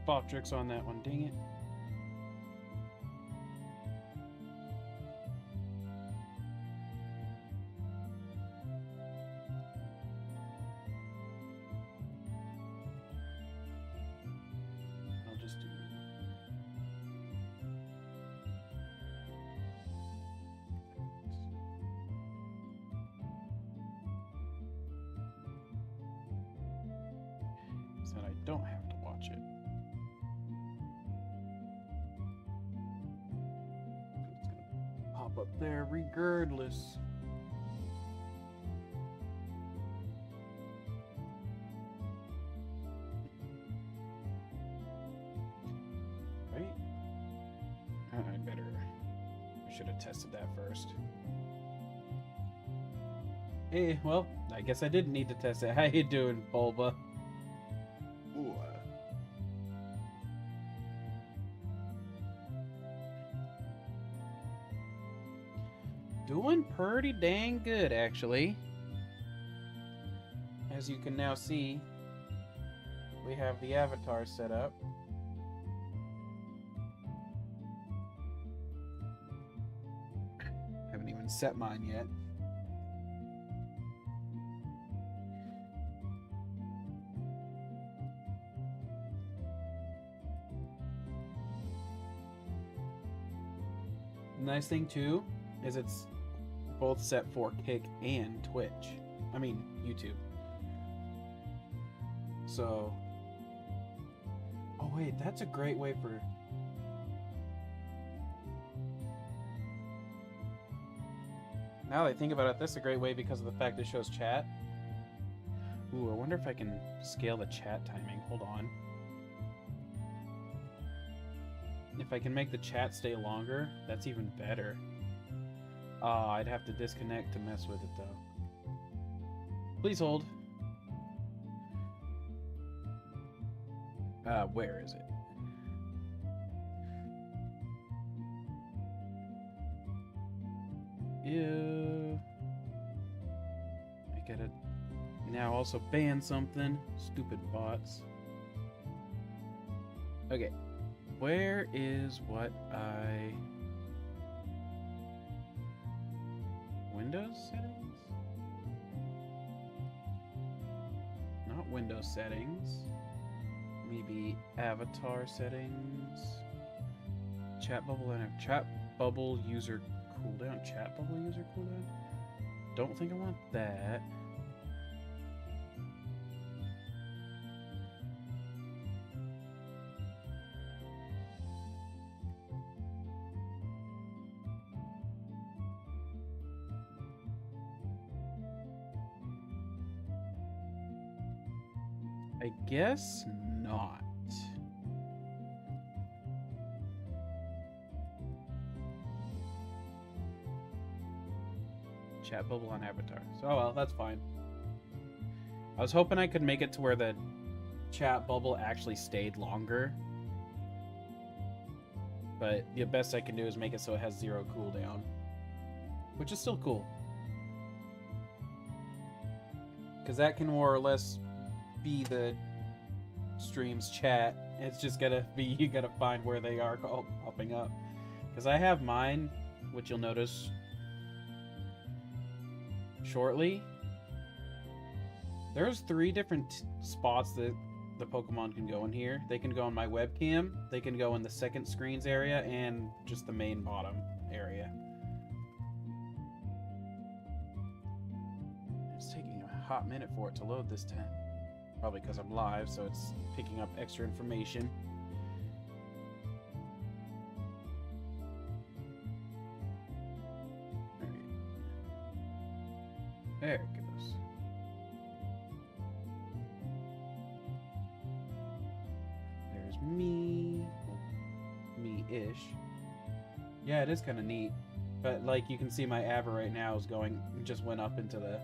spot tricks on that one, dang it. I'll just do... so that I don't have to watch it. It's gonna pop up there regardless. Right? I should have tested that first. Hey, well, I guess I didn't need to test it. How you doing, Bulba? Ooh. Doing pretty dang good, actually. As you can now see, we have the avatar set up. Haven't even set mine yet. Nice thing too is it's both set for Kick and Twitch. I mean, YouTube. So, oh wait, that's a great way for... Now that I think about it, that's a great way because of the fact it shows chat. Ooh, I wonder if I can scale the chat timing. Hold on. If I can make the chat stay longer, that's even better. I'd have to disconnect to mess with it, though. Please hold. Where is it? Ew. I gotta now also ban something. Stupid bots. Okay. Where is what I... Windows settings? Not Windows settings. Maybe avatar settings. Chat bubble and chat bubble user cooldown. Chat bubble user cooldown? Don't think I want that. I guess not. Chat bubble on avatar. So, oh well, that's fine. I was hoping I could make it to where the chat bubble actually stayed longer. But the best I can do is make it so it has 0 cooldown. Which is still cool. Because that can more or less be the stream's chat. It's just gotta be, you gotta find where they are popping up. Because I have mine, which you'll notice shortly. There's 3 different spots that the Pokemon can go in here. They can go in my webcam, they can go in the second screens area, and just the main bottom area. It's taking a hot minute for it to load this time. Probably because I'm live, so it's picking up extra information. Alright. There it goes. There's me. Well, me-ish. Yeah, it is kind of neat. But, like, you can see my Ava right now is going, just went up into the...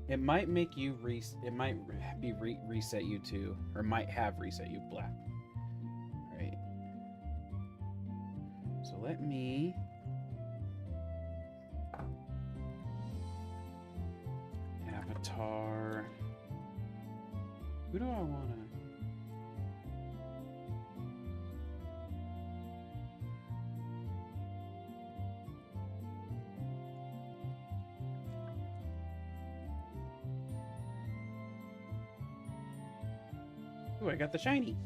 It might make you reset you to, or might have reset you black. So let me... Avatar... Who do I want to... Ooh, I got the shiny.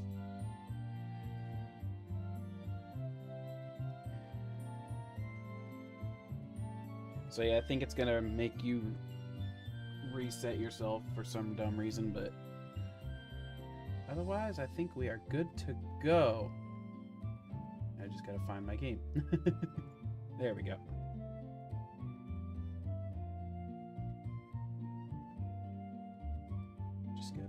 So yeah, I think it's gonna make you reset yourself for some dumb reason, but otherwise I think we are good to go. I just gotta find my game. There we go. Just gotta...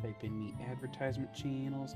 Type in the advertisement channels.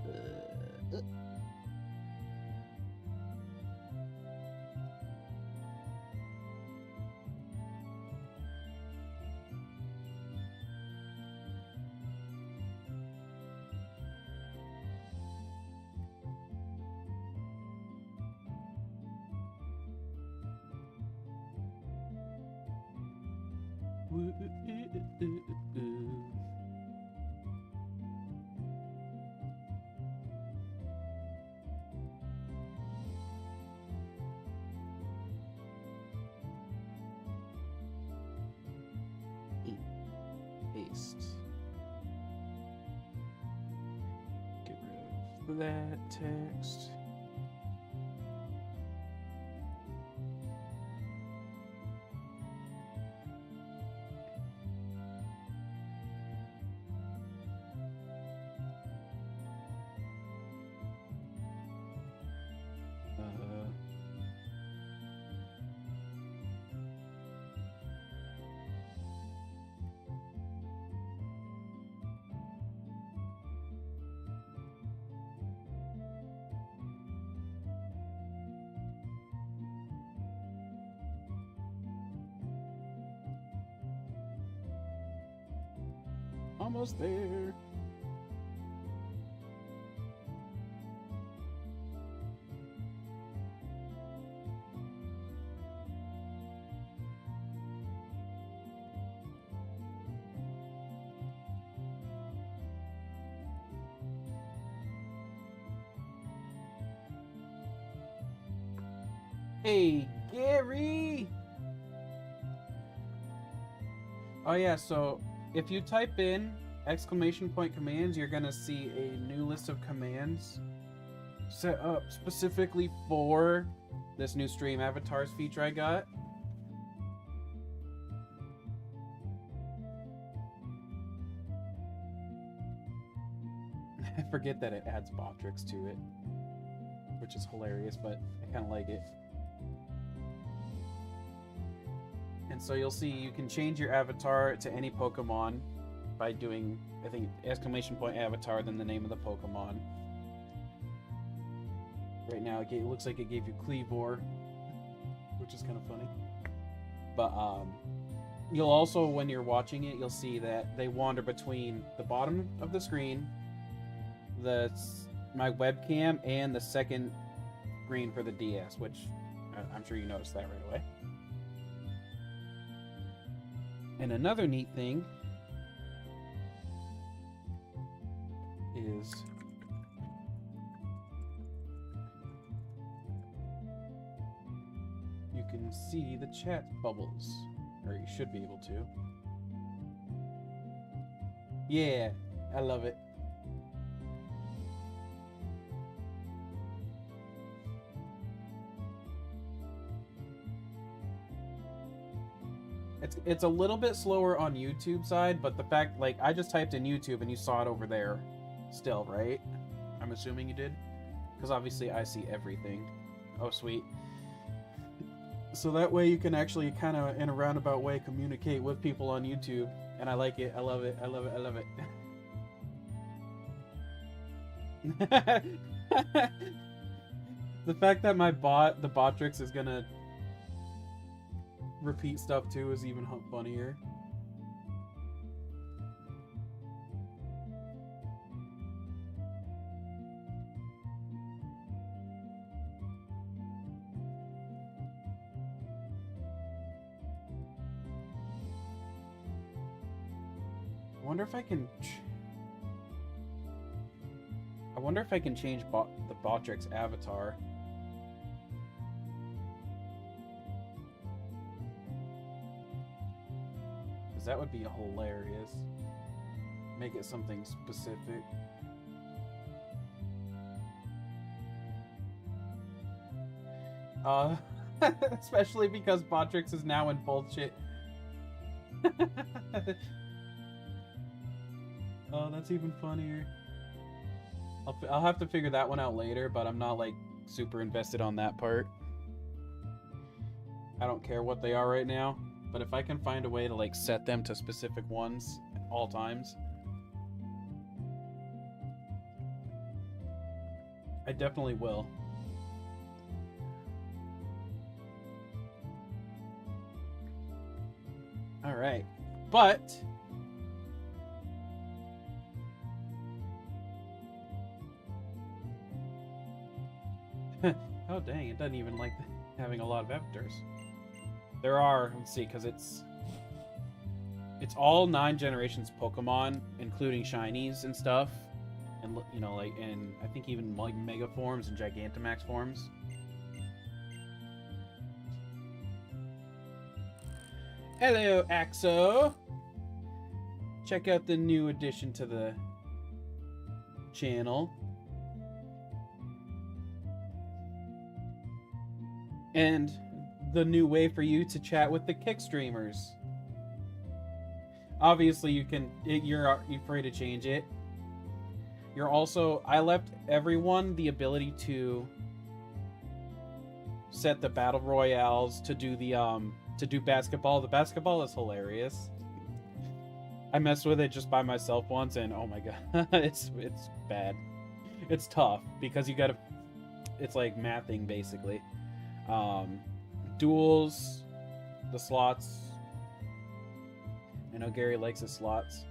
Paste. Get rid of that text. Almost there. Hey, Gary! Oh yeah, so if you type in !commands, you're gonna see a new list of commands set up specifically for this new stream avatars feature I got. I forget that it adds Botrix to it, which is hilarious, but I kind of like it. And so you'll see you can change your avatar to any Pokemon by doing, I think, !avatar, then the name of the Pokemon. Right now, it looks like it gave you Cleavor, which is kind of funny. But you'll also, when you're watching it, you'll see that they wander between the bottom of the screen, my webcam, and the second screen for the DS, which I'm sure you noticed that right away. And another neat thing is you can see the chat bubbles, or you should be able to. Yeah, I love it. It's a little bit slower on YouTube side, but the fact, like, I just typed in YouTube and you saw it over there still, right? I'm assuming you did? Because obviously I see everything. Oh, sweet. So that way you can actually kind of, in a roundabout way, communicate with people on YouTube And I like it. I love it. I love it. I love it. The fact that my bot, the Botrix, is gonna repeat stuff too is even funnier. I wonder if I can. I wonder if I can change the Botrix avatar. Because that would be hilarious. Make it something specific. Especially because Botrix is now in bullshit. Oh, that's even funnier. I'll have to figure that one out later, but I'm not like super invested on that part. I don't care what they are right now, but if I can find a way to like set them to specific ones at all times, I definitely will. All right, but oh dang, it doesn't even like having a lot of avatars. There are, let's see, because it's all 9 generations Pokemon, including Shinies and stuff, and you know, like, and I think even like Mega forms and Gigantamax forms. Hello, Axo. Check out the new addition to the channel. And the new way for you to chat with the Kick streamers. Obviously, you're free to change it. You're also, I left everyone the ability to set the battle royales to do the to do basketball. The basketball is hilarious. I messed with it just by myself once, and oh my god, it's bad. It's tough because you gotta. It's like mathing basically. Duels, the slots. I know Gary likes his slots.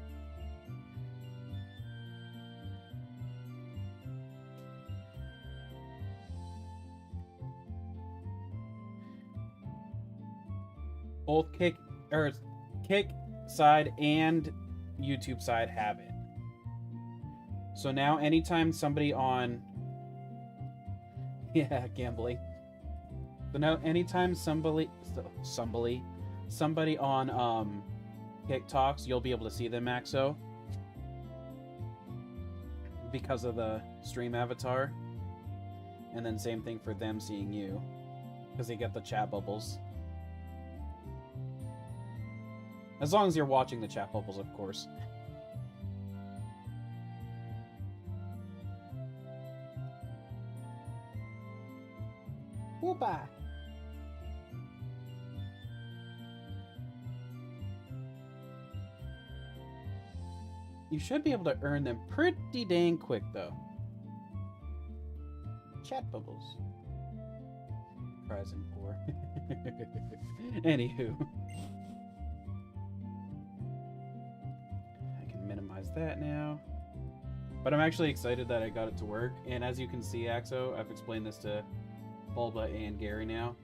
Both kick side and YouTube side have it. So now anytime somebody on gambling. So now anytime somebody on Kick talks, you'll be able to see them, Maxo, because of the stream avatar. And then same thing for them seeing you, because they get the chat bubbles. As long as you're watching the chat bubbles, of course. Whoopah! You should be able to earn them pretty dang quick, though. Chat bubbles. Prize and poor. Anywho. I can minimize that now. But I'm actually excited that I got it to work. And as you can see, Axo, I've explained this to Bulba and Gary now.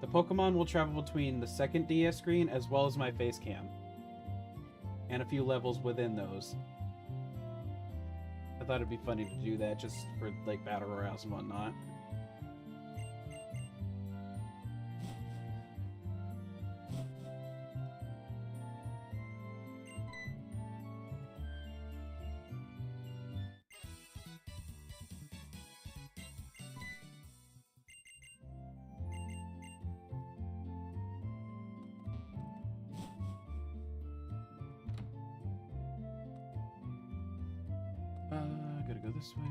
The Pokemon will travel between the second DS screen as well as my face cam. And a few levels within those. I thought it'd be funny to do that just for like battle royales and whatnot. Gotta go this way.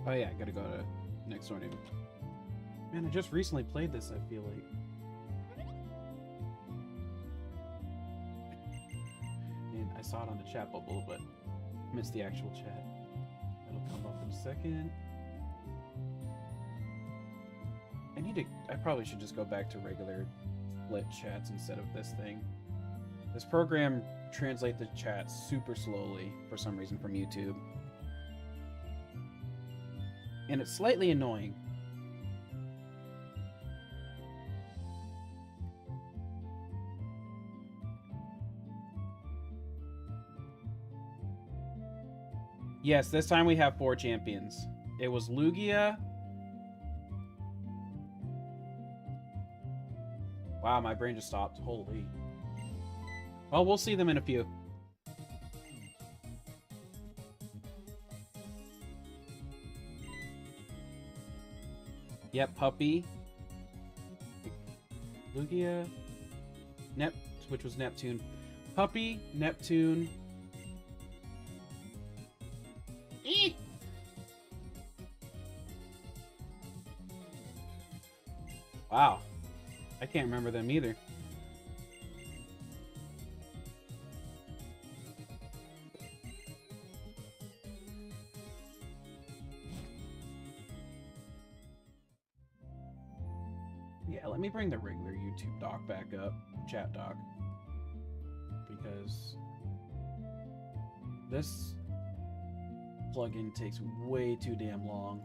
Oh yeah, I gotta go to next door neighbor. Man, I just recently played this, I feel like. And I saw it on the chat bubble, but missed the actual chat. It'll come up in a second. I probably should just go back to regular lit chats instead of this thing. This program translates the chat super slowly for some reason from YouTube. And it's slightly annoying. Yes, this time we have 4 champions. It was Lugia. Wow, my brain just stopped. Holy. Well, we'll see them in a few. Yep, Puppy. Lugia. Which was Neptune. Puppy, Neptune. Eek! Wow. I can't remember them either. Yeah, let me bring the regular YouTube doc back up, chat doc, because this plugin takes way too damn long.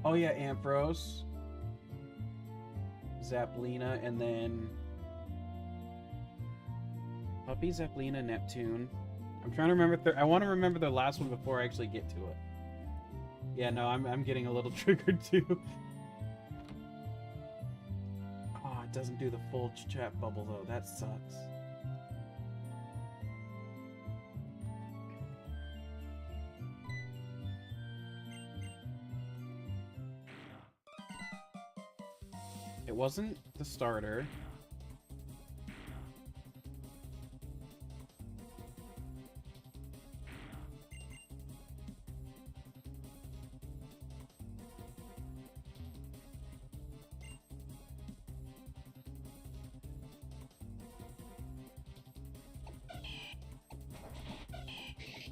Oh yeah, Ampharos, Zaplina, and then Puppy, Zaplina, Neptune. I'm trying to remember. I want to remember the last one before I actually get to it. Yeah, no, I'm getting a little triggered too. Oh, it doesn't do the full chat bubble though. That sucks. It wasn't the starter.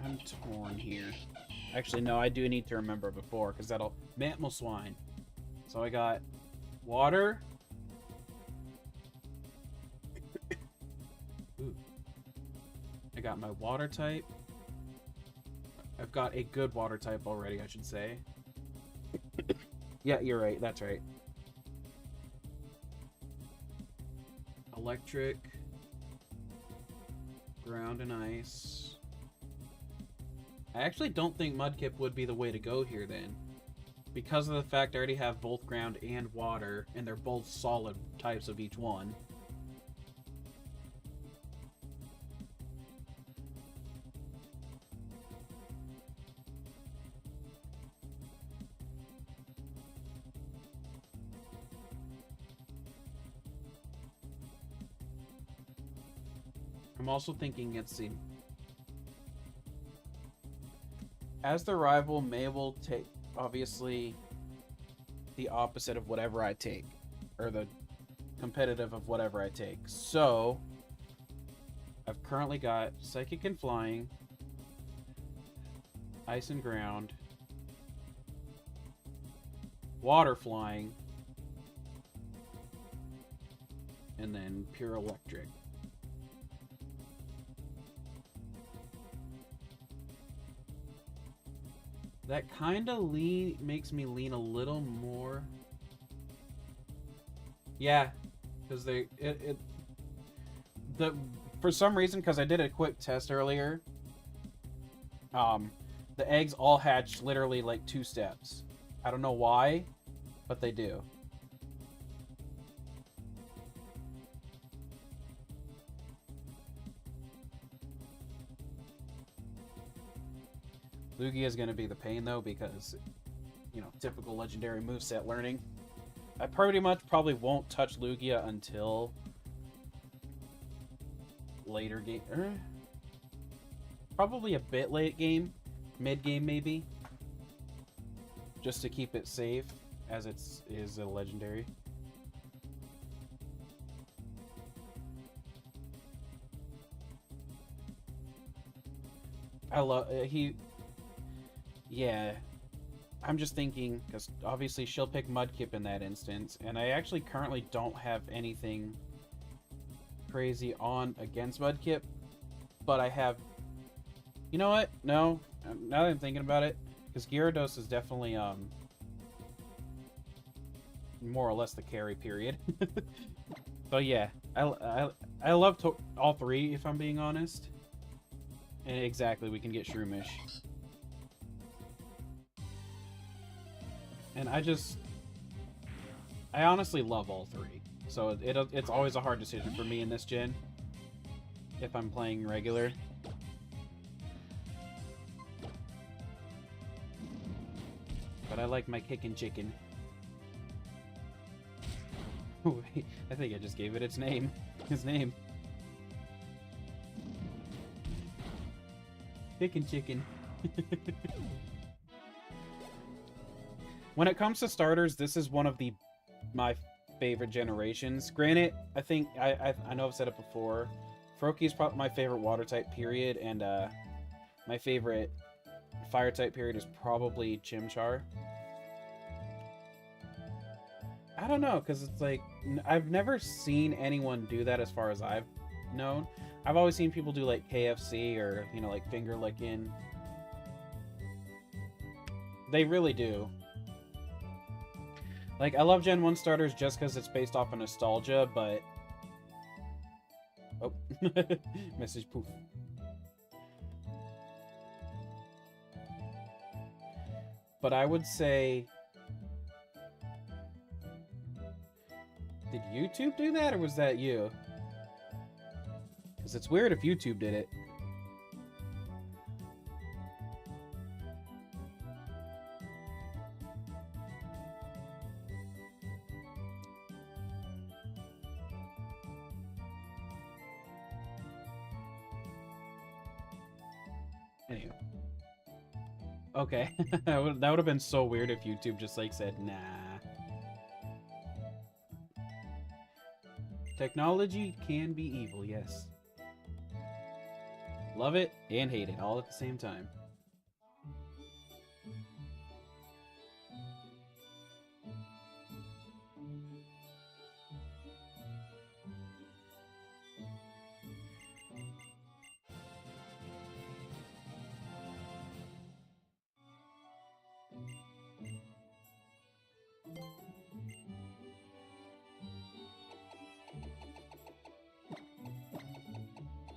I'm torn here. Actually, no, I do need to remember before, because that'll... Mamoswine. So I got water. Ooh. I got my water type. I've got a good water type already, I should say. Yeah, you're right. That's right. Electric. Ground and ice. I actually don't think Mudkip would be the way to go here then. Because of the fact I already have both ground and water, and they're both solid types of each one. I'm also thinking, let's see. As the rival, May will take, obviously, the opposite of whatever I take. Or the competitive of whatever I take. So, I've currently got Psychic and Flying, Ice and Ground, Water Flying, and then Pure Electric. That kind of makes me lean a little more. Yeah, because for some reason, because I did a quick test earlier, the eggs all hatch literally like 2 steps. I don't know why, but they do. Lugia is going to be the pain, though, because, you know, typical legendary moveset learning. I pretty much probably won't touch Lugia until later game. Probably a bit late game. Mid-game, maybe. Just to keep it safe, as it is a legendary. I love... Yeah. I'm just thinking, because obviously she'll pick Mudkip in that instance, and I actually currently don't have anything crazy on against Mudkip, but I have... You know what? No. Now that I'm thinking about it, because Gyarados is definitely, more or less the carry, period. So yeah, I love all three, if I'm being honest. And exactly, we can get Shroomish. And I honestly love all three. So it's always a hard decision for me in this gen, if I'm playing regular. But I like my kickin' chicken. Wait, I think I just gave it its name. His name. Kickin' chicken. When it comes to starters, this is one of my favorite generations. Granted, I think I know I've said it before. Froakie's probably my favorite water type, period, and my favorite fire type, period, is probably Chimchar. I don't know, because it's like, I've never seen anyone do that as far as I've known. I've always seen people do like KFC or, you know, like finger licking. They really do. Like, I love Gen 1 starters just because it's based off of nostalgia, but... Oh. Message poof. But I would say... Did YouTube do that, or was that you? Because it's weird if YouTube did it. Anyway. Okay. That would have been so weird if YouTube just, like, said, nah. Technology can be evil, yes. Love it and hate it all at the same time.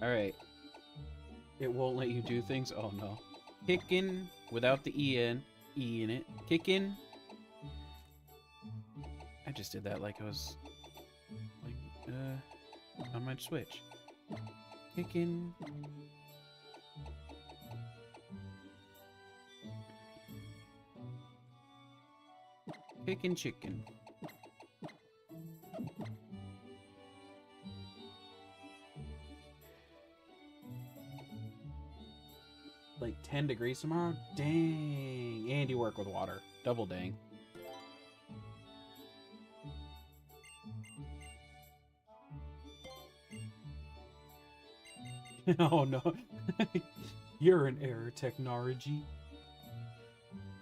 Alright. It won't let you do things? Oh no. Kickin' without the E in it. Kickin'. I just did that like I was like on my Switch. Kickin'. Kickin' chicken. Like 10 degrees tomorrow? Dang. And you work with water. Double dang. Oh no. You're an error, technology.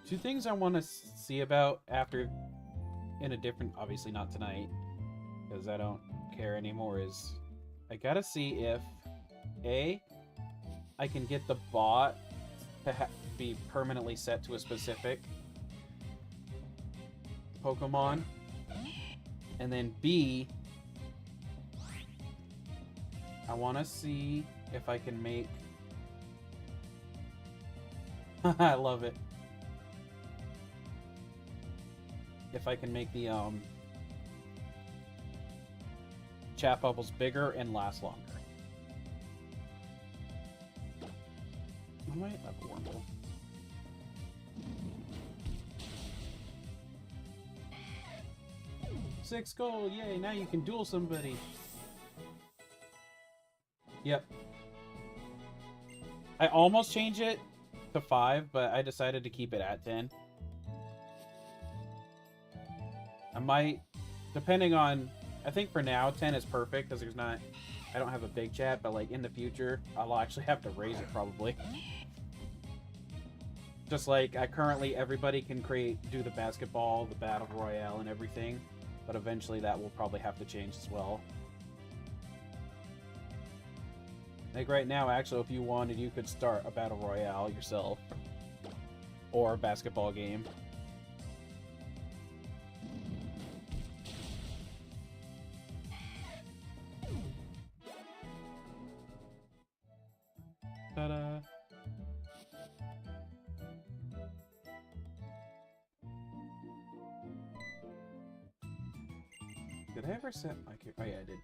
Two things I want to see about after in a different, obviously not tonight, because I don't care anymore, is I gotta see if A, I can get the bot to be permanently set to a specific Pokemon, and then B, I want to see if I can make... I love it. If I can make the chat bubbles bigger and last longer. I might have a Wurmple. Six gold, yay, now you can duel somebody. Yep. I almost changed it to 5, but I decided to keep it at 10. I might, depending on, I think for now 10 is perfect because there's not, I don't have a big chat, but like in the future, I'll actually have to raise it probably. Just like I currently, everybody can do the basketball, the battle royale, and everything, but eventually that will probably have to change as well. Like right now, actually, if you wanted, you could start a battle royale yourself, or a basketball game. Ta-da! Did I ever set my... Oh yeah, I did.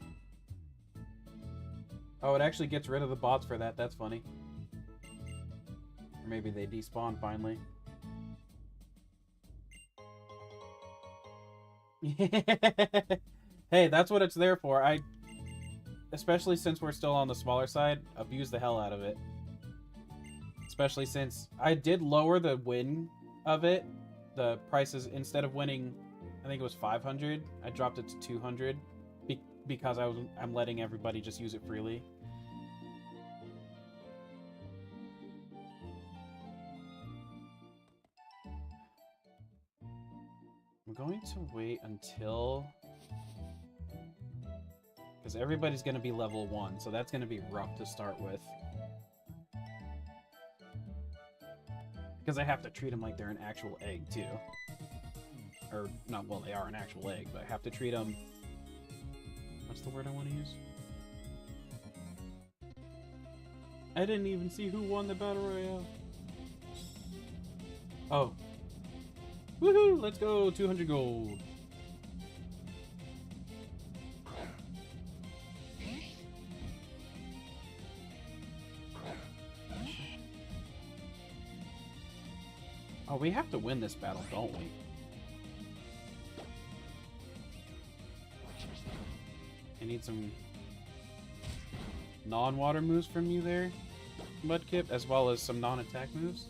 Oh, it actually gets rid of the bots for that. That's funny. Or maybe they despawn finally. Hey, that's what it's there for. Especially since we're still on the smaller side, abuse the hell out of it. Especially since I did lower the win of it. The prices, instead of winning, I think it was 500, I dropped it to 200 because I'm letting everybody just use it freely. I'm going to wait until, because everybody's going to be level 1, so that's going to be rough to start with. Because I have to treat them like they're an actual egg, too. Or, not, well, they are an actual egg, but I have to treat them... What's the word I want to use? I didn't even see who won the Battle Royale. Oh. Woohoo! Let's go! 200 gold. Oh, we have to win this battle, don't we? I need some non-water moves from you there, Mudkip, as well as some non-attack moves.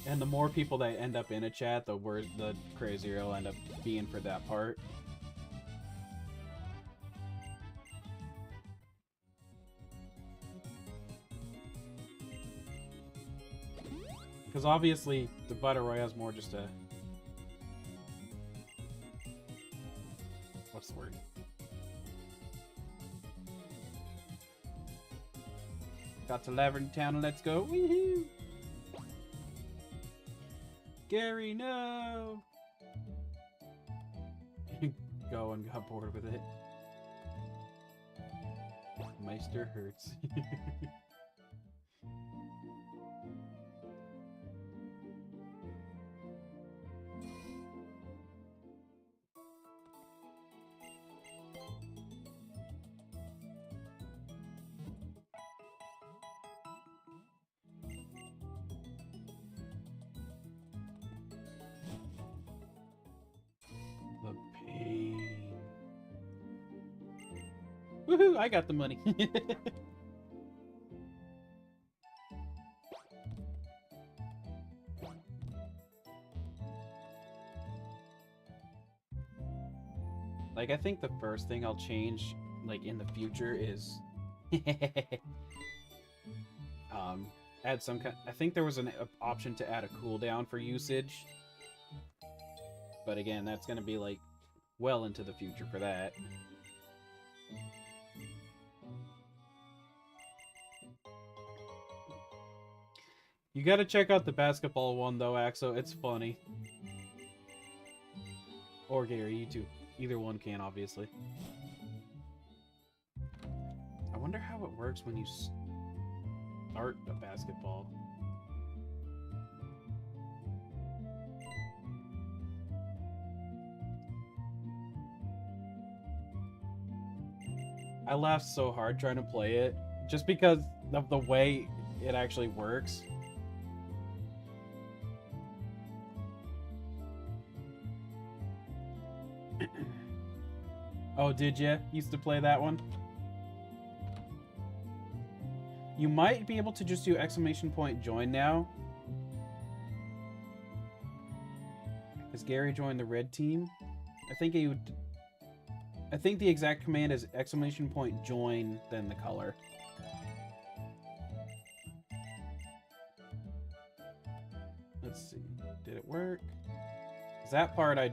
And the more people that end up in a chat, the crazier it'll end up being for that part. Because obviously, the Battle Royale is more just a... What's the word? Got to Laverne Town and let's go. Woohoo! Gary, no! Go and got bored with it. Meister hurts. The pain. Woohoo! I got the money. Like, I think the first thing I'll change, like, in the future is... add some kind... I think there was an option to add a cooldown for usage. But again, that's gonna be, like, well into the future for that. You gotta check out the basketball one, though, Axo. It's funny. Or Gary, you too. Either one can, obviously. I wonder how it works when you start a basketball. I laughed so hard trying to play it, just because of the way it actually works. Oh, did you used to play that one? You might be able to just do exclamation point join now. Has Gary joined the red team? I think he would. I think the exact command is exclamation point join, then the color. Let's see. Did it work? That part I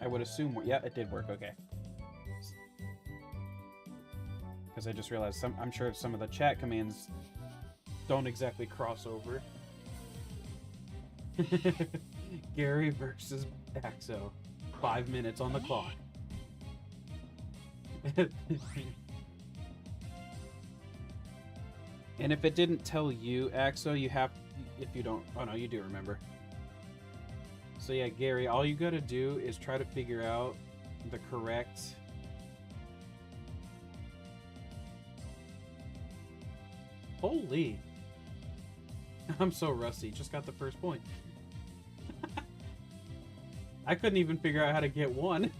would assume. Yeah, it did work. Okay. Because I just realized I'm sure some of the chat commands don't exactly cross over. Gary versus Axo. 5 minutes on the clock. And if it didn't tell you, Axo, you have... If you don't... Oh, no, you do remember. So yeah, Gary, all you gotta do is try to figure out the correct... Holy! I'm so rusty. Just got the first point. I couldn't even figure out how to get one.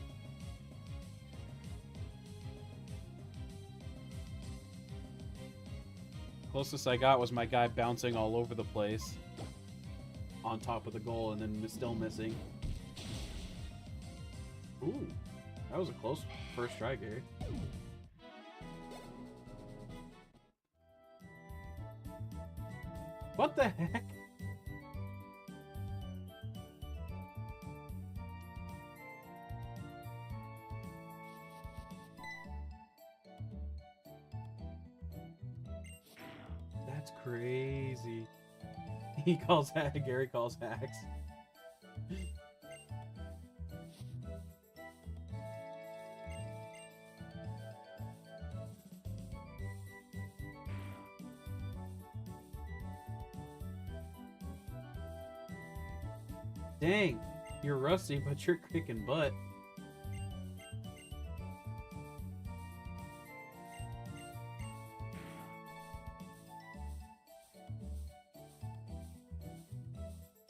Closest I got was my guy bouncing all over the place on top of the goal and then still missing. Ooh, that was a close first try, Gary. What the heck? That's crazy. He calls Gary calls hacks. Dang, you're rusty, but you're kicking butt.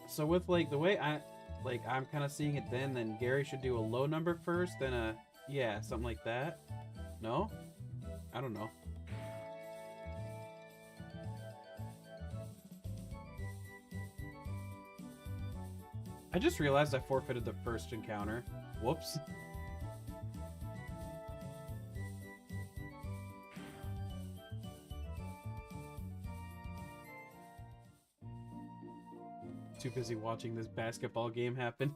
So with like the way I'm kind of seeing it then Gary should do a low number first, then a yeah, something like that. No? I don't know. I just realized I forfeited the first encounter. Whoops. Too busy watching this basketball game happen.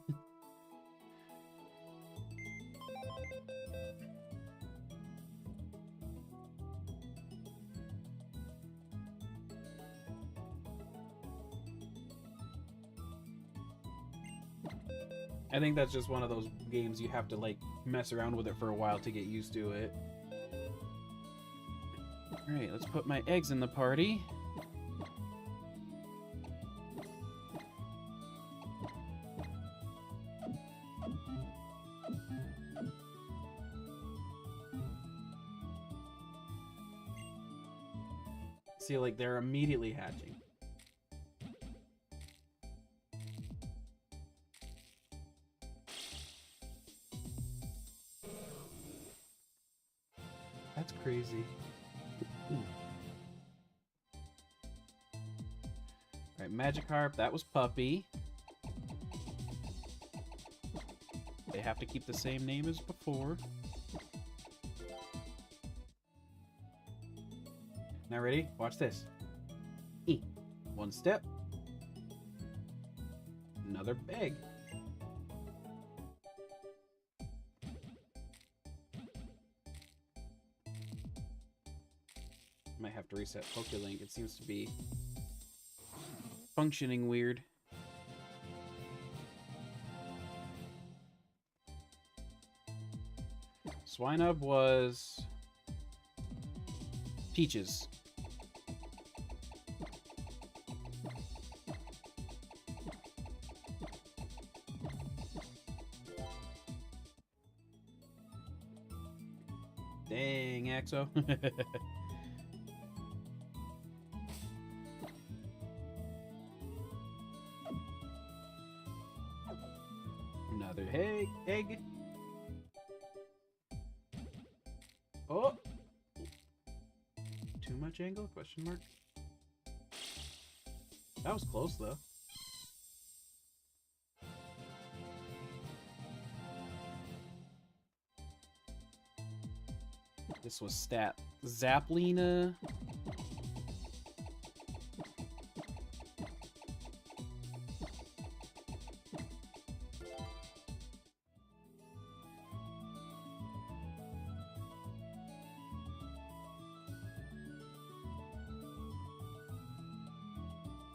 I think that's just one of those games you have to like mess around with it for a while to get used to it. Alright, let's put my eggs in the party. See, like, they're immediately hatching. That's crazy. Alright, Magikarp, that was Puppy. They have to keep the same name as before. Now ready? Watch this. E. One step. Another egg. Might have to reset PokéLink. It seems to be functioning weird. Swinub was Peaches. Dang, Axo. Another egg. Oh! Too much angle? Question mark. That was close though. This was stat Zaplina.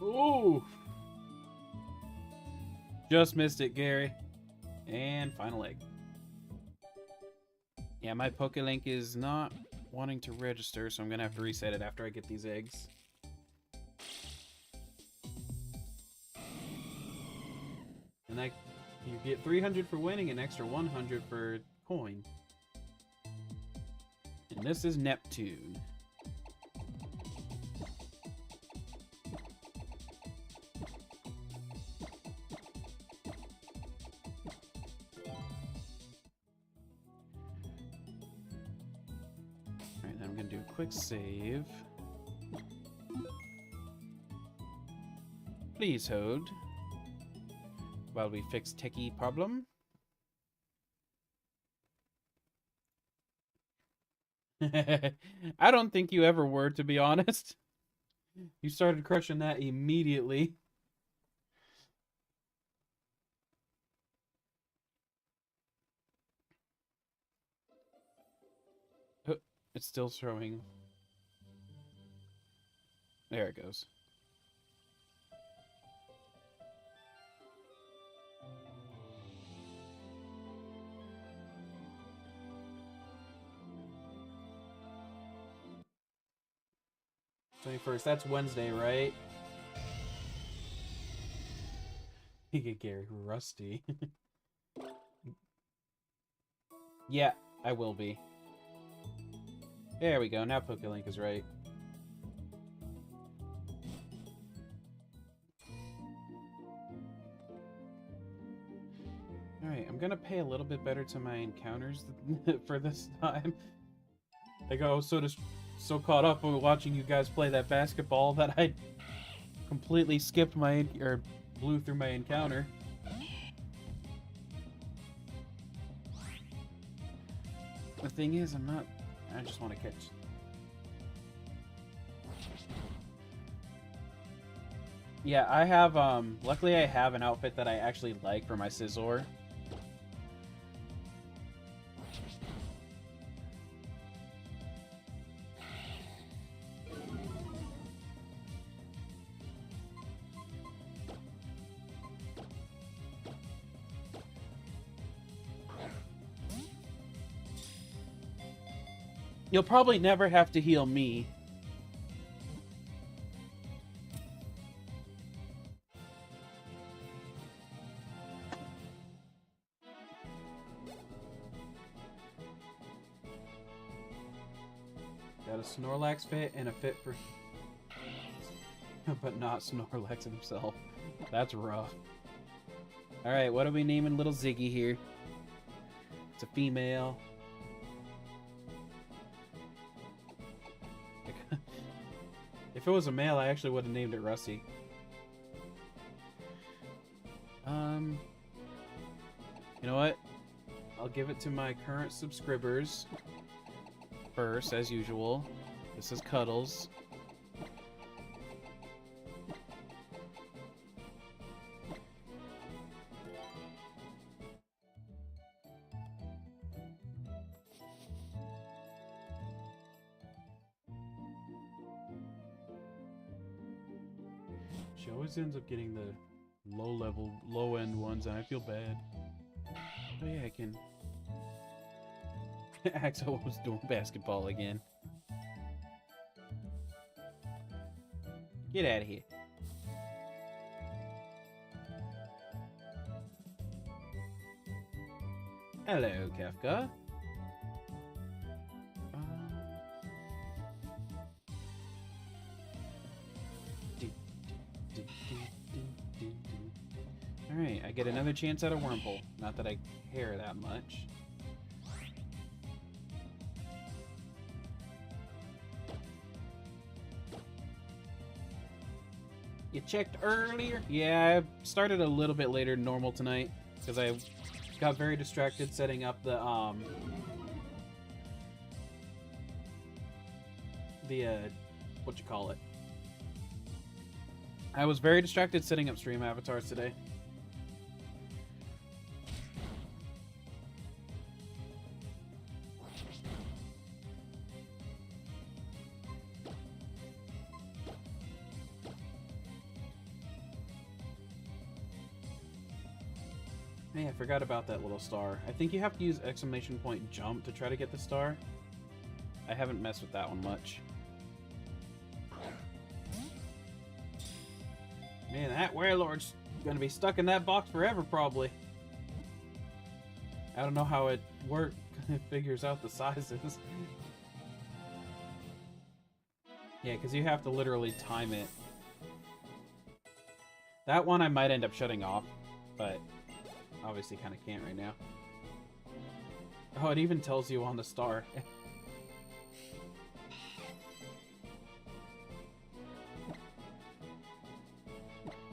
Ooh! Just missed it, Gary. And final egg. Yeah, my Pokelink is not wanting to register, so I'm gonna have to reset it after I get these eggs. And you get 300 for winning, an extra 100 for coin. And this is Neptune. Quick save. Please hold while we fix techie problem. I don't think you ever were, to be honest. You started crushing that immediately. It's still throwing. There it goes. #21st, that's Wednesday, right? You get Gary rusty. Yeah, I will be. There we go, now Pokelink is right. Alright, I'm gonna pay a little bit better to my encounters for this time. I got so caught up with watching you guys play that basketball that I completely skipped or blew through my encounter. The thing is, I just want to catch. Yeah, I have, luckily I have an outfit that I actually like for my Scizor. You'll probably never have to heal me. Got a Snorlax fit and a fit for... but not Snorlax himself. That's rough. Alright, what are we naming little Ziggy here? It's a female. If it was a male, I actually would have named it Rusty. You know what? I'll give it to my current subscribers first, as usual. This is Cuddles. She always ends up getting the low-end ones, and I feel bad. Oh yeah, I can... Axel was doing basketball again. Get out of here. Hello, Kafka. I get another chance at a wormhole. Not that I care that much. You checked earlier? Yeah, I started a little bit later than normal tonight because I got very distracted setting up the what you call it? I was very distracted setting up stream avatars today. Hey, I forgot about that little star. I think you have to use exclamation point jump to try to get the star. I haven't messed with that one much. Man, that warlord's gonna be stuck in that box forever, probably. I don't know how it works. It figures out the sizes. Yeah, because you have to literally time it. That one I might end up shutting off, but obviously kind of can't right now. Oh, it even tells you on the star.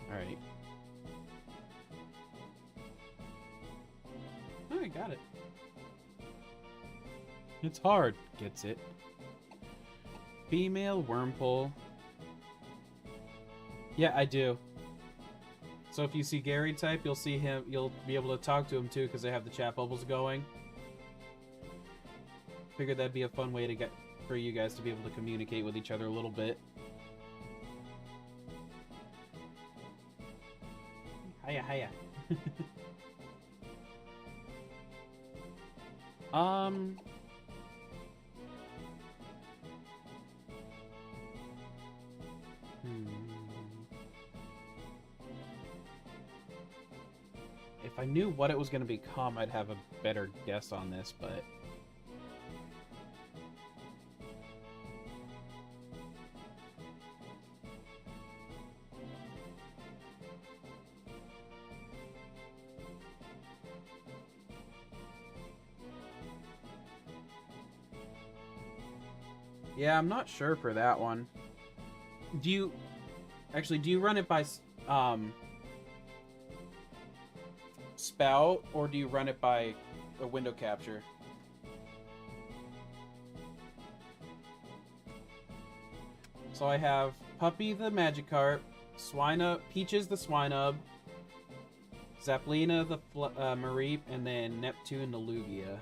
Alright. Oh, I got it. It's hard. Gets it. Female wormpole. Yeah, I do. So if you see Gary type, you'll see him. You'll be able to talk to him too because they have the chat bubbles going. Figured that'd be a fun way to get for you guys to be able to communicate with each other a little bit. Hiya, hiya. If I knew what it was going to become, I'd have a better guess on this, but... Yeah, I'm not sure for that one. Do you... Actually, do you run it by... spout, or do you run it by a window capture? So I have Puppy the Magikarp, Peaches the Swinub, Zaplina the Mareep, and then Neptune the Lugia.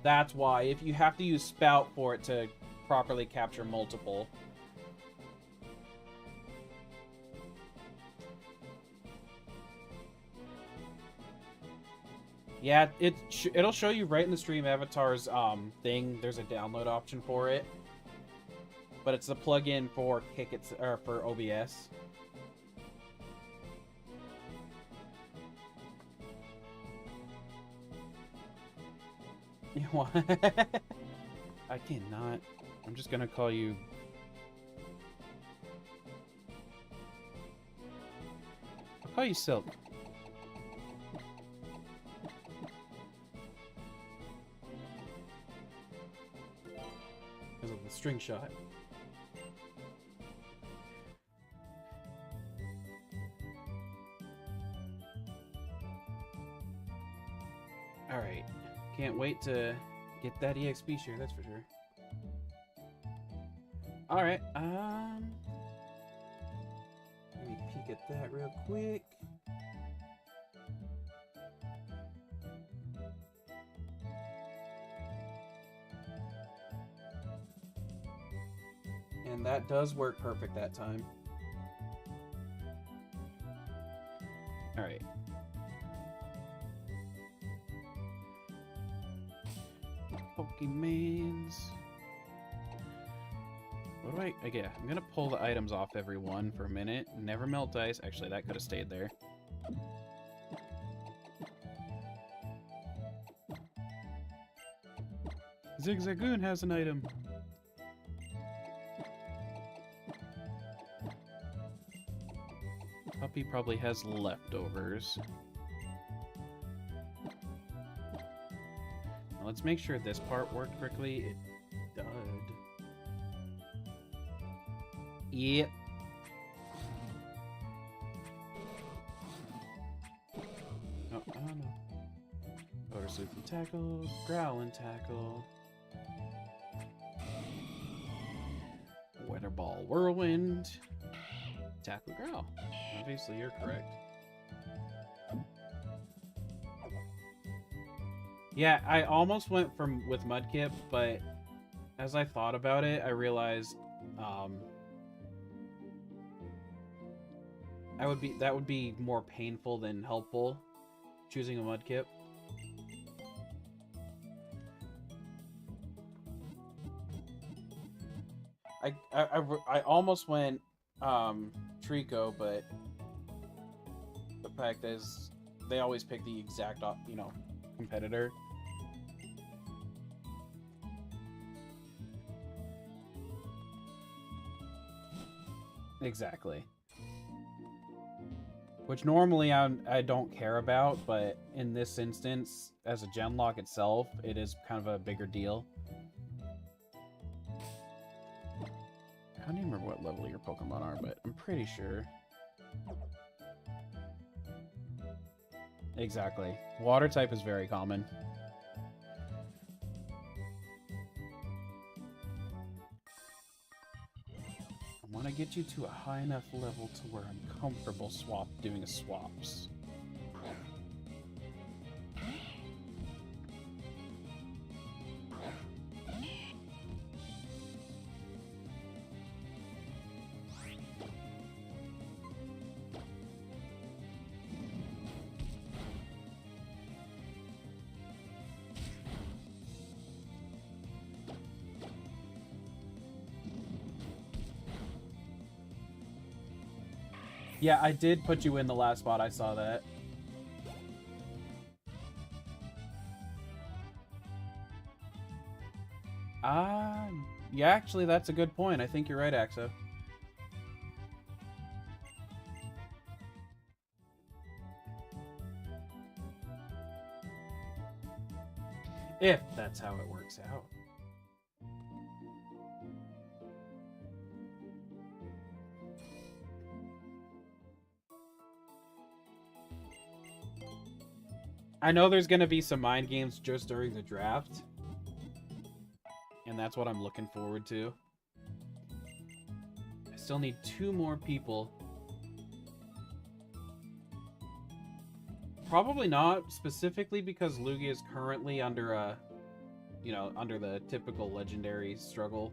That's why, if you have to use spout for it to properly capture multiple. Yeah, it'll show you right in the stream avatars thing. There's a download option for it, but it's the plugin for for OBS. You want? I cannot. I'm just gonna call you. I'll call you Silk. Because of the string shot. Alright. Can't wait to get that EXP share, that's for sure. Alright, let me peek at that real quick. And that does work perfect that time. Alright. Pokemons. What do okay, I'm gonna pull the items off every one for a minute. Never melt ice. Actually, that could have stayed there. Zigzagoon has an item. Puppy probably has leftovers. Let's make sure this part worked correctly. It did. Yep. Oh, I don't know. Odor Sleuth tackle, growl and tackle. Weather Ball Whirlwind. Tackle growl. Obviously, you're correct. Yeah, I almost went with Mudkip, but as I thought about it, I realized that would be more painful than helpful, choosing a Mudkip. I almost went Trico, but the fact is they always pick the exact competitor. Exactly. Which normally I don't care about, but in this instance, as a Genlocke itself, it is kind of a bigger deal. I don't even remember what level your Pokemon are, but I'm pretty sure. Exactly. Water type is very common. I want to get you to a high enough level to where I'm comfortable doing swaps. Yeah, I did put you in the last spot. I saw that. Yeah, actually, that's a good point. I think you're right, Axo. If that's how it works out. I know there's going to be some mind games just during the draft. And that's what I'm looking forward to. I still need 2 more people. Probably not, specifically because Lugia is currently under under the typical legendary struggle.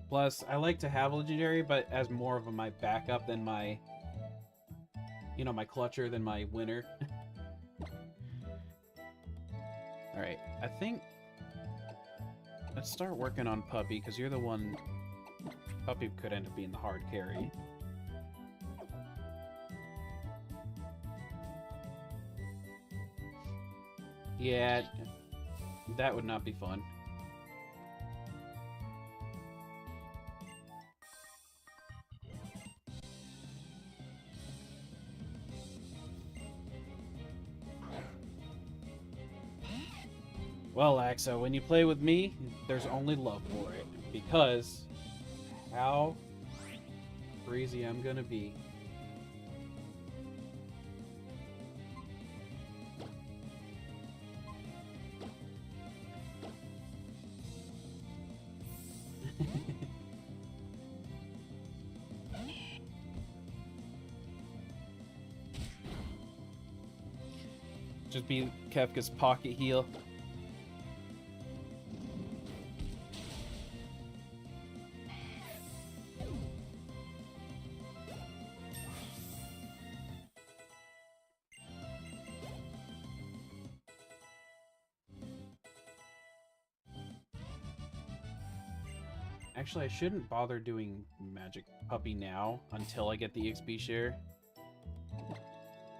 Plus, I like to have legendary, but as more of my backup than my, my clutcher than my winner. Alright, I think... Let's start working on Puppy, because you're the one... Puppy could end up being the hard carry. Yeah, that would not be fun. Well, Axo, when you play with me, there's only love for it. Because how crazy I'm gonna be. Just be Kefka's pocket heal. Actually, I shouldn't bother doing Magic Puppy now until I get the XP share.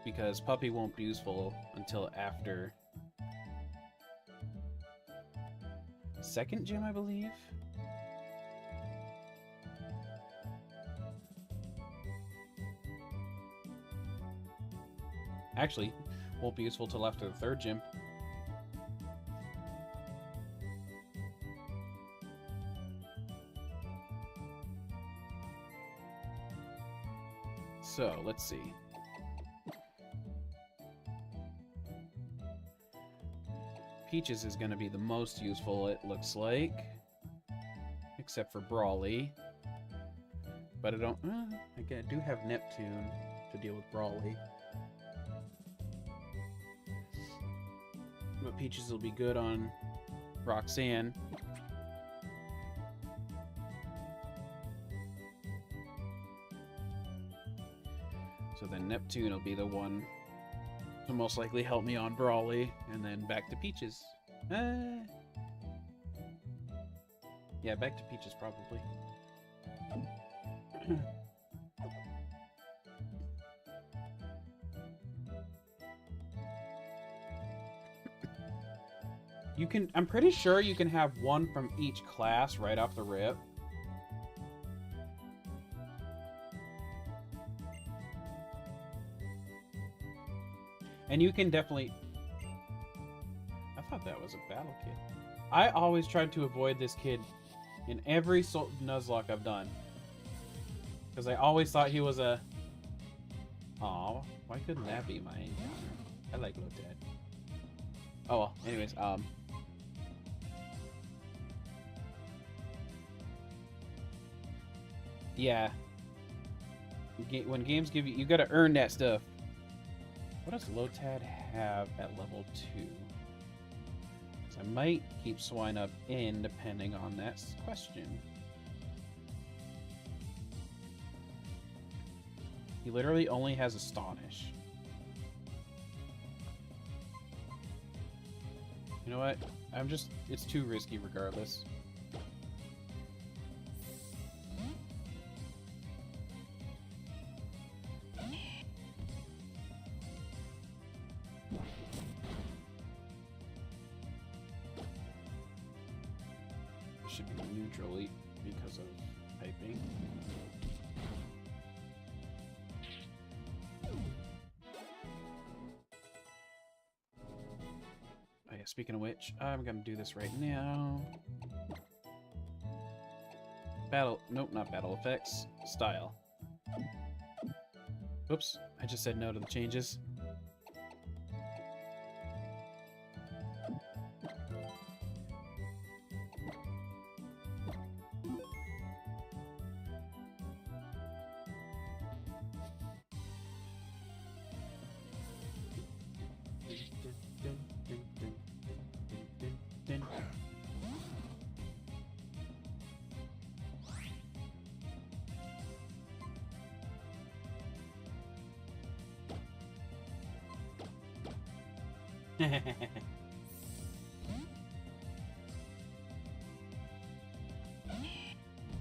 Because Puppy won't be useful until after... second gym, I believe? Actually, won't be useful till after the third gym. So, let's see. Peaches is going to be the most useful, it looks like. Except for Brawly. But I don't... I do have Neptune to deal with Brawly. But Peaches will be good on Roxanne. So then Neptune will be the one to most likely help me on Brawly, and then back to Peaches. Yeah, back to Peaches probably. You can, I'm pretty sure you can have one from each class right off the rip. And you can definitely... I thought that was a battle kid. I always tried to avoid this kid in every Nuzlocke I've done. Because I always thought he was a... Aw, why couldn't that be my encounter? I like Lotad. Oh well, anyways, yeah. When games give you... You gotta earn that stuff. What does Lotad have at level 2? So I might keep Swine Up in depending on that question. He literally only has Astonish. You know what? I'm just... It's too risky regardless. Should be neutrally because of typing. Oh yeah, speaking of which, I'm gonna do this right now. Battle, nope, not battle effects, style. Oops, I just said no to the changes.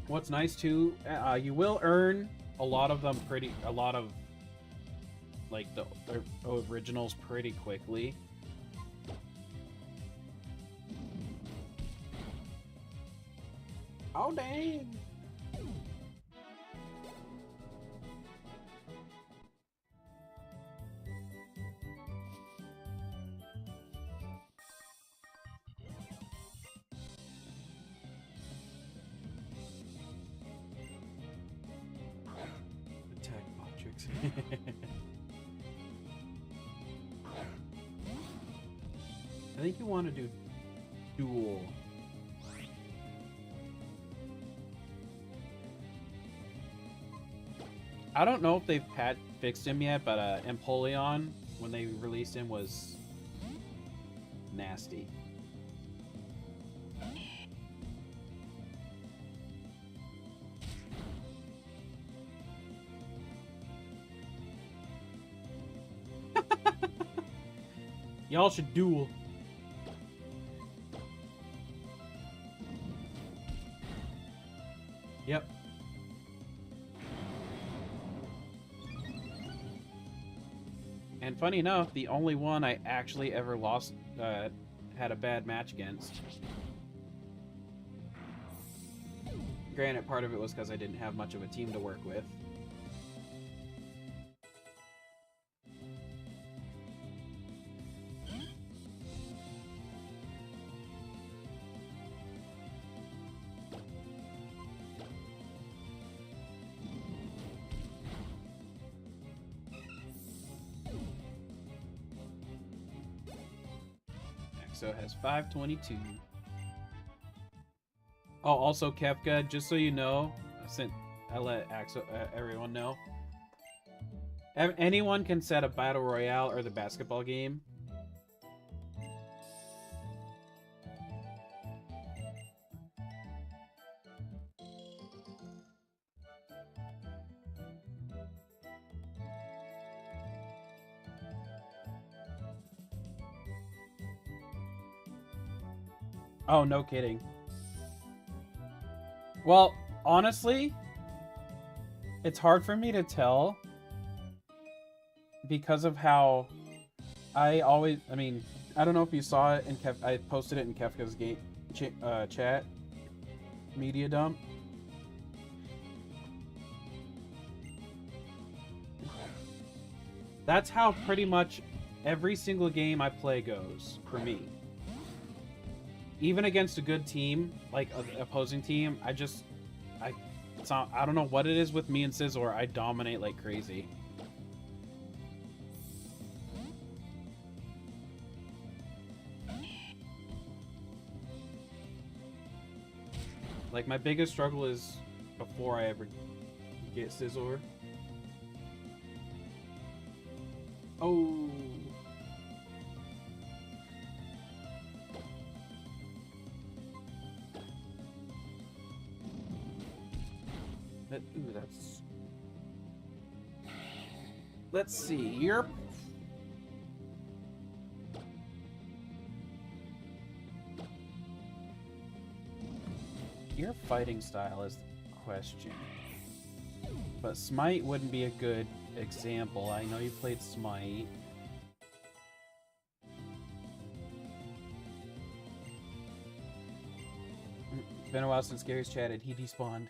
What's nice too, you will earn a lot of them like the originals pretty quickly. Oh dang! Attack Matrix. I think you want to do duel. I don't know if they've fixed him yet, but Empoleon, when they released him, was nasty. Y'all should duel. Yep. And funny enough, the only one I actually ever lost, had a bad match against. Granted, part of it was because I didn't have much of a team to work with. Axo has 522. Oh, also Kefka, just so you know, since I let Axo, everyone know, anyone can set a battle royale or the basketball game. Oh, no kidding. Well, honestly, it's hard for me to tell because of how I mean, I don't know if you saw it in I posted it in Kefka's game chat media dump. That's how pretty much every single game I play goes for me. Even against a good team, like an opposing team, I don't know what it is with me and Scizor. I dominate like crazy. Like, my biggest struggle is before I ever get Scizor. Oh. Ooh, that's... Let's see, your fighting style is the question. But Smite wouldn't be a good example. I know you played Smite. It's been a while since Gary's chatted. He despawned.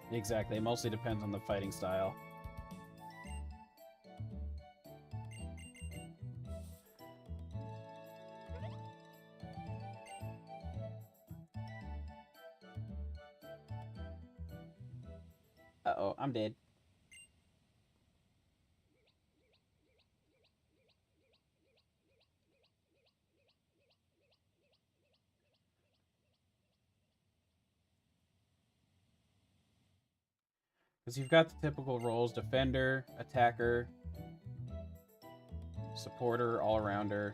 Exactly. It mostly depends on the fighting style. Uh-oh, I'm dead. Because you've got the typical roles: defender, attacker, supporter, all-arounder.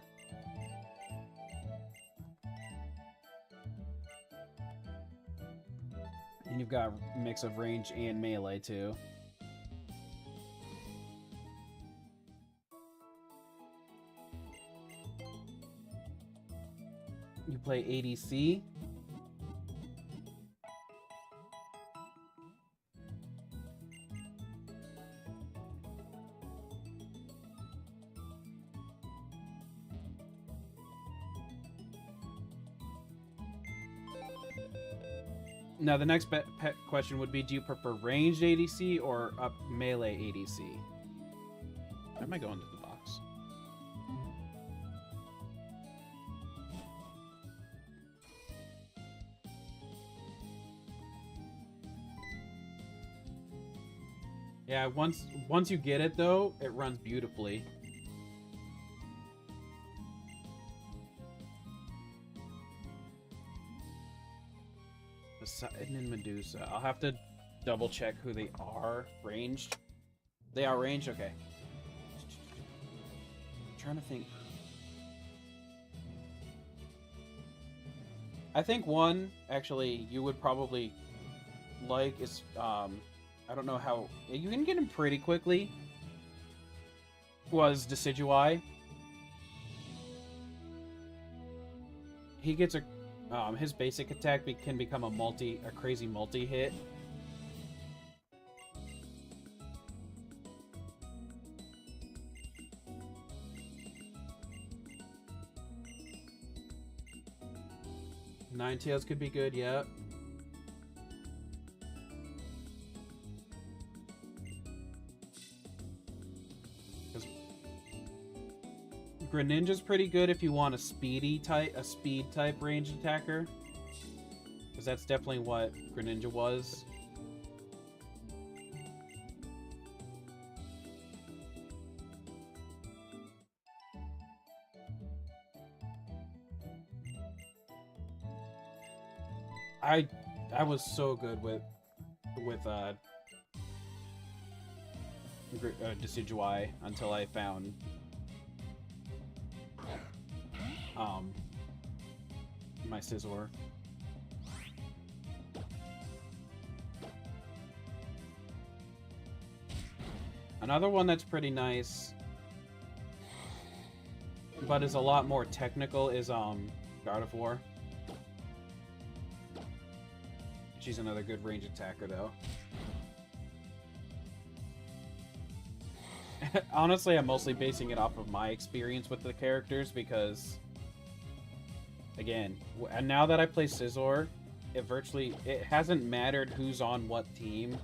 And you've got a mix of range and melee, too. You play ADC. Now, the next question would be, do you prefer ranged ADC or up melee ADC? Why am I going to the box? Yeah, once you get it, though, it runs beautifully. Poseidon and Medusa. I'll have to double check who they are. Ranged? They are ranged? Okay. I'm trying to think. I think one, actually, you would probably like is, I don't know how... You can get him pretty quickly. Was Decidueye. He gets a... his basic attack can become a crazy multi-hit. Ninetales could be good, yeah. Greninja's pretty good if you want a speed type ranged attacker. Because that's definitely what Greninja was. I was so good with Decidueye until I found my Scizor. Another one that's pretty nice, but is a lot more technical, is Gardevoir. She's another good range attacker, though. Honestly, I'm mostly basing it off of my experience with the characters because, again, and now that I play Scizor, it hasn't mattered who's on what team.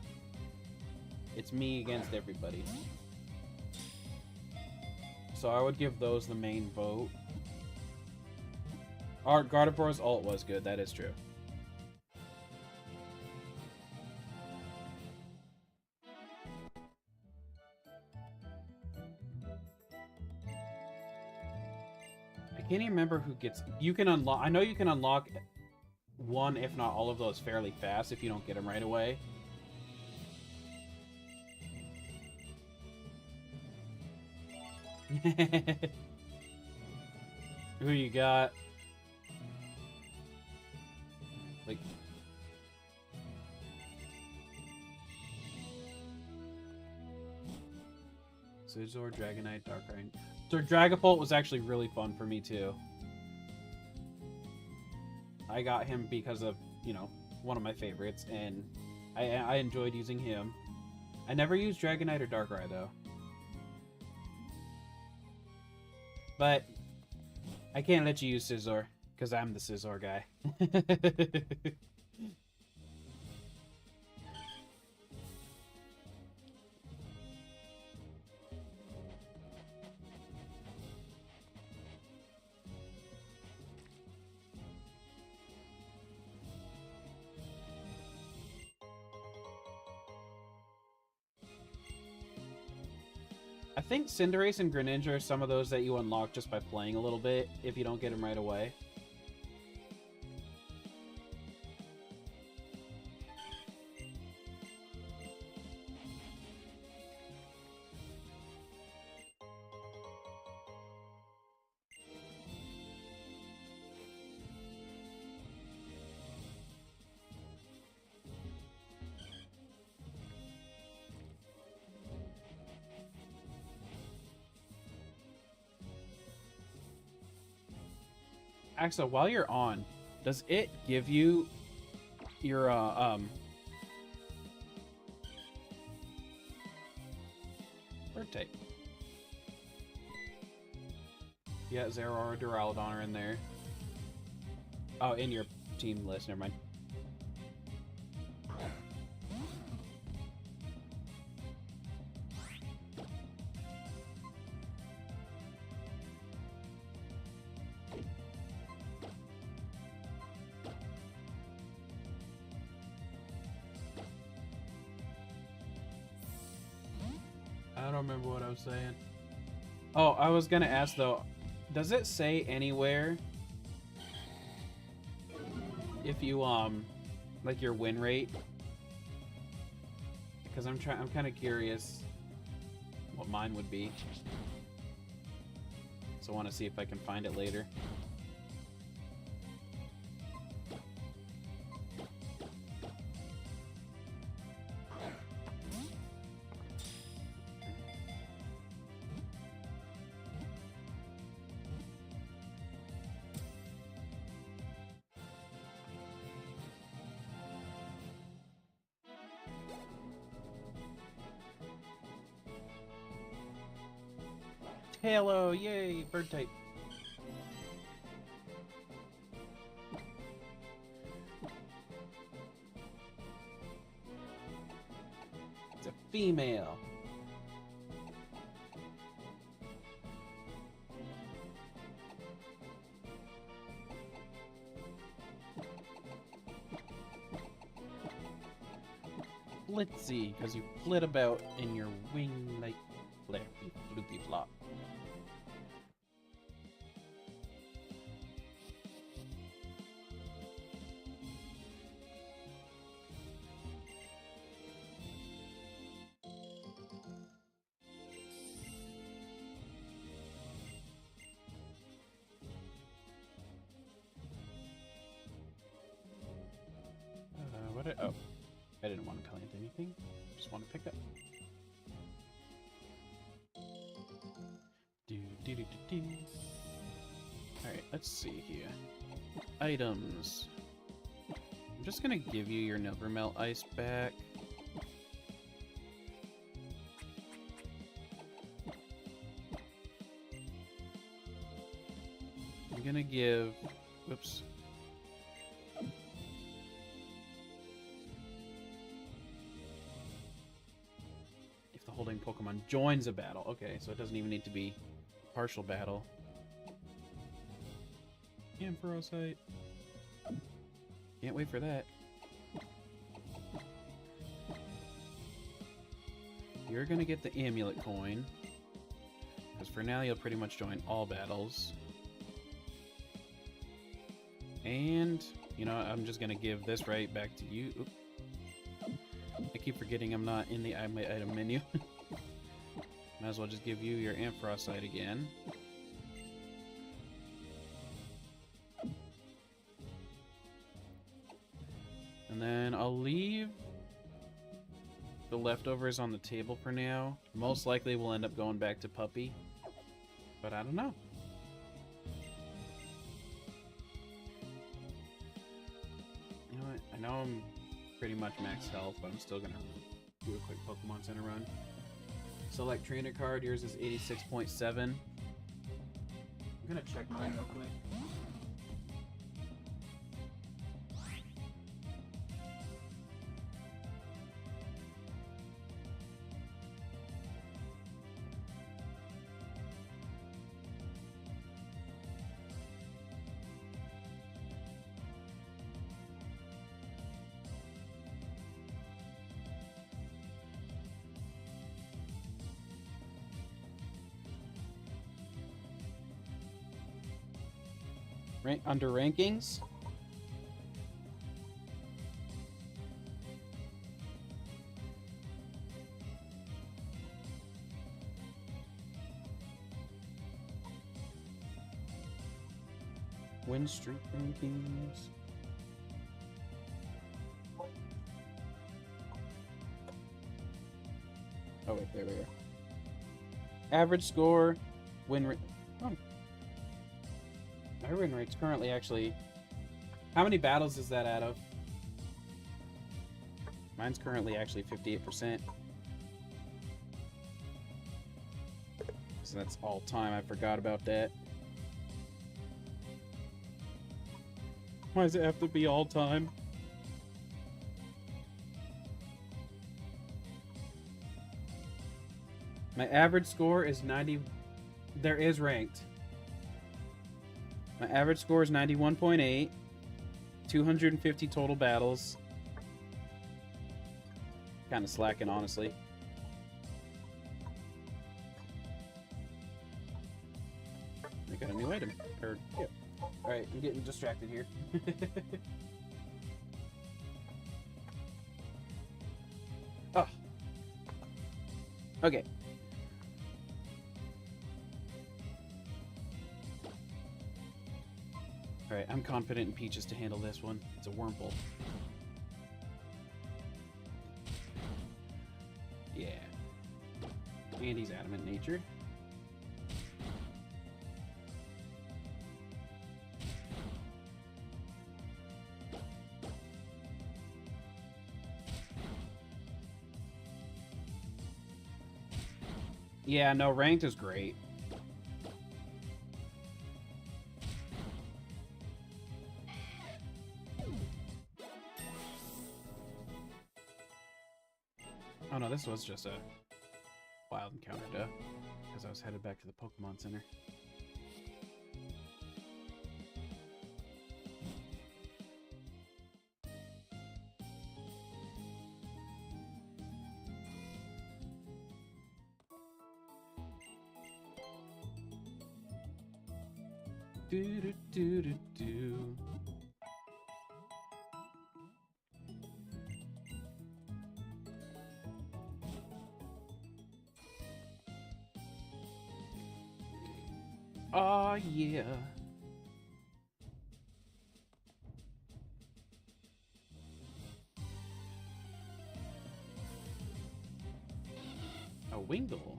It's me against everybody. So I would give those the main vote. Our Gardevoir's ult was good, that is true. I can't even remember who gets... You can unlock... I know you can unlock one, if not all of those, fairly fast if you don't get them right away. Who you got? Like... Scizor, Dragonite, Darkrai... So Dragapult was actually really fun for me, too. I got him because of, you know, one of my favorites, and I enjoyed using him. I never used Dragonite or Darkrai, though. But I can't let you use Scizor, because I'm the Scizor guy. I think Cinderace and Greninja are some of those that you unlock just by playing a little bit if you don't get them right away. Axel, while you're on, does it give you your bird type? Yeah, Zeraora, Duraludon are in there. Oh, in your team list, never mind. I don't remember what I was saying. Oh, I was gonna ask though, does it say anywhere if you like your win rate? Because I'm kind of curious what mine would be. So I want to see if I can find it later. Halo, yay, bird type. It's a female. flitzy, because you flit about in your wing like flappy floopy flop. Oh, I didn't want to plant anything. Just want to pick up. Alright, let's see here. Items. I'm just gonna give you your Nevermelt ice back. I'm gonna give... Whoops. Holding Pokemon joins a battle. Okay, so it doesn't even need to be a partial battle. Ampharocyte. Can't wait for that. You're gonna get the Amulet coin. Because for now you'll pretty much join all battles. And, you know, I'm just gonna give this right back to you. Oop. I keep forgetting I'm not in the item menu. Might as well just give you your Ampharocyte again. And then I'll leave the leftovers on the table for now. Most likely we'll end up going back to Puppy. But I don't know. You know what? I know I'm pretty much max health, but I'm still gonna do a quick Pokemon Center run. Select trainer card. Yours is 86.7. I'm gonna check mine real quick. Under rankings. Win streak rankings. Oh wait, there we are. Average score, win rate. Oh. My win rate's currently actually... How many battles is that out of? Mine's currently actually 58%. So that's all time. I forgot about that. Why does it have to be all time? My average score is 90... There is ranked. My average score is 91.8. 250 total battles. Kind of slacking, honestly. I got a new item. Or, yeah. Alright, I'm getting distracted here. Oh. Okay. Alright, I'm confident in Peaches to handle this one. It's a Wurmple. Yeah. And he's adamant nature. Yeah, no, ranked is great. Oh no, this was just a wild encounter, duh. Because I was headed back to the Pokemon Center. Do do do do do. Oh yeah. A Wingle.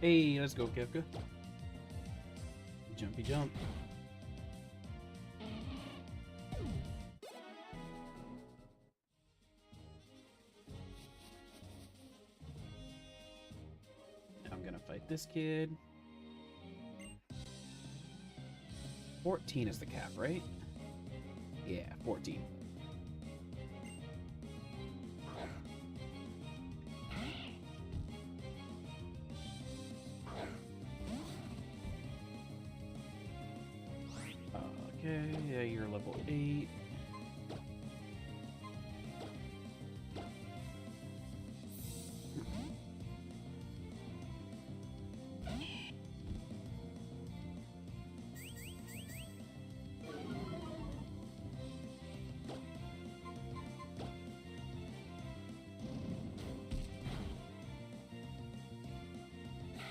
Hey, let's go, Kefka. Jumpy jump. I'm gonna fight this kid. 14 is the cap, right? Yeah, 14. Okay, yeah, you're level 8.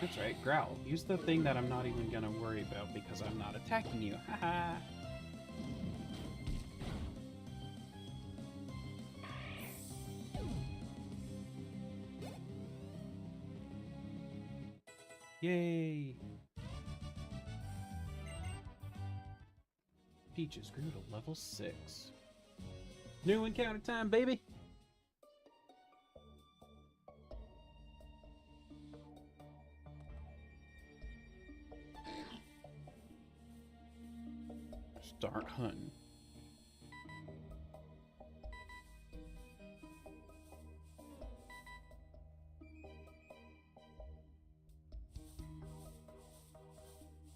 That's right, growl. Use the thing that I'm not even gonna worry about because I'm not attacking you. Haha. Yay! Peaches grew to level 6. New encounter time, baby! Start hunting.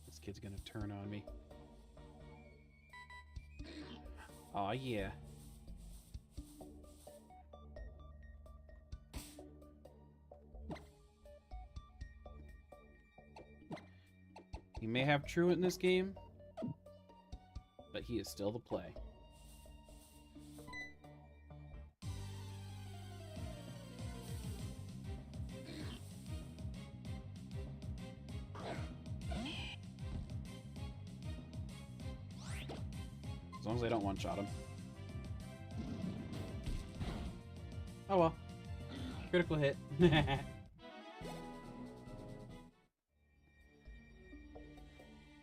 This kid's gonna turn on me. Aw, yeah. He may have truant in this game, but he is still the play. As long as I don't one-shot him. Oh well. Critical hit.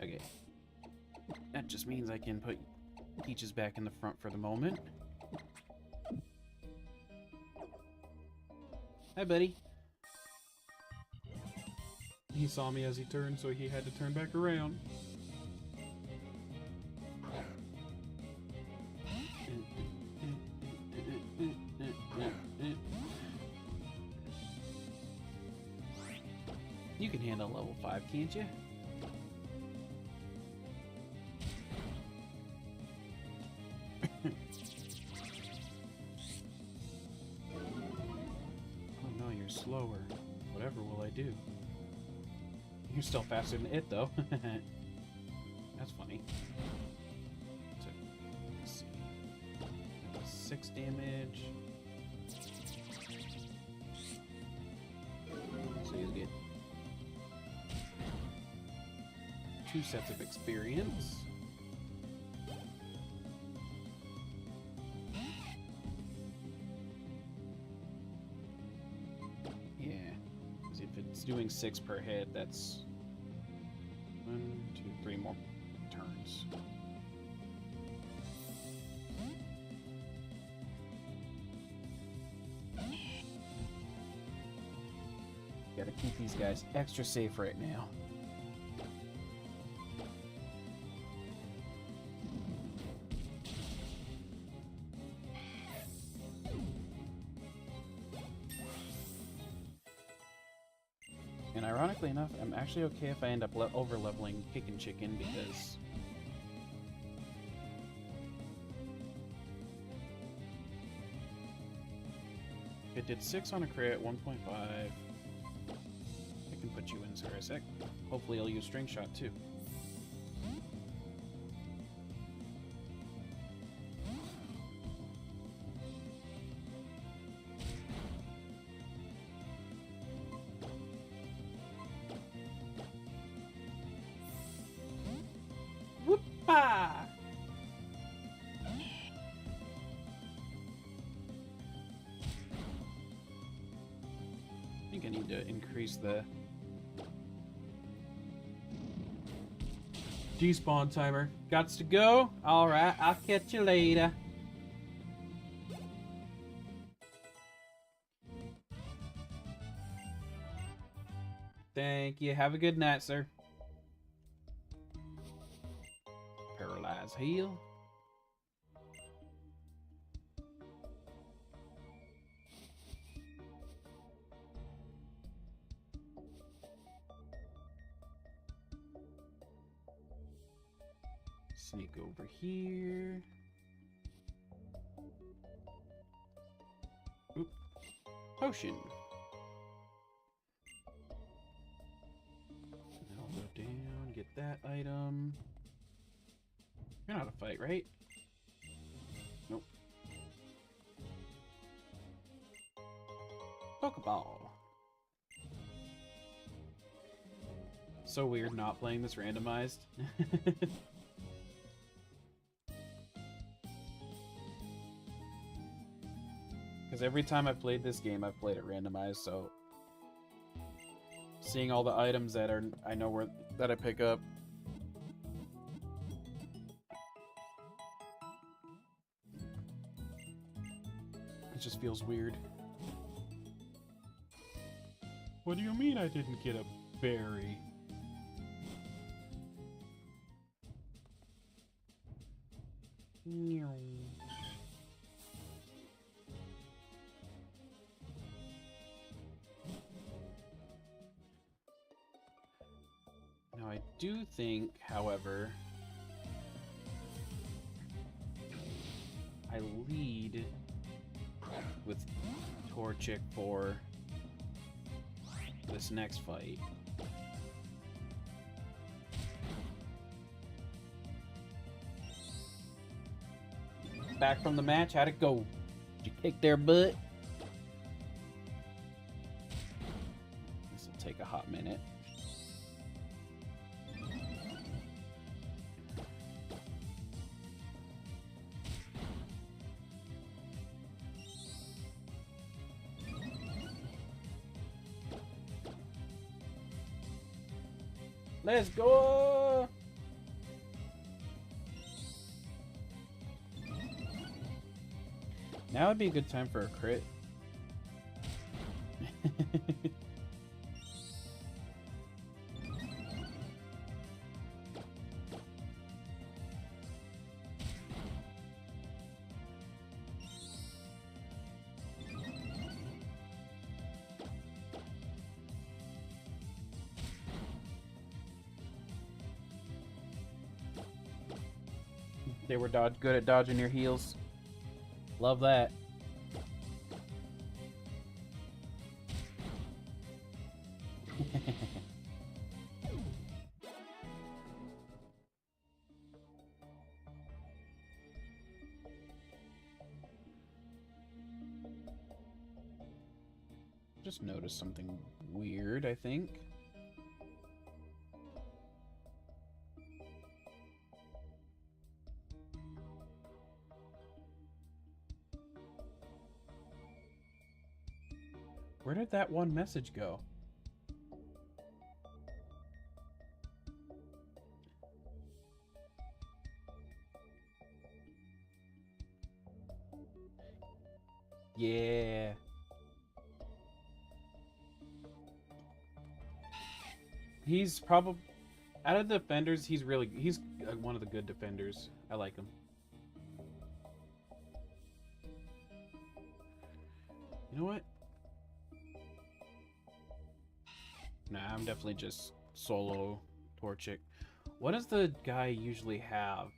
Okay. That just means I can put Peaches back in the front for the moment. Hi, buddy. He saw me as he turned, so he had to turn back around. You can handle level 5, can't you? Oh no, you're slower. Whatever will I do? You're still faster than it, though. That's funny. So, let's see. 6 damage. So he'll get 2 sets of experience. Yeah, because if it's doing 6 per hit, that's 1, 2, 3 more turns. Gotta keep these guys extra safe right now. And ironically enough, I'm actually okay if I end up over-leveling Chicken because It did 6 on a crit, 1.5. I can put you in Zarisek. Hopefully I'll use String Shot too. Whoop-ah! I think I need to increase the despawn timer. Gots to go? Alright, I'll catch you later. Thank you. Have a good night, sir. Paralyze heal. Sneak over here. Oop. Potion. And I'll go down, get that item. You're not a fight, right? Nope. Pokeball. So weird not playing this randomized. Because every time I've played this game, I've played it randomized, so seeing all the items that are I know where that I pick up. It just feels weird. What do you mean I didn't get a berry? Meow. Now I do think, however, I lead with Torchic for this next fight. Back from the match, how'd it go? Did you kick their butt? This will take a hot minute. Let's go! Now would be a good time for a crit. They were good at dodging your heals. Love that. Just noticed something weird, I think. Where did that one message go? Yeah. He's probably out of the defenders, he's one of the good defenders. I like him. You know what? Nah, I'm definitely just solo Torchic. What does the guy usually have,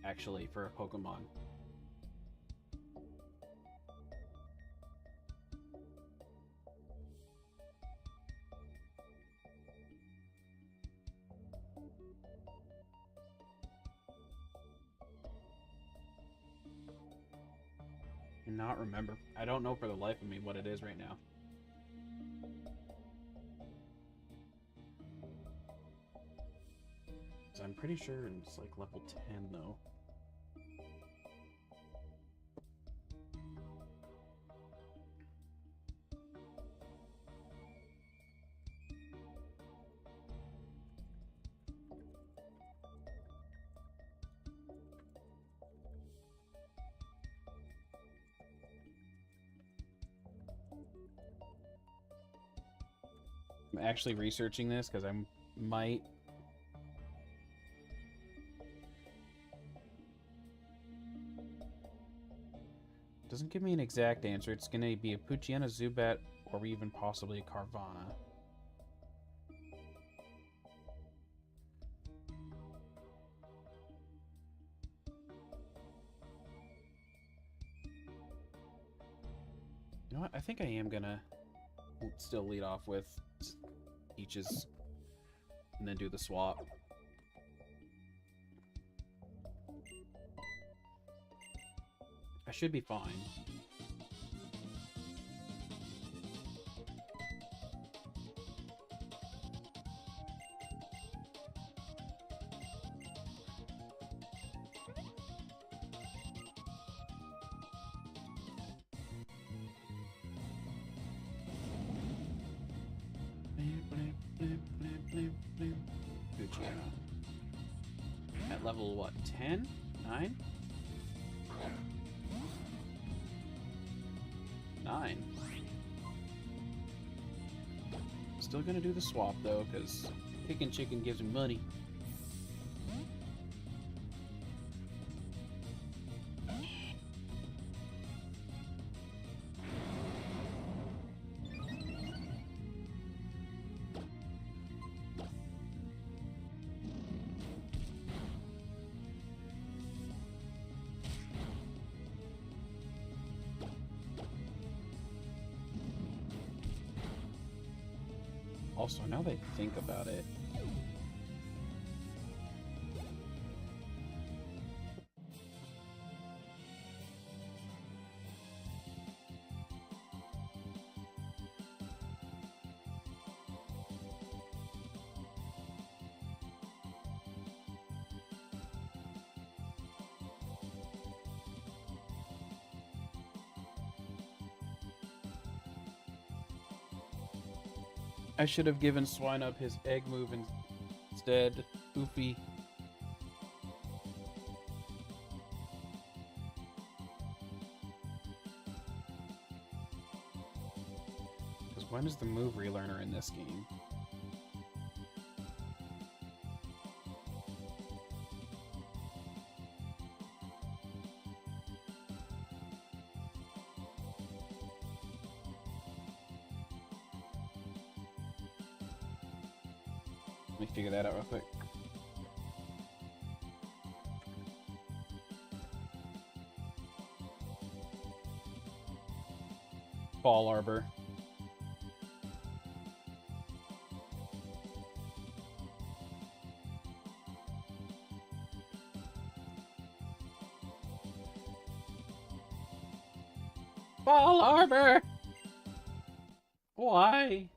actually, for a Pokemon? cannot remember. I don't know for the life of me what it is right now. So I'm pretty sure it's like level 10 though. I'm actually researching this because I might... Doesn't give me an exact answer. It's going to be a Poochyena, Zubat, or even possibly a Carvana. You know what? I think I am going to still lead off with Peaches and then do the swap. I should be fine. At level what? 10? 9? 9. Still gonna do the swap though, because picking chicken gives me money. Also, now that I think about it, I should have given Swine Up his egg move instead. Oofy. Because when is the move relearner in this game? Let me figure that out real quick. Ball Arbor. Ball Arbor! Why?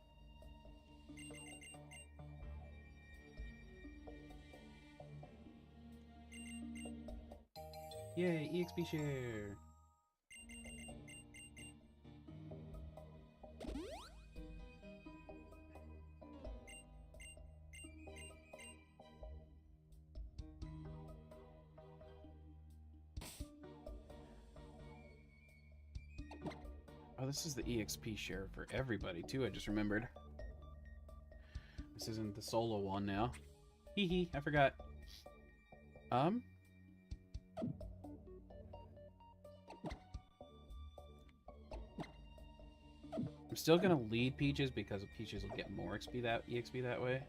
Yay, EXP share! Oh, this is the EXP share for everybody, too, I just remembered. This isn't the solo one now. Hee hee, I forgot. I'm still gonna lead Peaches because Peaches will get more EXP that way.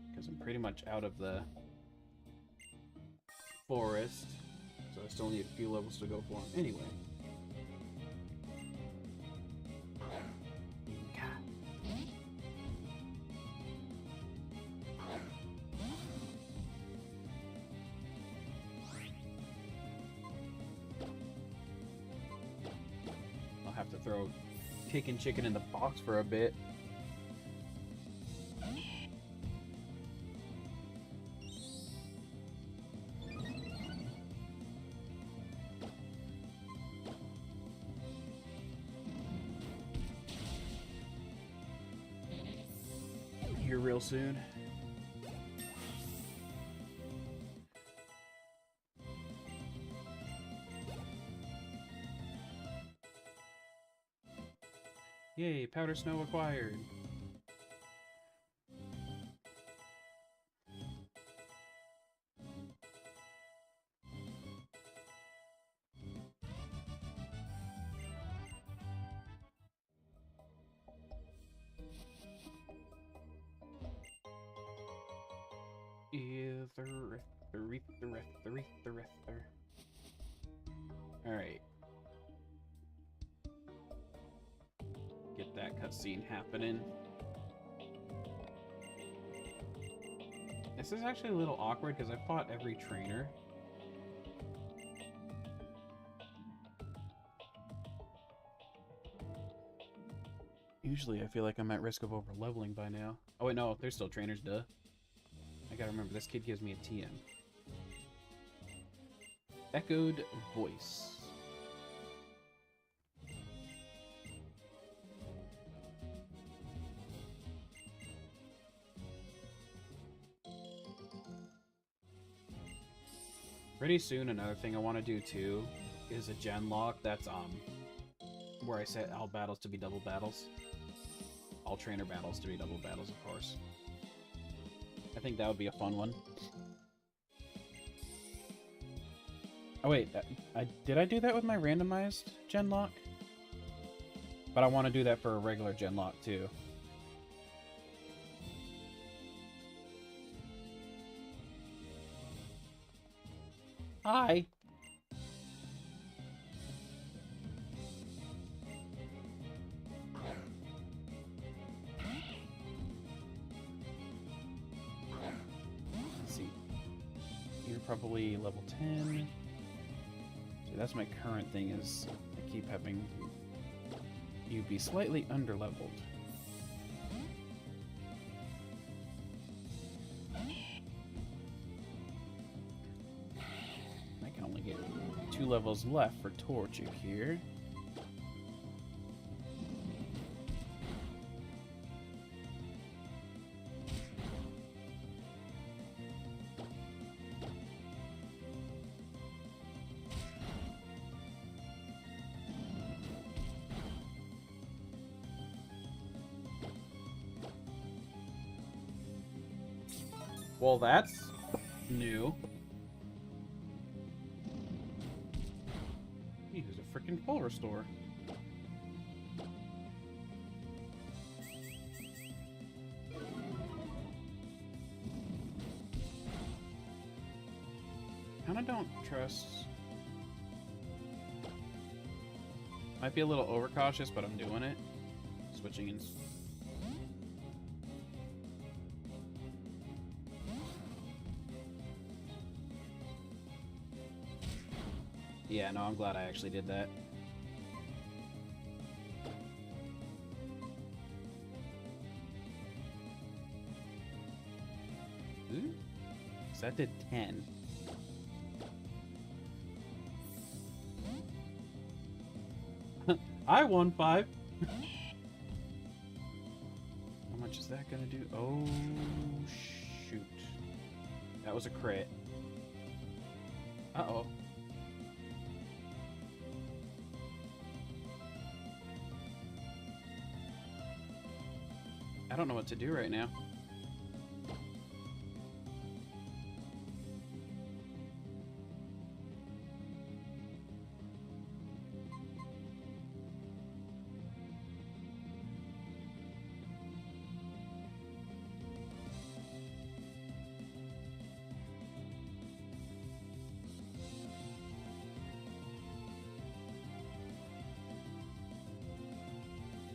Because I'm pretty much out of the forest. So I still need a few levels to go for him. Anyway. have to throw kicking chicken in the box for a bit. Here real soon. Yay, powder snow acquired. Alright. Get that cutscene happening. This is actually a little awkward because I fought every trainer. Usually I feel like I'm at risk of over-leveling by now. Oh wait, no, there's still trainers, duh. I gotta remember, this kid gives me a TM. Echoed voice. Pretty soon, another thing I want to do too is a Genlocke that's where I set all battles to be double battles. All trainer battles to be double battles, of course. I think that would be a fun one. Oh wait, did I do that with my randomized Genlocke? But I want to do that for a regular Genlocke too. Hi! Let's see. You're probably level 10. See, that's my current thing, is I keep having you be slightly underleveled. I can only get 2 levels left for Torchic here. Well, that's new. He has a freaking full restore. Kinda don't trust. Might be a little overcautious, but I'm doing it. Switching in. Yeah, no, I'm glad I actually did that. Ooh, so that did 10. I won 5. How much is that gonna do? Oh, shoot. That was a crit. Uh-oh. I don't know what to do right now.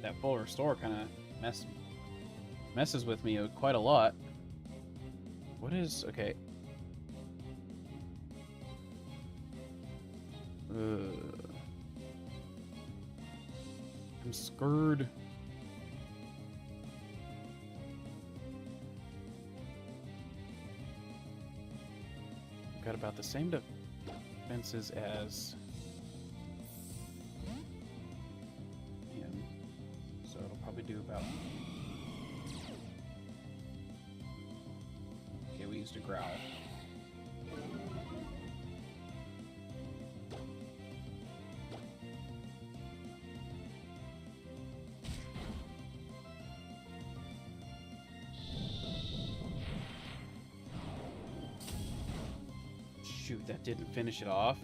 That full restore kind of messes with me quite a lot. What is... okay. I'm scared. Got about the same defenses as him, so it'll probably do about. Okay, we used a growl. Shoot, that didn't finish it off.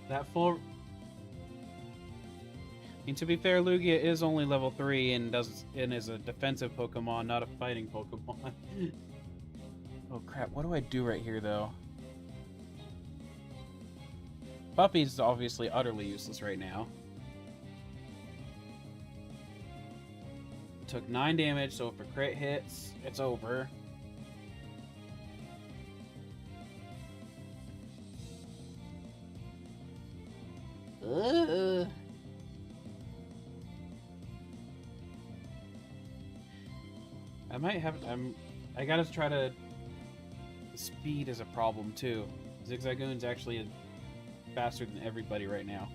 That full... I mean, to be fair, Lugia is only level 3 and is a defensive Pokemon, not a fighting Pokemon. Oh crap, what do I do right here, though? Puppy's obviously utterly useless right now. Took 9 damage, so if a crit hits, it's over. I might have... I gotta try to... Speed is a problem, too. Zigzagoon's actually faster than everybody right now.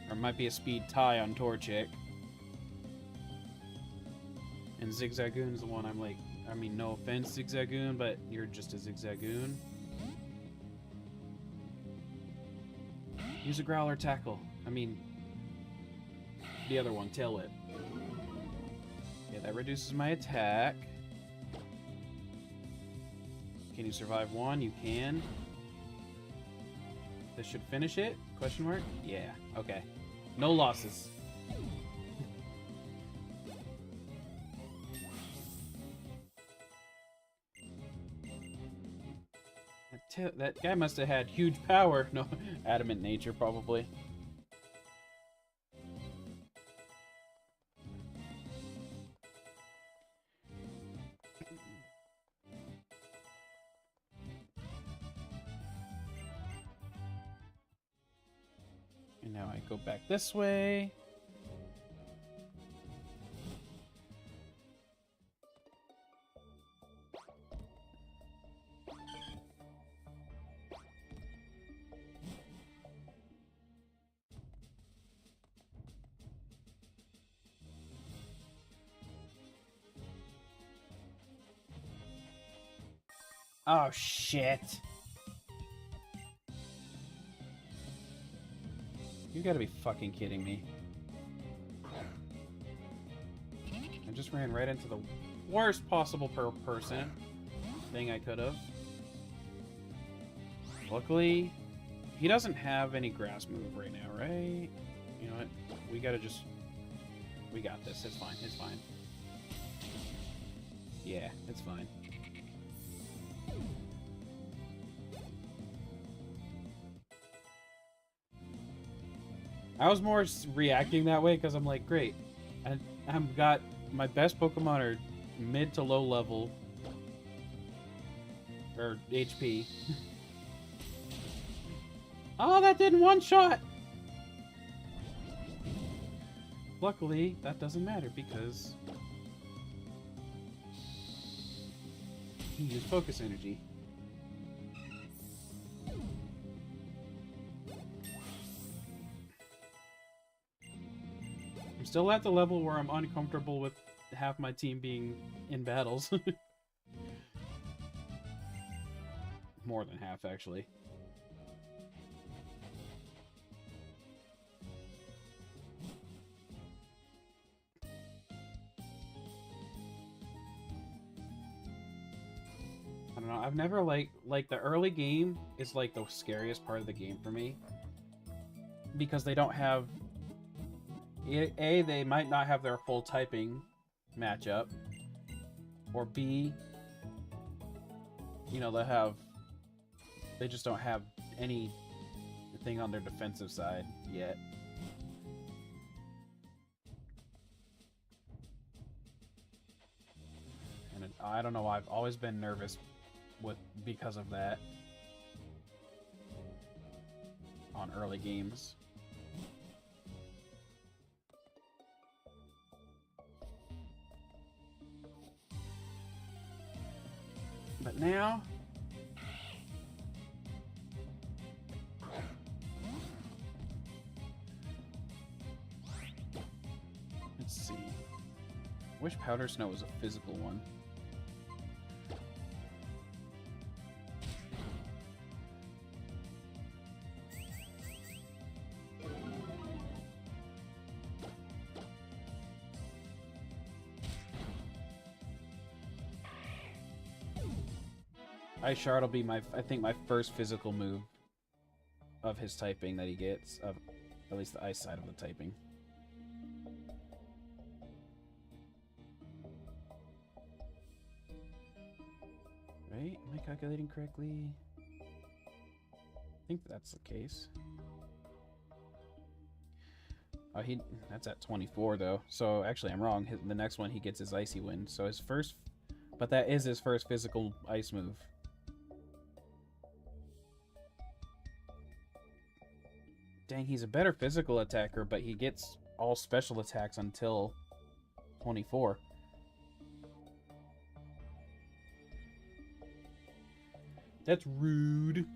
Or it might be a speed tie on Torchic. And Zigzagoon's the one I'm like... I mean, no offense, Zigzagoon, but you're just a Zigzagoon. Use a Growler Tackle. I mean... The other one, Tail Whip. Yeah, that reduces my attack. Can you survive 1? You can. This should finish it? Question mark? Yeah, okay. No losses. That guy must have had huge power. No, adamant nature, probably. And now I go back this way. Oh, shit. You gotta be fucking kidding me. I just ran right into the worst possible person thing I could have. Luckily, he doesn't have any grass move right now, right? You know what? We gotta just... We got this. It's fine. It's fine. Yeah, it's fine. I was more reacting that way because I'm like, great. I've got my best Pokemon are mid to low level. Or HP. Oh, that didn't one-shot! Luckily, that doesn't matter because he used Focus Energy. I'm still at the level where I'm uncomfortable with half my team being in battles. More than half, actually. I don't know, I've never like the early game is like the scariest part of the game for me. Because they don't have... A, they might not have their full typing matchup. Or B, you know, they just don't have anything on their defensive side yet. And I don't know, I've always been nervous because of that on early games. But now, let's see. I wish Powder Snow was a physical one. Ice Shard will be I think my first physical move of his typing that he gets, of at least the ice side of the typing. Right? Am I calculating correctly? I think that's the case. Oh, that's at 24 though. So actually I'm wrong. The next one he gets his Icy Wind. So his first, but that is his first physical ice move. Dang, he's a better physical attacker, but he gets all special attacks until 24. That's rude.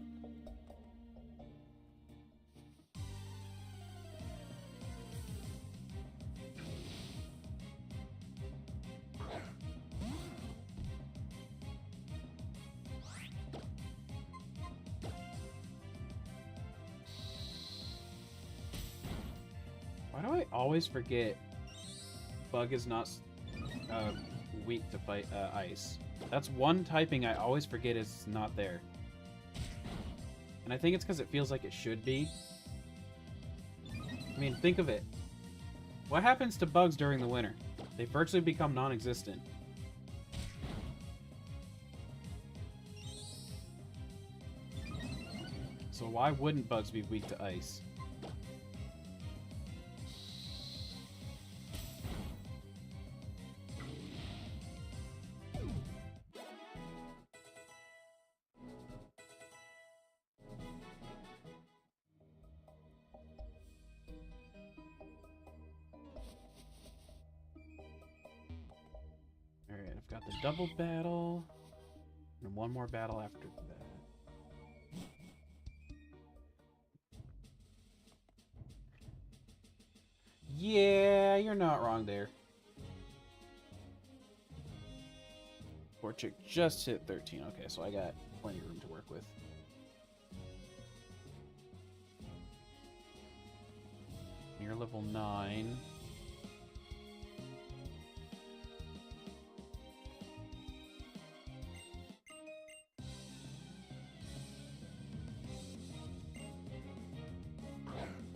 Why do I always forget Bug is not weak to fight ice? That's one typing I always forget is not there. And I think it's because it feels like it should be. I mean, think of it. What happens to bugs during the winter? They virtually become non-existent. So why wouldn't bugs be weak to ice? Alright, I've got the double battle, and one more battle after that. Yeah, you're not wrong there. Portrait just hit 13. Okay, so I got plenty of room to work with. You're level 9.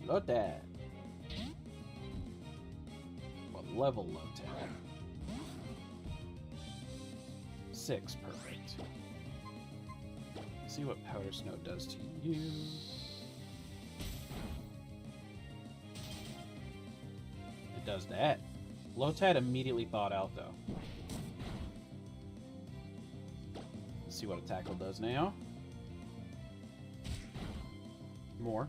Load that. What level load that? 6, perfect. Let's see what Powder Snow does to you. It does that. Lotad immediately thawed out though. Let's see what a tackle does now. More.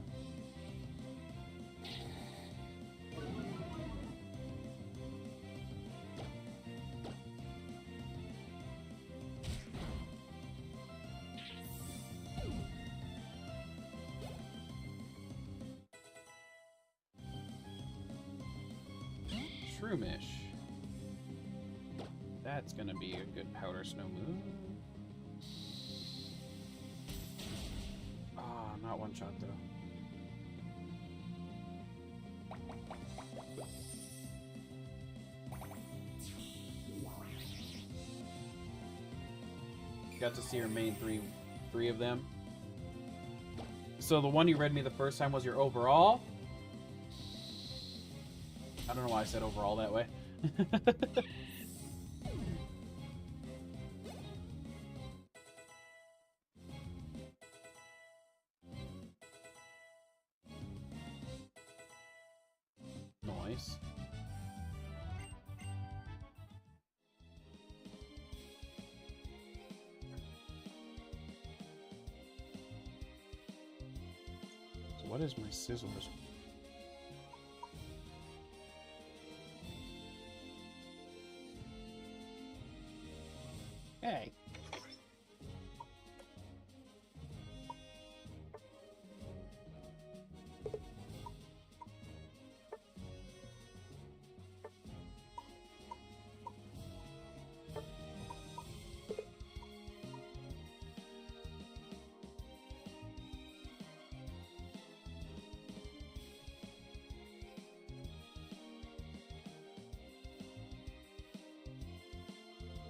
Shroomish. That's gonna be a good Powder Snow move. Ah, not one shot though. Got to see your main three of them. So the one you read me the first time was your overall. I don't know why I said overall that way. nice. So what is my scissors? Hey.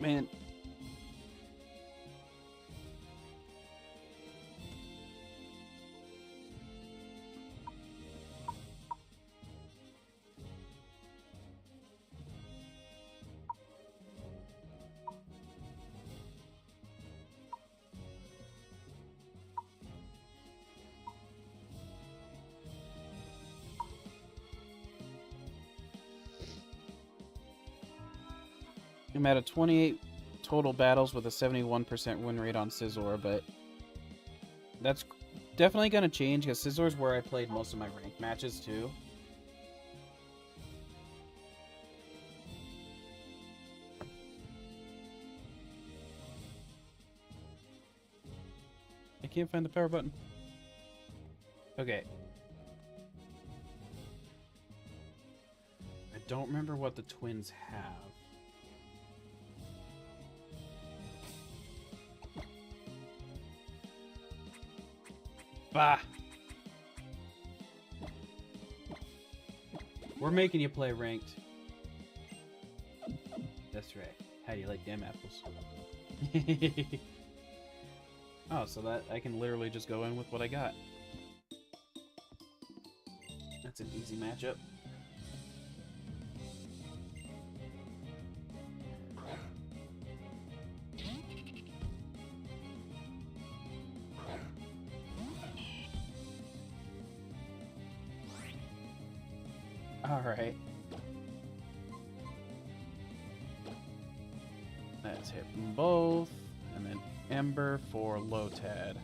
Man. I'm at a 28 total battles with a 71% win rate on Scizor, but that's definitely going to change because Scizor's where I played most of my ranked matches too. I can't find the power button. Okay. I don't remember what the twins have. Bah! We're making you play ranked. That's right. How do you like them apples? Oh, so that I can literally just go in with what I got. That's an easy matchup. Alright. Let's hit them both. And then Ember for Lotad.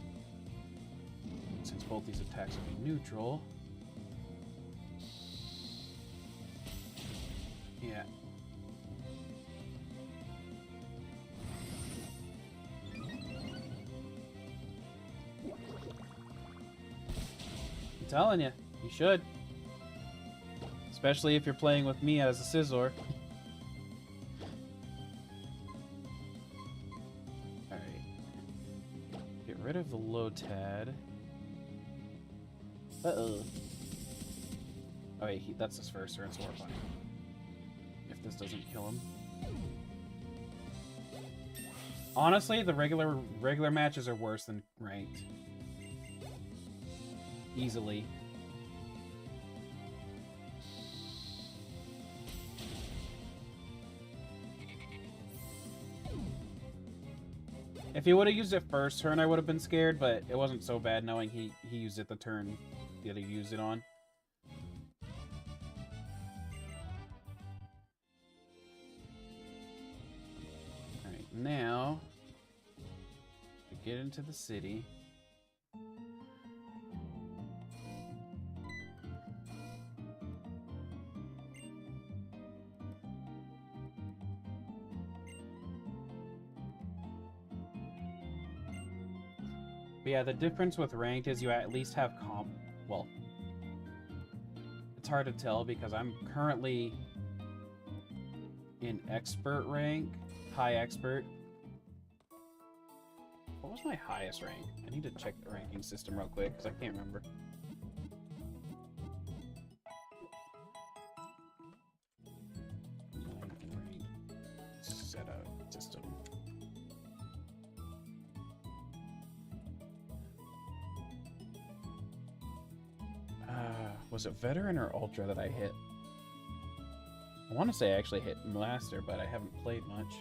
Since both these attacks will be neutral. Yeah. I'm telling you, you should. Especially if you're playing with me as a Scizor. Alright. Get rid of the Lotad. Uh-oh. Oh wait, that's his first turn, so we're fine. If this doesn't kill him. Honestly, the regular matches are worse than ranked. Easily. If he would have used it first turn, I would have been scared, but it wasn't so bad knowing he used it the turn that he used it on. Alright, now to get into the city. But yeah, the difference with ranked is you at least have comp. Well, it's hard to tell because I'm currently in expert rank, high expert. What was my highest rank? I need to check the ranking system real quick because I can't remember. Setup system. Was it Veteran or Ultra that I hit? I want to say I actually hit Master, but I haven't played much.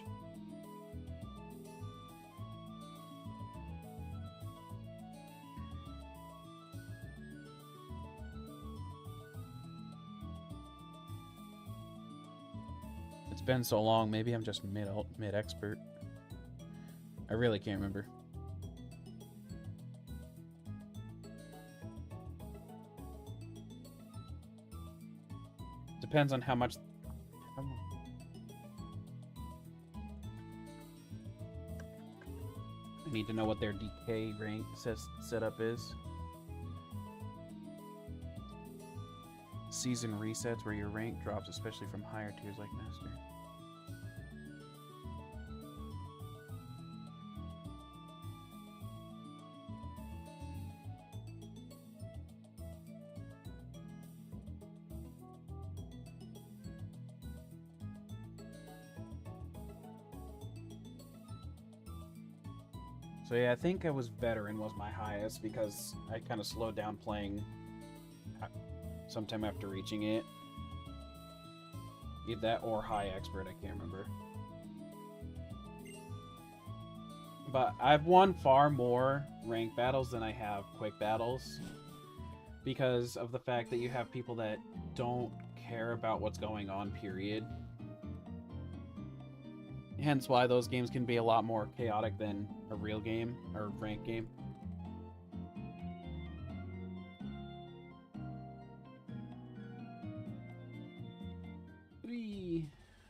It's been so long, maybe I'm just mid-expert. I really can't remember. Depends on how much... I need to know what their DK rank setup is. Season resets where your rank drops, especially from higher tiers like Master. So yeah, I think I was veteran was my highest because I kind of slowed down playing sometime after reaching it. Either that or high expert, I can't remember. But I've won far more rank battles than I have quick battles because of the fact that you have people that don't care about what's going on, period. Hence why those games can be a lot more chaotic than a real game or ranked game.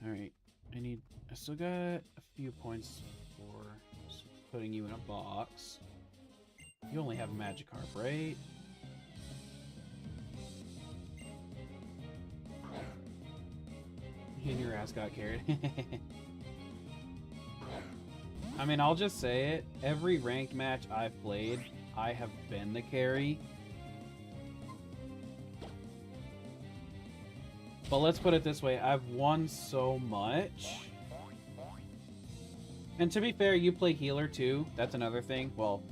Alright, I still got a few points for putting you in a box. You only have a Magikarp, right? And your ass got carried. I mean, I'll just say it. Every ranked match I've played, I have been the carry. But let's put it this way. I've won so much. And to be fair, you play healer too. That's another thing. Well,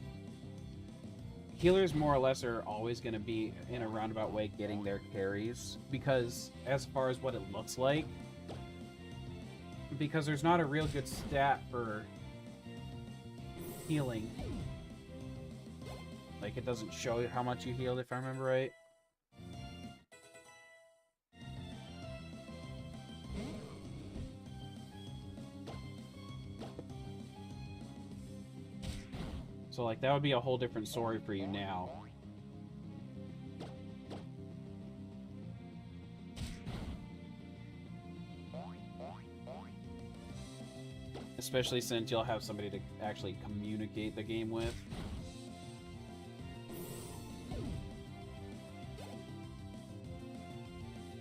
healers more or less are always going to be, in a roundabout way, getting their carries. Because as far as what it looks like, because there's not a real good stat for healing. Like, it doesn't show you how much you healed, if I remember right. So, like, that would be a whole different story for you now. Especially since you'll have somebody to actually communicate the game with.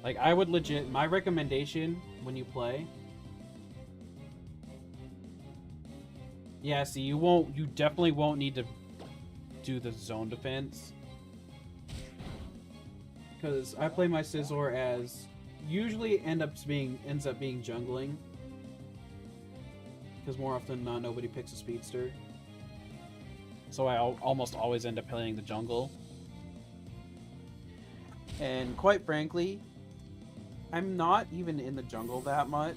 Like, I would legit... My recommendation when you play... Yeah, see, you definitely won't need to do the zone defense. Because I play my Scizor as... Usually ends up being jungling. Because more often than not, nobody picks a speedster. So I almost always end up playing the jungle. And quite frankly, I'm not even in the jungle that much.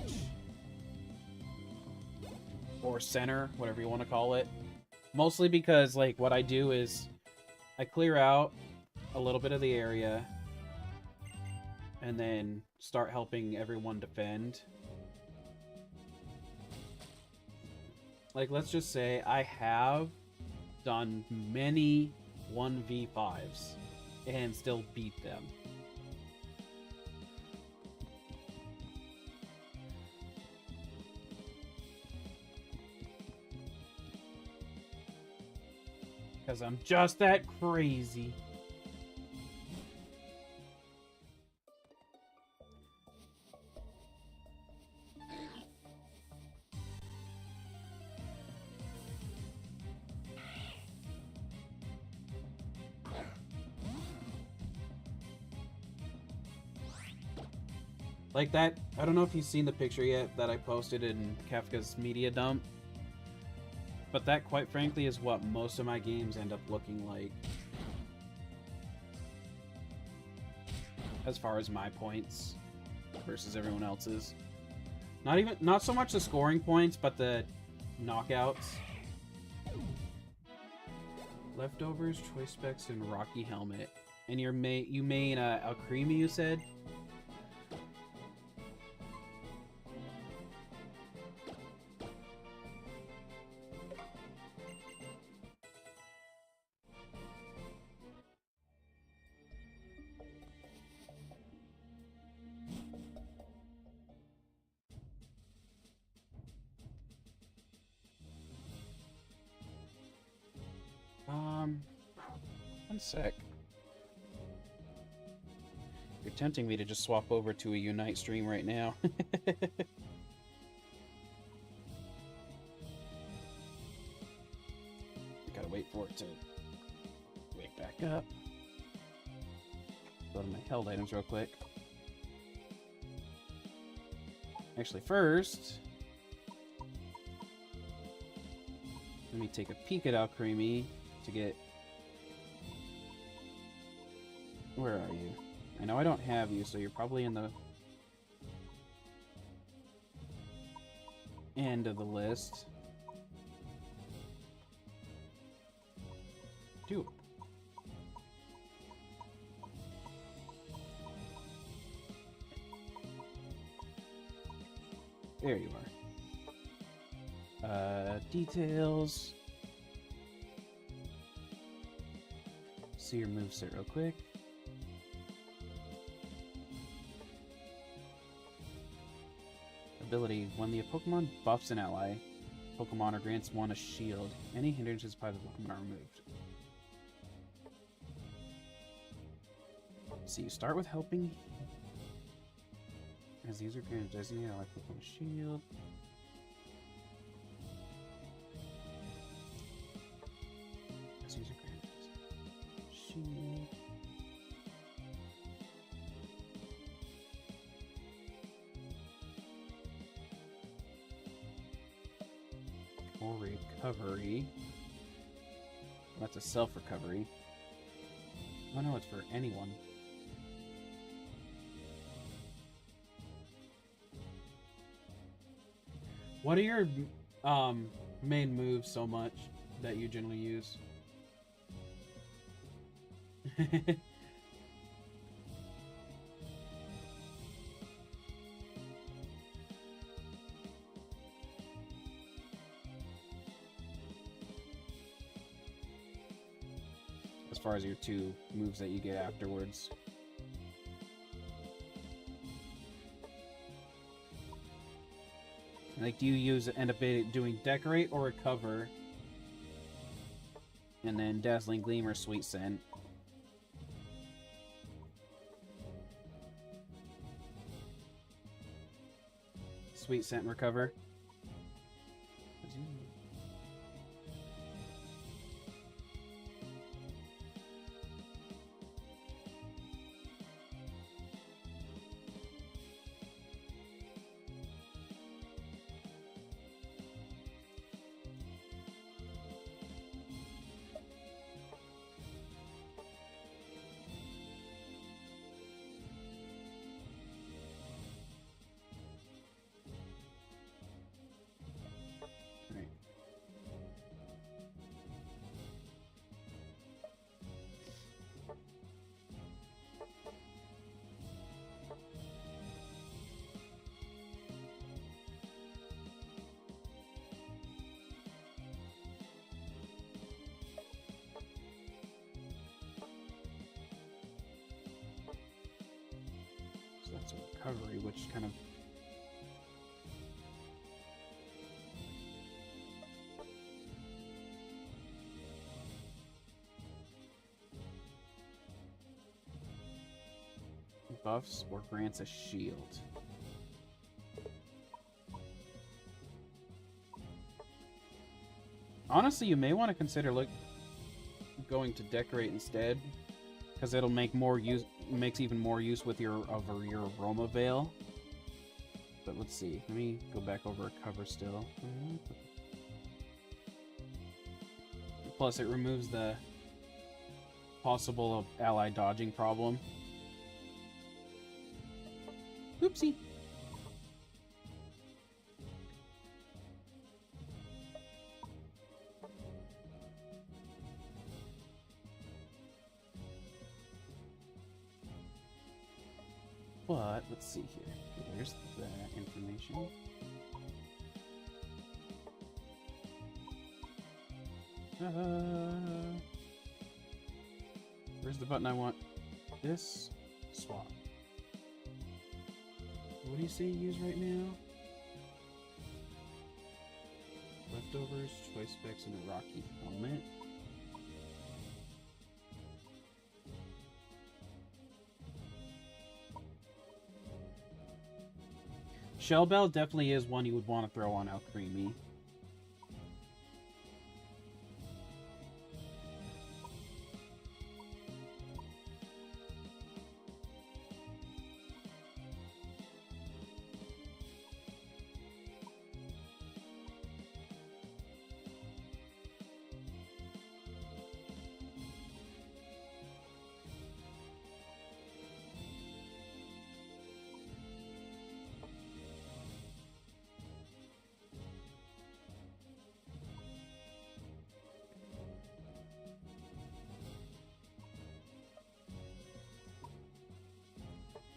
Or center, whatever you want to call it. Mostly because, like, what I do is I clear out a little bit of the area and then start helping everyone defend. Like, let's just say I have done many 1v5s and still beat them. Because I'm just that crazy. Like that, I don't know if you've seen the picture yet that I posted in Kefka's media dump. But that, quite frankly, is what most of my games end up looking like. As far as my points versus everyone else's. Not so much the scoring points, but the knockouts. Leftovers, choice specs, and Rocky Helmet. And you main Alcremie, you said? One sec. You're tempting me to just swap over to a Unite stream right now. Gotta wait for it to wake back up. Go to my held items real quick. Actually, first, let me take a peek at Alcremie to get... Where are you? I know I don't have you, so you're probably in the end of the list. Dude. There you are. Details. See your moveset real quick. Ability. When the Pokemon buffs an ally, Pokemon or grants one a shield, any hindrances by the Pokemon are removed. So you start with helping. As the user grants designated ally Pokemon a shield. As user grants shield. Or recovery. That's a self-recovery. Oh no, it's for anyone. What are your main moves so much that you generally use? As far as your two moves that you get afterwards. Like, do you end up doing Decorate or Recover? And then Dazzling Gleam or Sweet Scent? Sweet Scent and Recover? That's a recovery, which kind of... buffs or grants a shield. Honestly, you may want to consider going to Decorate instead, because it'll make more use, makes even more use with your Aroma Veil. But let's see. Let me go back over a cover still. Plus, it removes the possible ally dodging problem. Oopsie. But let's see here. Okay, there's the information. Where's the button I want? This swap. What do you say you use right now? Leftovers, choice specs, and a rocky helmet. Shell Bell definitely is one you would want to throw on Alcremie.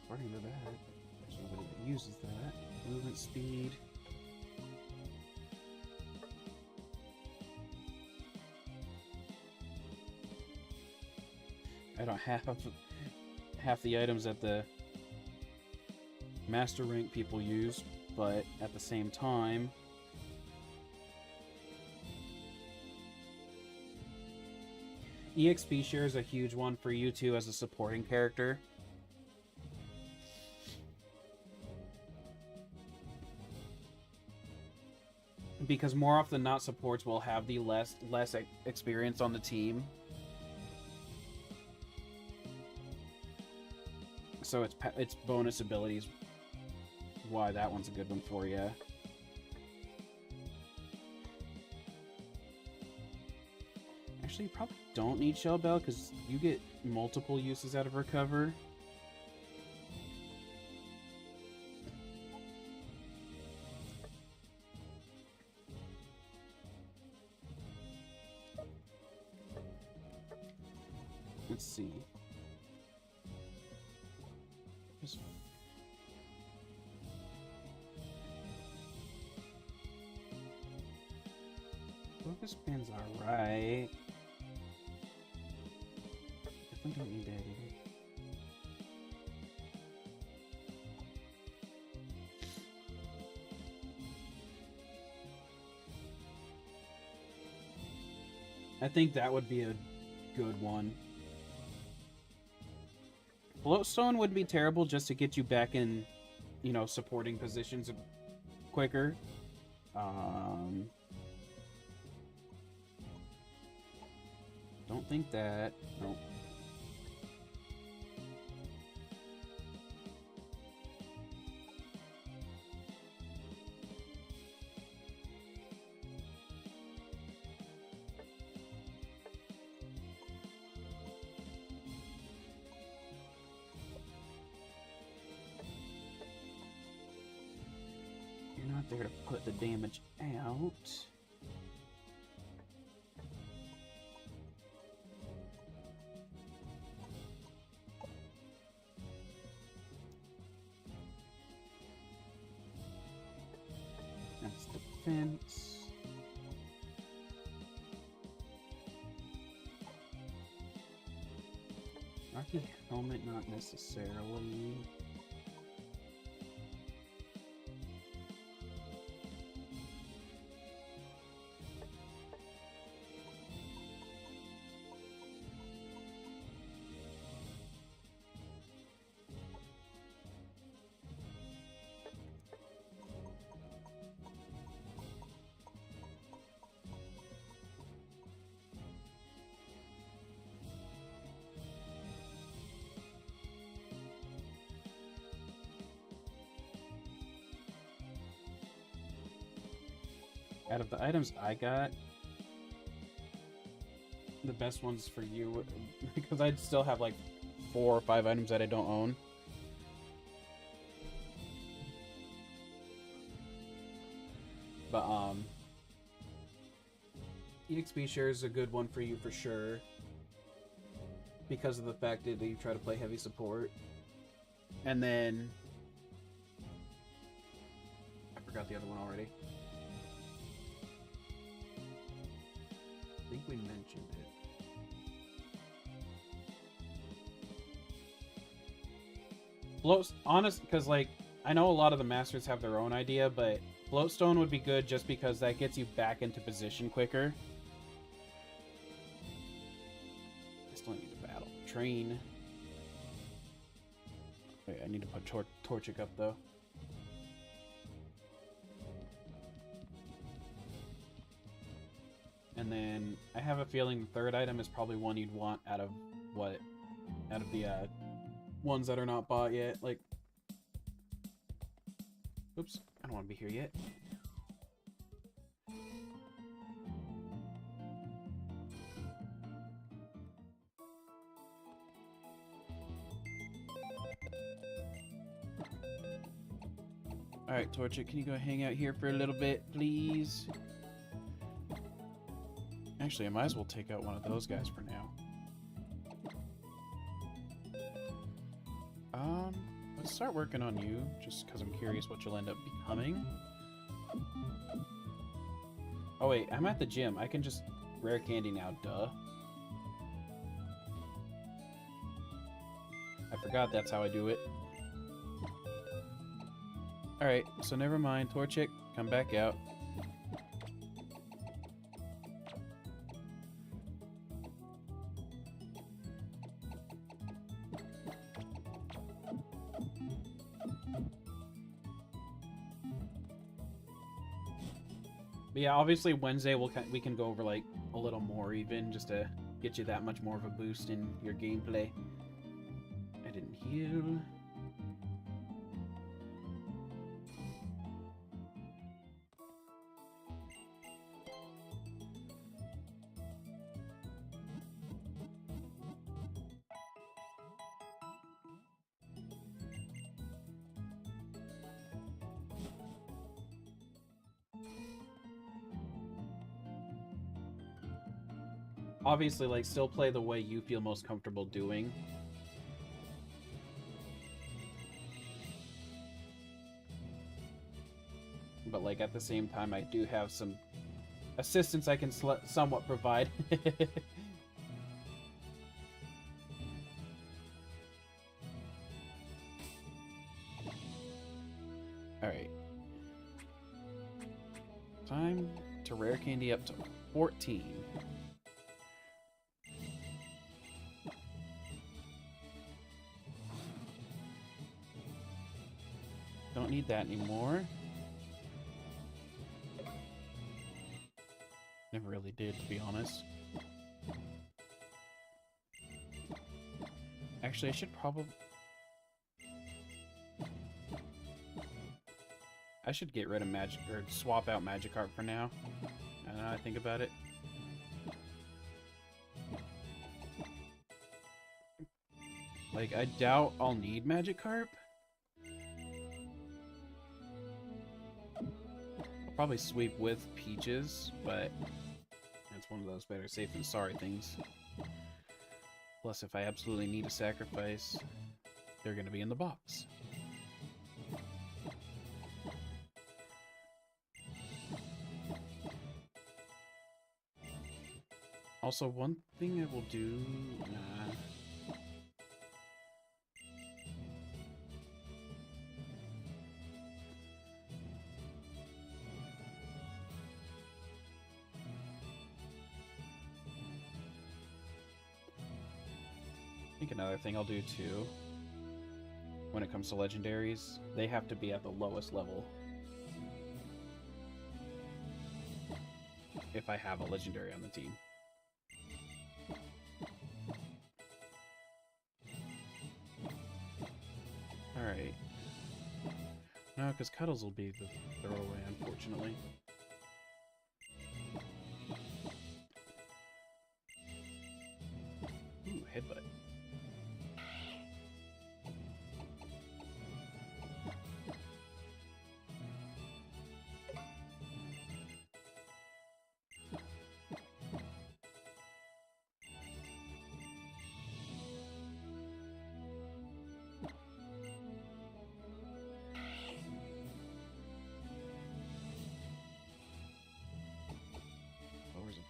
According to that, there's nobody that uses that. Movement speed. I don't have half the items that the master rank people use, but at the same time, EXP share is a huge one for you too as a supporting character. Because more often than not, supports will have the less experience on the team. So it's bonus abilities. Why that one's a good one for you. Actually, you probably don't need Shell Bell because you get multiple uses out of Recover. Let's see. Just... Focus Pin's alright. Definitely don't need that either. I think that would be a good one. Floatstone would be terrible just to get you back in, you know, supporting positions quicker. Don't think that. Nope. You're not there to put the damage out. That's defense. Rocky helmet, not necessarily. Out of the items I got, the best ones for you, because I'd still have like 4 or 5 items that I don't own. But EXP share is a good one for you for sure, because of the fact that you try to play heavy support. And then I forgot the other one already. I think we mentioned it. Honest, because like I know a lot of the masters have their own idea, but Floatstone would be good just because that gets you back into position quicker. I still need to battle train. Wait, I need to put Torchic up though. have a feeling the third item is probably one you'd want out of the ones that are not bought yet. Like, oops, I don't want to be here yet. Alright, Torchic, can you go hang out here for a little bit, please? Actually, I might as well take out one of those guys for now. Let's start working on you, just because I'm curious what you'll end up becoming. Oh wait, I'm at the gym. I can just rare candy now, duh. I forgot that's how I do it. Alright, so never mind. Torchic, come back out. But yeah, obviously Wednesday we can go over like a little more even, just to get you that much more of a boost in your gameplay. I didn't heal. Obviously, like, still play the way you feel most comfortable doing. But, like, at the same time, I do have some assistance I can somewhat provide. Alright. Time to rare candy up to 14. Don't need that anymore. Never really did, to be honest. Actually, I should probably... I should get rid of Magic... or swap out Magikarp for now. Now that I think about it. Like, I doubt I'll need Magikarp. Probably sweep with Peaches, but it's one of those better safe than sorry things. Plus, if I absolutely need a sacrifice, they're going to be in the box. Also, one thing I will do... Nah. I think another thing I'll do too, when it comes to legendaries, they have to be at the lowest level. If I have a legendary on the team. Alright. No, because Cuddles will be the throwaway, unfortunately. Ooh, headbutt.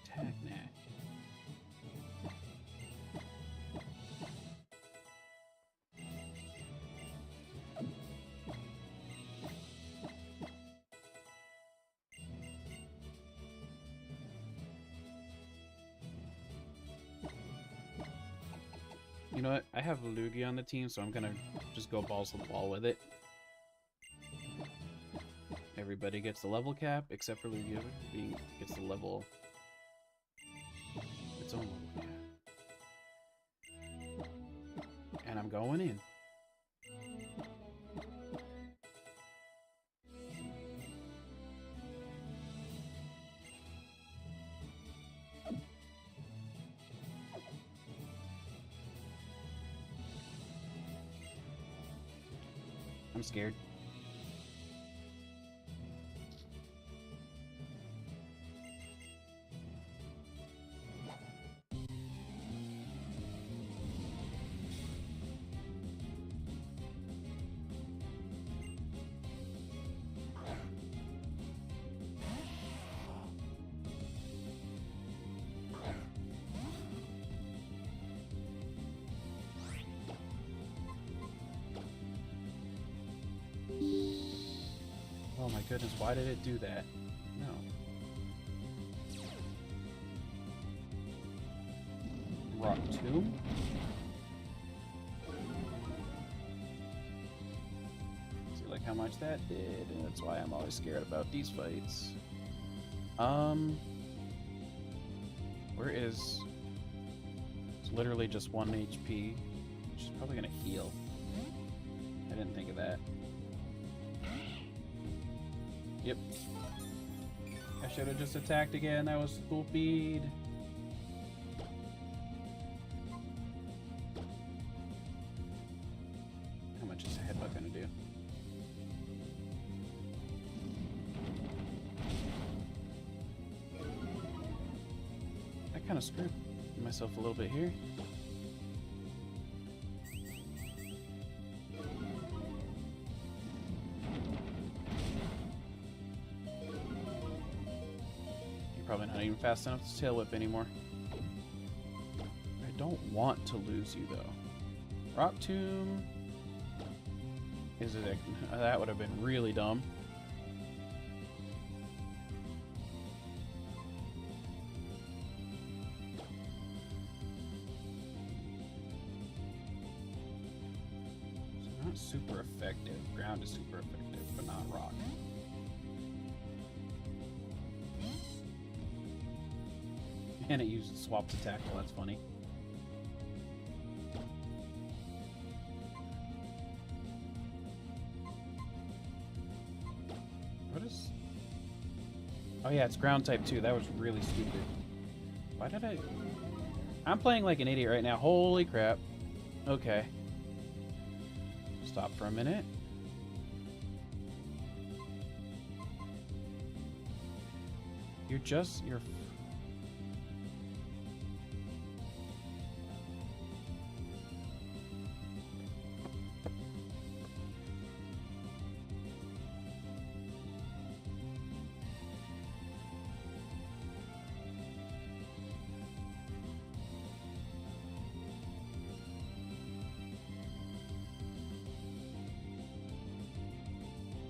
Attack net. You know what? I have Lugia on the team, so I'm gonna just go balls to the wall with it. Everybody gets the level cap, except for Lugia gets the level I'm going in. I'm scared. Oh my goodness, why did it do that? No. Rock Tomb? See like how much that did, and that's why I'm always scared about these fights. Where is... It's literally just 1 HP, which is probably gonna heal. I didn't think of that. Yep. I should have just attacked again. That was stupid. How much is a headbutt gonna do? I kind of screwed myself a little bit here. Probably not even fast enough to tail whip anymore. I don't want to lose you though. Rock Tomb. Is it? That would have been really dumb. So not super effective. Ground is super effective, but not rock. And it used swap to tackle, that's funny. What is... Oh yeah, it's ground type too. That was really stupid. Why did I... I'm playing like an idiot right now. Holy crap. Okay. Stop for a minute. You're...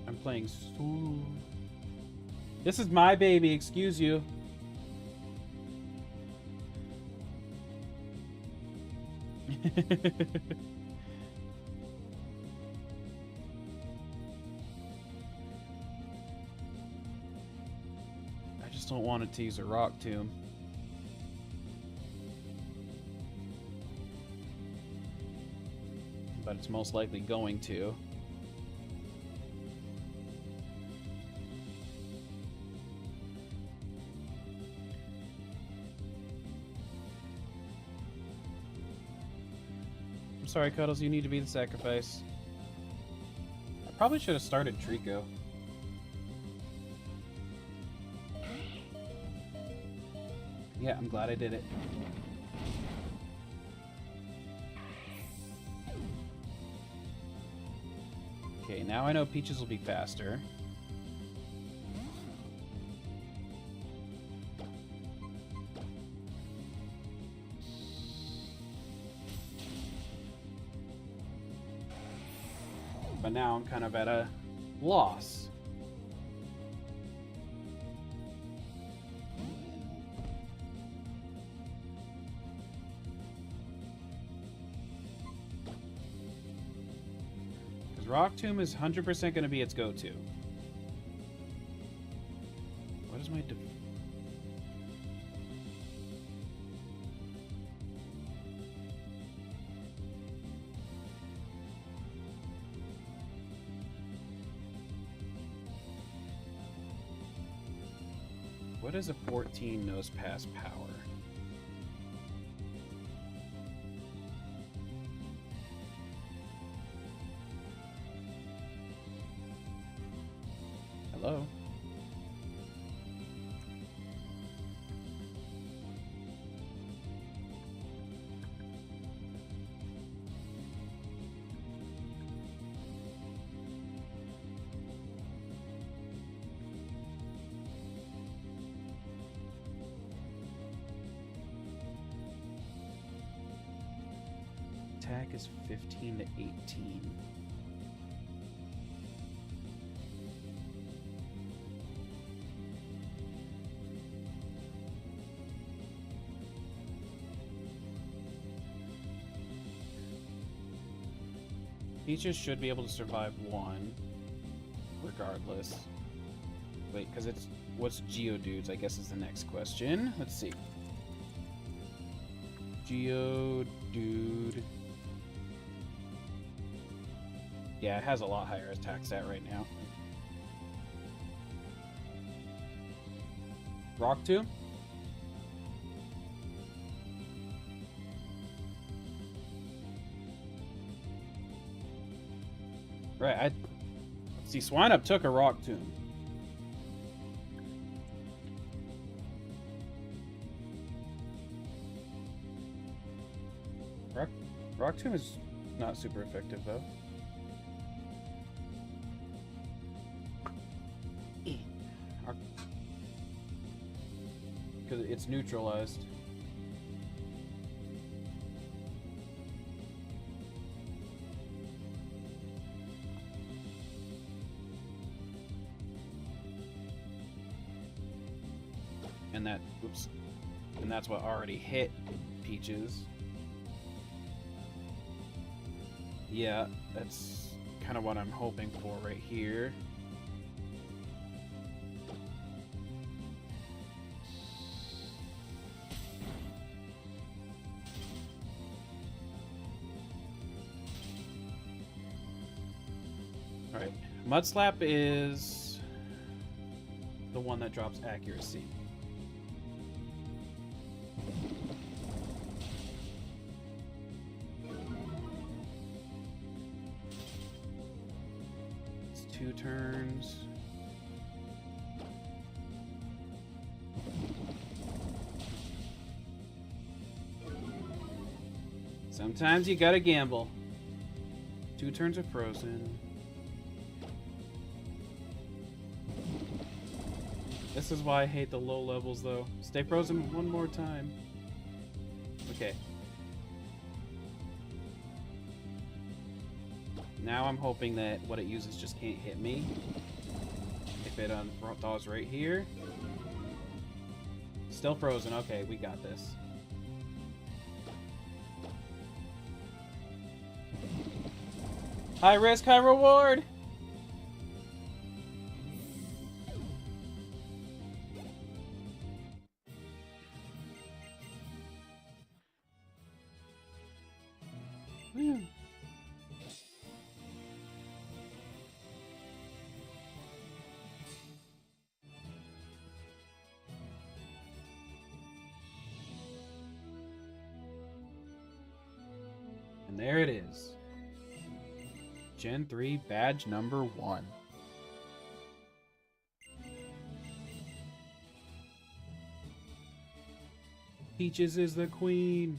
I'm playing so... This is my baby, excuse you. I just don't want it to use a Rock Tomb. But it's most likely going to. I'm sorry, Cuddles, you need to be the sacrifice. I probably should have started Trico. Yeah, I'm glad I did it. Okay, now I know Peaches will be faster. But now I'm kind of at a loss. Because Rock Tomb is 100% going to be its go-to. What is my... What is a 14 nose pass power? Hello? Attack is 15 to 18. Peaches should be able to survive one, regardless. Wait, because it's... What's Geodudes, I guess is the next question. Let's see. Geodude... Yeah, it has a lot higher attack stat right now. Rock Tomb? Right, see, Swineup took a Rock Tomb. Rock Tomb is not super effective, though. Because it's neutralized. And that, oops, and that's what already hit Peaches. Yeah, that's kind of what I'm hoping for right here. Alright, Mud Slap is the one that drops accuracy. It's 2 turns. Sometimes you gotta gamble. 2 turns of frozen. This is why I hate the low levels, though. Stay frozen one more time. Okay. Now I'm hoping that what it uses just can't hit me. If it unthaws right here. Still frozen. Okay, we got this. High risk, high reward! And there it is. Gen 3 badge number 1. Peaches is the queen.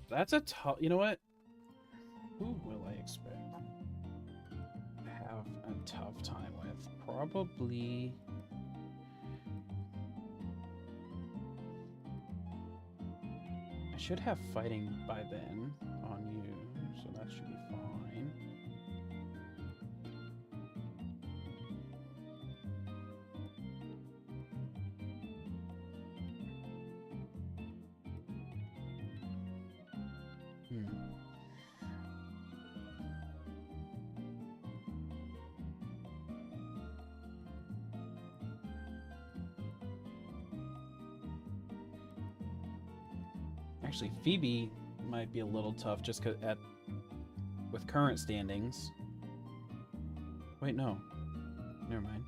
That's a tough... You know what? Who will I expect? Have a tough time with? Probably... I should have fighting by then on you, so that should be fine. Actually, Phoebe might be a little tough just with current standings. Wait, no. Never mind.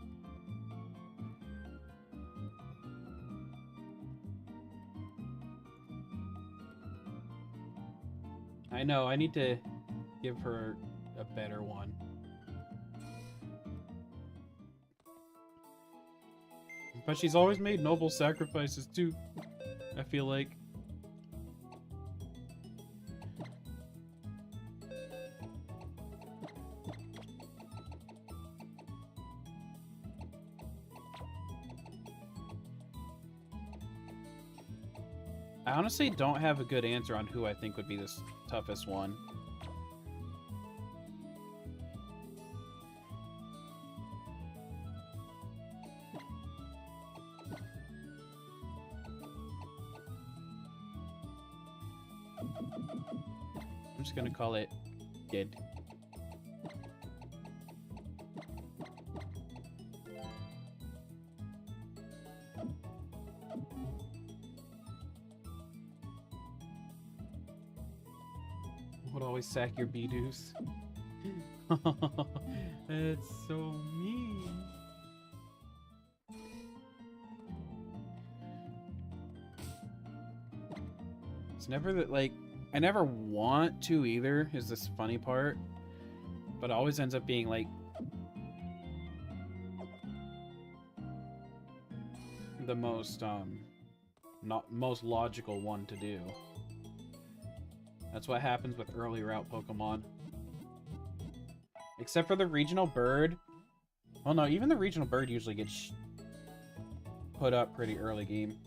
I know, I need to give her a better one. But she's always made noble sacrifices too, I feel like. I honestly don't have a good answer on who I think would be the toughest one. I'm just gonna call it Kid. Would always sack your B-deuce. That's so mean. It's never that, like, I never want to either, is this funny part. But it always ends up being, like, the most, most logical one to do. That's what happens with early route Pokemon. Except for the regional bird. Well, no, even the regional bird usually gets put up pretty early game.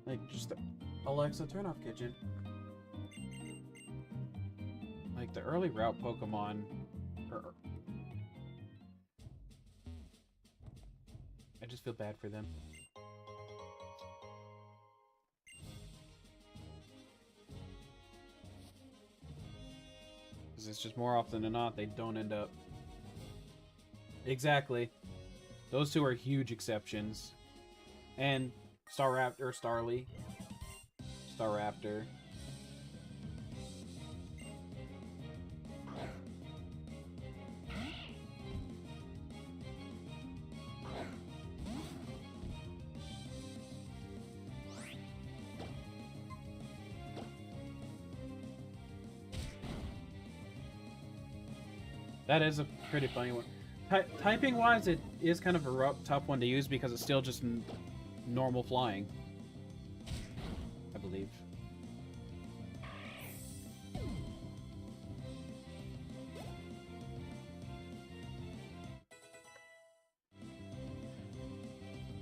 Like, just Alexa, turn off kitchen. Like, the early route Pokemon... I just feel bad for them. Because it's just more often than not, they don't end up... Exactly. Those two are huge exceptions. And... Staraptor, Starly. Staraptor. That is a pretty funny one. Typing-wise, it is kind of a tough one to use because it's still just normal flying, I believe.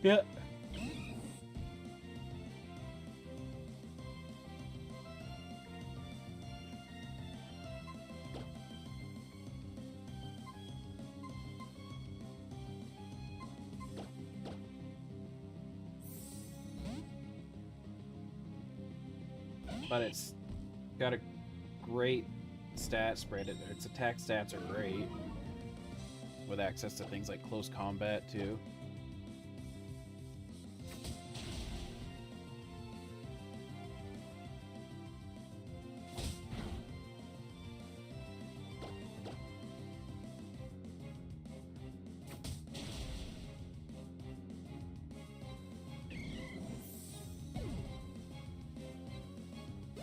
Yeah. But it's got a great stat spread. Its attack stats are great, with access to things like close combat too.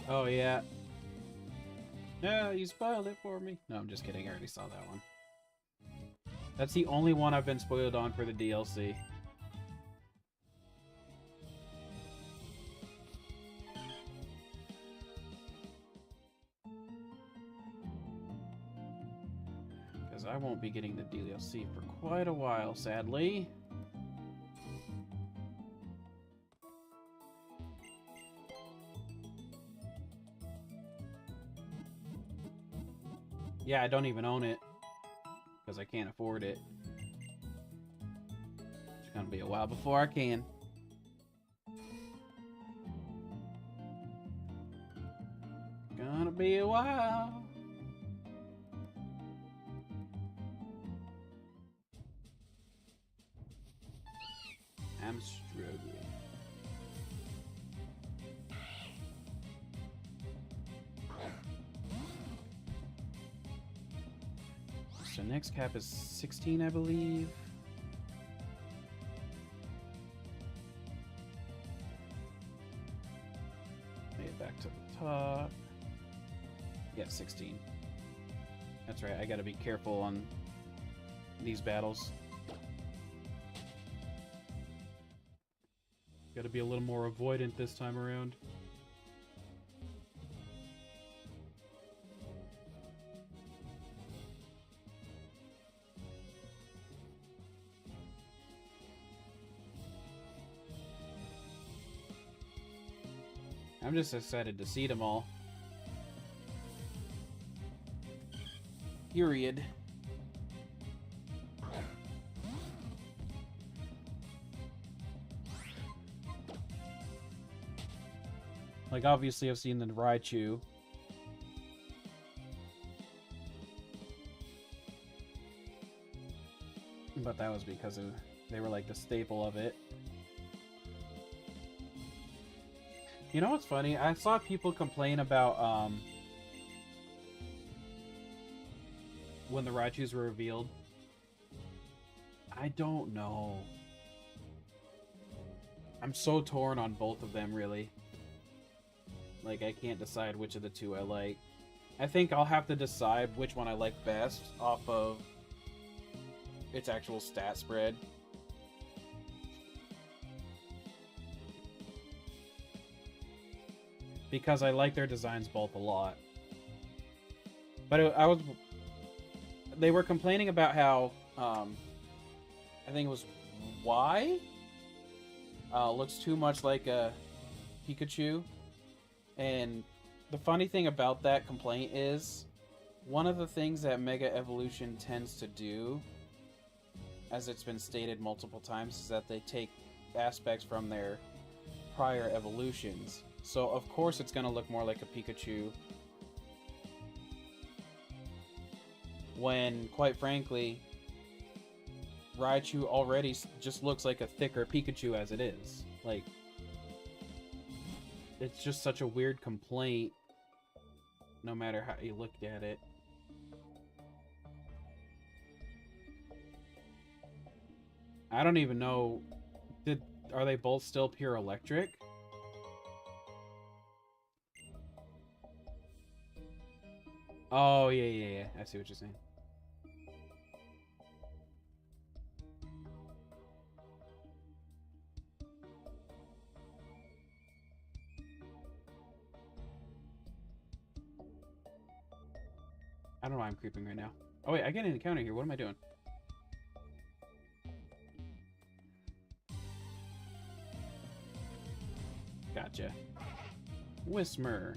Oh, yeah. Yeah, you spoiled it for me. No, I'm just kidding. I already saw that one. That's the only one I've been spoiled on for the DLC. Because I won't be getting the DLC for quite a while, sadly. Yeah, I don't even own it. Because I can't afford it. It's gonna be a while before I can. Gonna be a while. I'm struggling. So next cap is 16, I believe. Lay it back to the top. Yeah, 16. That's right, I gotta be careful on these battles. Gotta be a little more avoidant this time around. I'm just excited to see them all. Period. Like, obviously I've seen the Raichu. But that was because they were like the staple of it. You know what's funny? I saw people complain about when the Raichus were revealed. I don't know. I'm so torn on both of them, really. Like, I can't decide which of the two I like. I think I'll have to decide which one I like best off of its actual stat spread. Because I like their designs both a lot. But they were complaining about how, I think it was Y? Looks too much like a Pikachu. And the funny thing about that complaint is, one of the things that Mega Evolution tends to do, as it's been stated multiple times, is that they take aspects from their prior evolutions. So of course it's going to look more like a Pikachu, when, quite frankly, Raichu already just looks like a thicker Pikachu as it is. Like, it's just such a weird complaint, no matter how you look at it. I don't even know, are they both still pure electric? Oh, yeah. I see what you're saying. I don't know why I'm creeping right now. Oh wait, I get an encounter here. What am I doing? Gotcha. Whismer.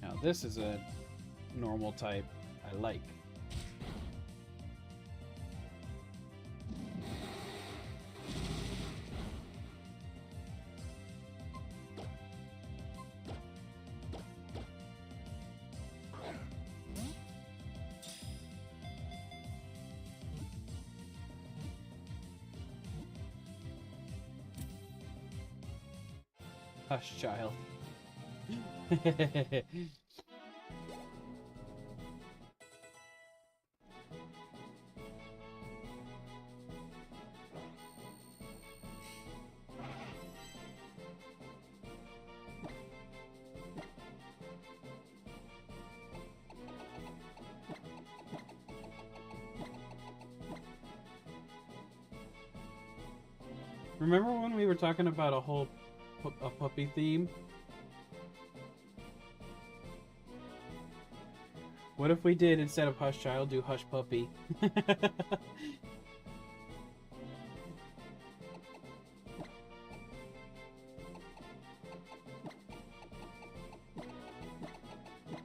Now this is a normal type I like. Hush, child. Remember when we were talking about a puppy theme? What if we did, instead of Hush Child, do Hush Puppy?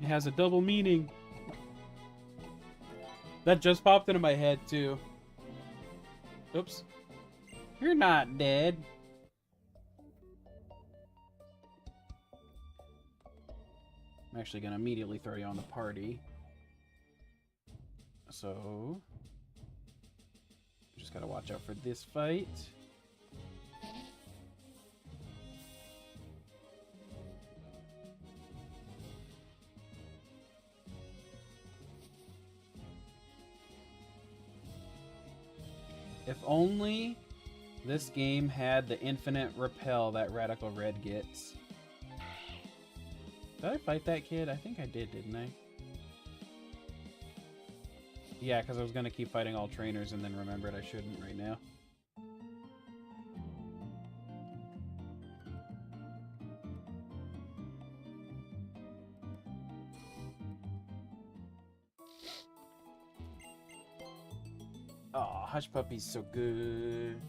It has a double meaning. That just popped into my head, too. Oops. You're not dead. I'm actually going to immediately throw you on the party. So... just gotta watch out for this fight. If only this game had the infinite repel that Radical Red gets. Did I fight that kid? I think I did, didn't I? Yeah, because I was going to keep fighting all trainers and then remembered I shouldn't right now. Oh, Hush Puppy's so good.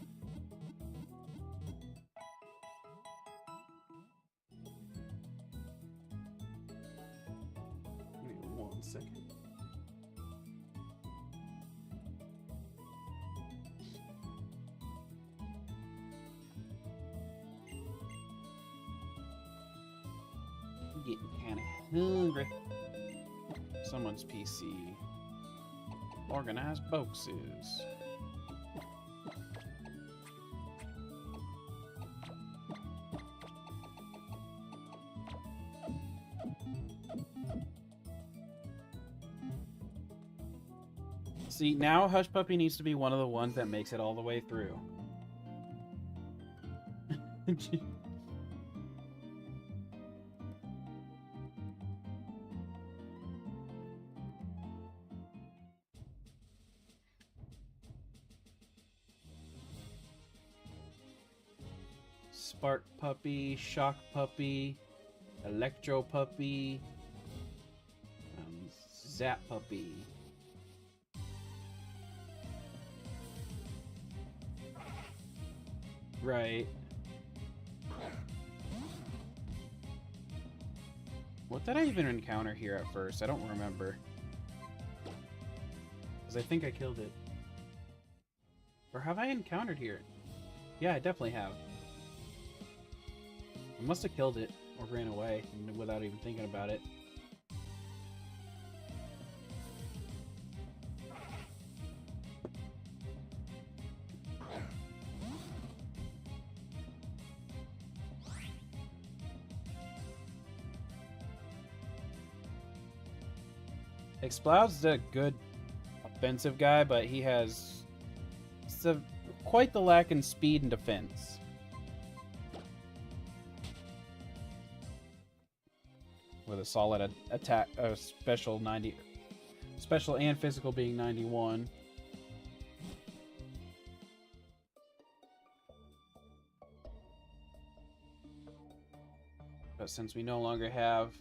Give me 1 second. Getting kind of hungry. Someone's PC. Organized boxes. See, now Hush Puppy needs to be one of the ones that makes it all the way through. Spark Puppy, Shock Puppy, Electro Puppy, Zap Puppy. Right. What did I even encounter here at first? I don't remember. Because I think I killed it. Or have I encountered here? Yeah, I definitely have. I must have killed it or ran away without even thinking about it. Exploud's a good offensive guy, but he has quite the lack in speed and defense. With a solid attack, special 90, special and physical being 91. But since we no longer have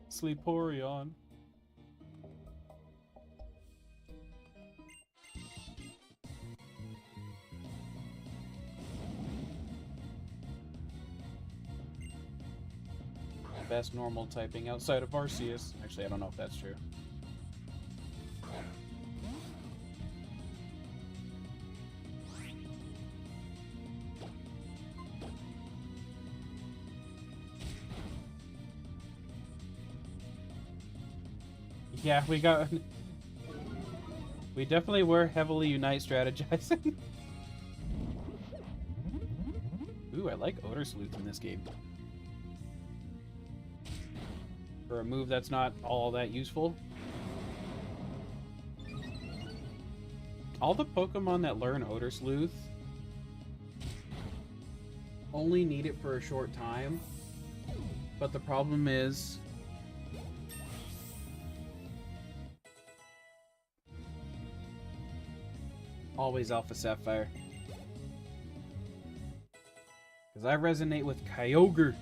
Sleeporion, best normal typing outside of Arceus. Actually, I don't know if that's true. Yeah, we definitely were heavily Unite strategizing. Ooh, I like Odor Sleuth in this game. For a move that's not all that useful. All the Pokemon that learn Odor Sleuth only need it for a short time. But the problem is always Alpha Sapphire. Because I resonate with Kyogre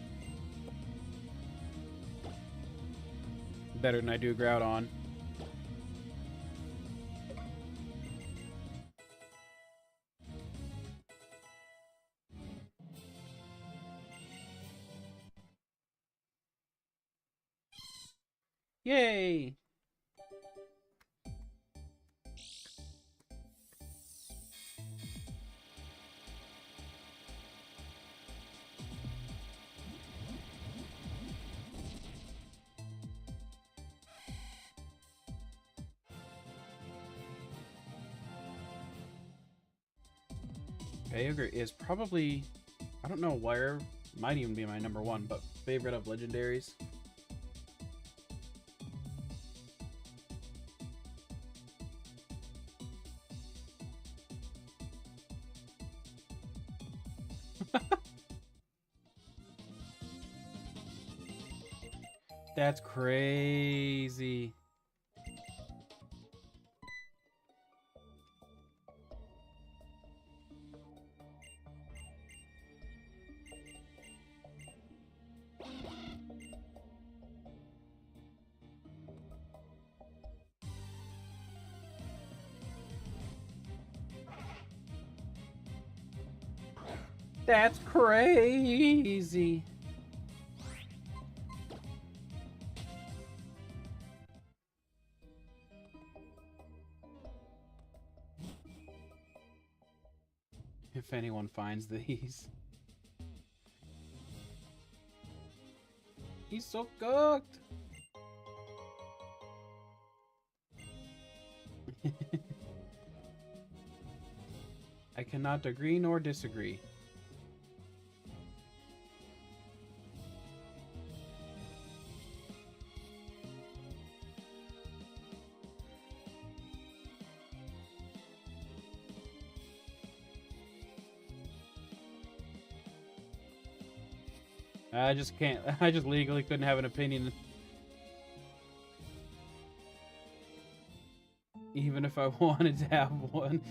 better than I do Groudon. Yay! Kyogre is probably, I don't know where, might even be my number one, but favorite of legendaries. That's crazy. That's crazy. If anyone finds these. He's so cooked. I cannot agree nor disagree. I just can't. I just legally couldn't have an opinion. Even if I wanted to have one.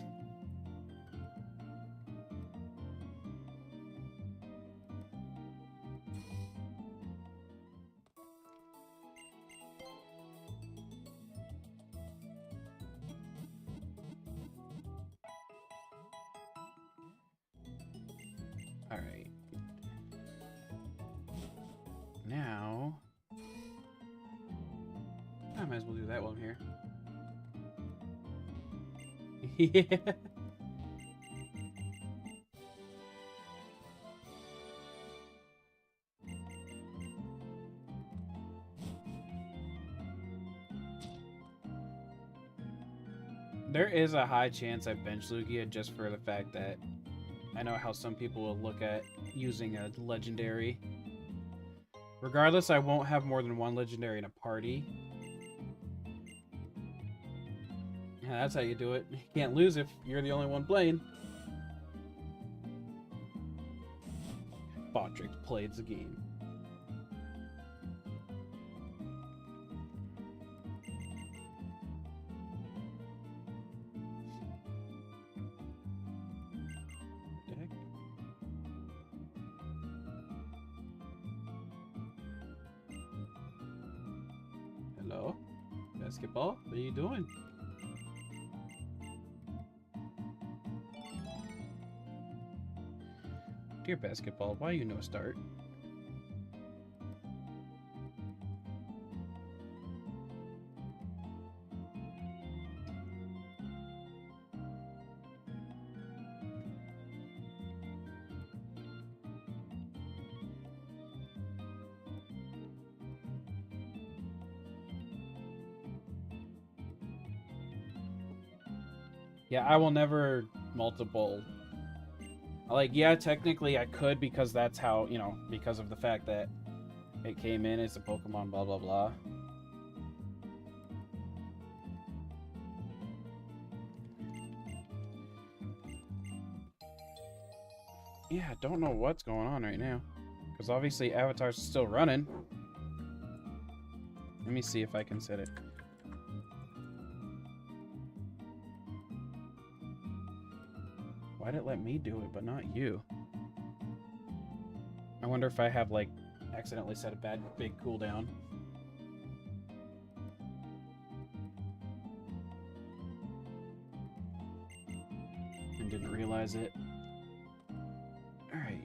Alright. Now... I might as well do that while I'm here. Yeah. There is a high chance I bench Lugia just for the fact that I know how some people will look at using a legendary. Regardless, I won't have more than one legendary in a party. Yeah, that's how you do it. You can't lose if you're the only one playing. Botrix played the game. Hello? Basketball? What are you doing? Dear Basketball, why you no start? Yeah, I will never multiple. Like, yeah, technically I could because that's how, you know, because of the fact that it came in as a Pokemon, blah, blah, blah. Yeah, I don't know what's going on right now. Because obviously Avatar's still running. Let me see if I can set it. Why'd it let me do it, but not you? I wonder if I have, like, accidentally set a big cooldown. And didn't realize it. Alright.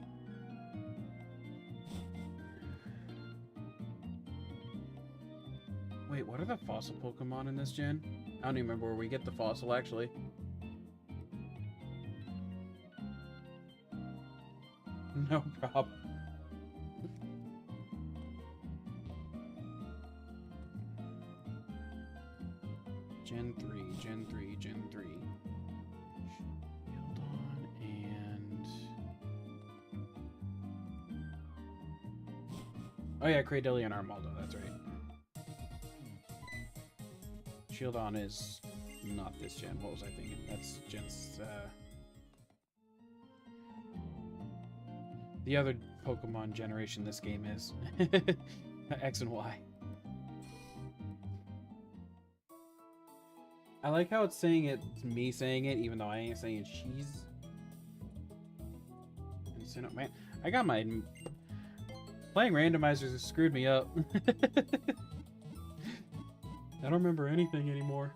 Wait, fossil Pokemon in this gen. I don't even remember where we get the fossil, actually. No problem. Gen 3, Gen 3, Gen 3. Hold on, and... Oh yeah, Cradillion and Armaldo, that's right. Shieldon is not this gen. What was I thinking? That's Gen's, the other Pokemon generation this game is. X and Y. I like how it's saying it's me saying it, even though I ain't saying she's. Man, I got my... Playing randomizers has screwed me up. I don't remember anything anymore.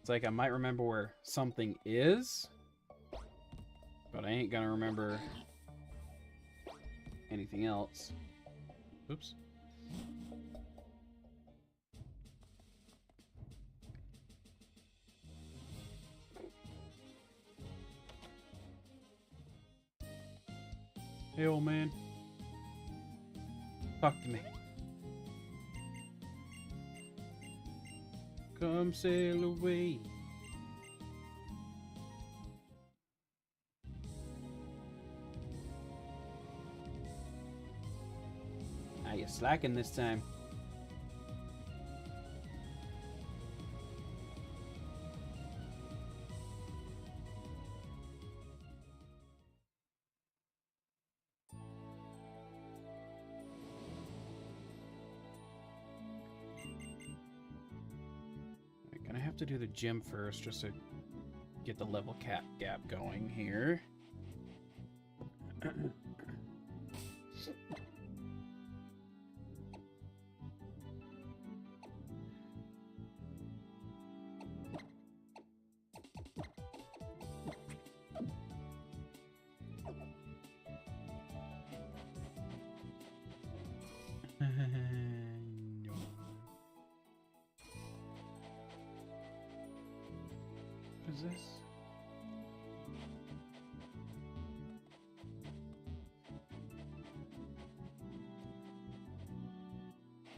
Like I might remember where something is, but I ain't gonna remember anything else. Oops. Hey, old man. Talk to me. Come sail away. Now you're slacking this time. To do the gym first just to get the level cap gap going here. Is this?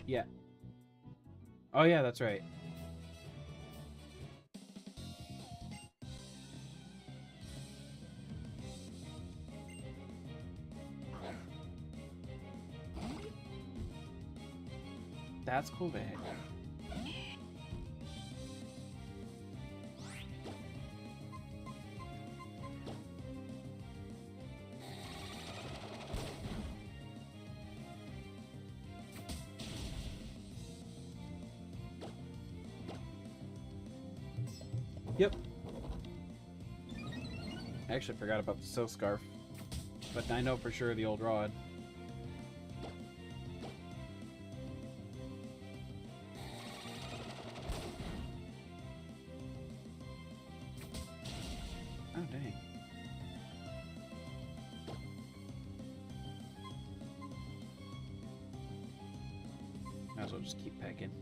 Yeah. Oh yeah, that's right. That's cool, babe. Yep. I actually forgot about the Silk Scarf, but I know for sure the old rod. Oh, dang. Might as well just keep pecking.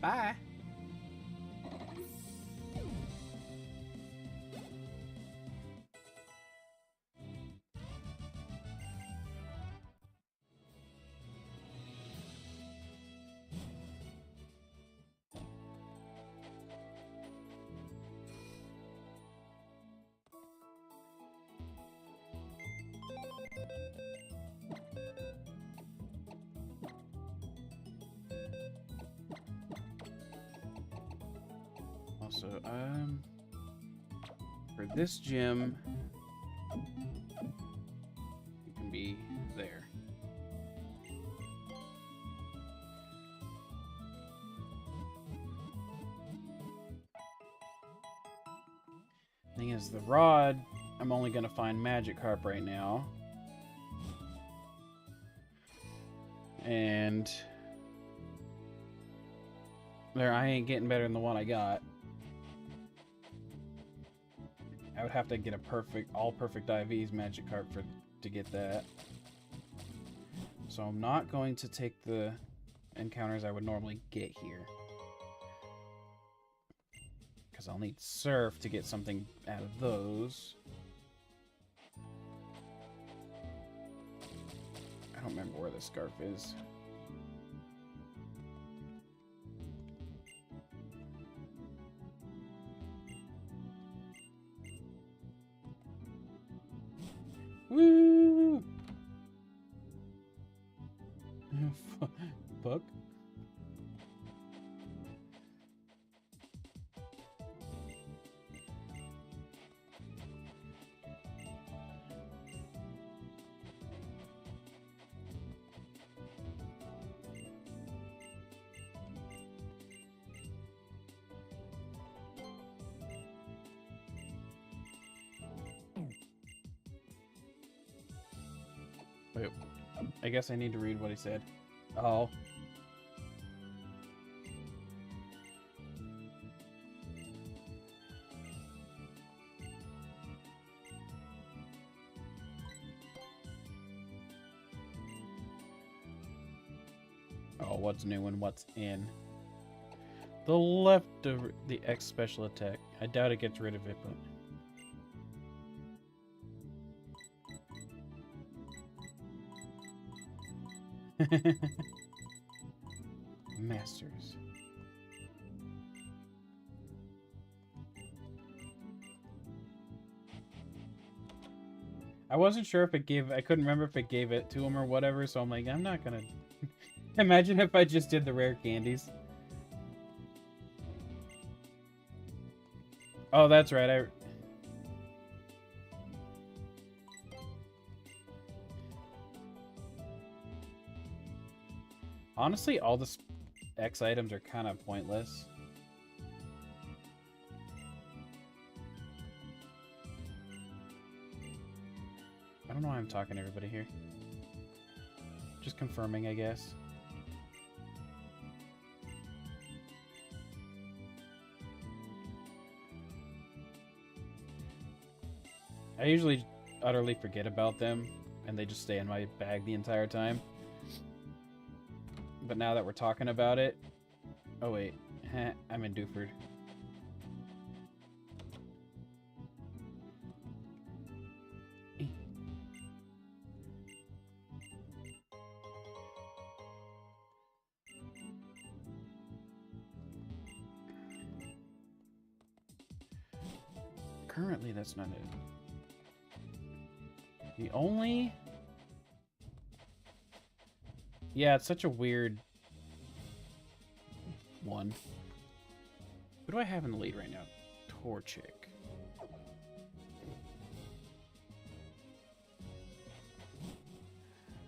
Bye. Also, for this gym, you can be there. Thing is, the rod, I'm only gonna find Magikarp right now. And there, I ain't getting better than the one I got. I would have to get a perfect, all perfect IVs Magikarp to get that. So I'm not going to take the encounters I would normally get here. Because I'll need Surf to get something out of those. I don't remember where the Scarf is. Woo! Fuck. Wait, I guess I need to read what he said. Oh. Oh, what's new and what's in? The left of the X special attack. I doubt it gets rid of it, but... Masters. I wasn't sure if it gave... I couldn't remember if it gave it to him or whatever, so I'm like, I'm not gonna... Imagine if I just did the rare candies. Oh, that's right, Honestly, all the X items are kind of pointless. I don't know why I'm talking to everybody here. Just confirming, I guess. I usually utterly forget about them, and they just stay in my bag the entire time. But now that we're talking about it... Oh, wait. I'm in Dewford. Currently, that's not it. The only... Yeah, it's such a weird one. Who do I have in the lead right now? Torchic.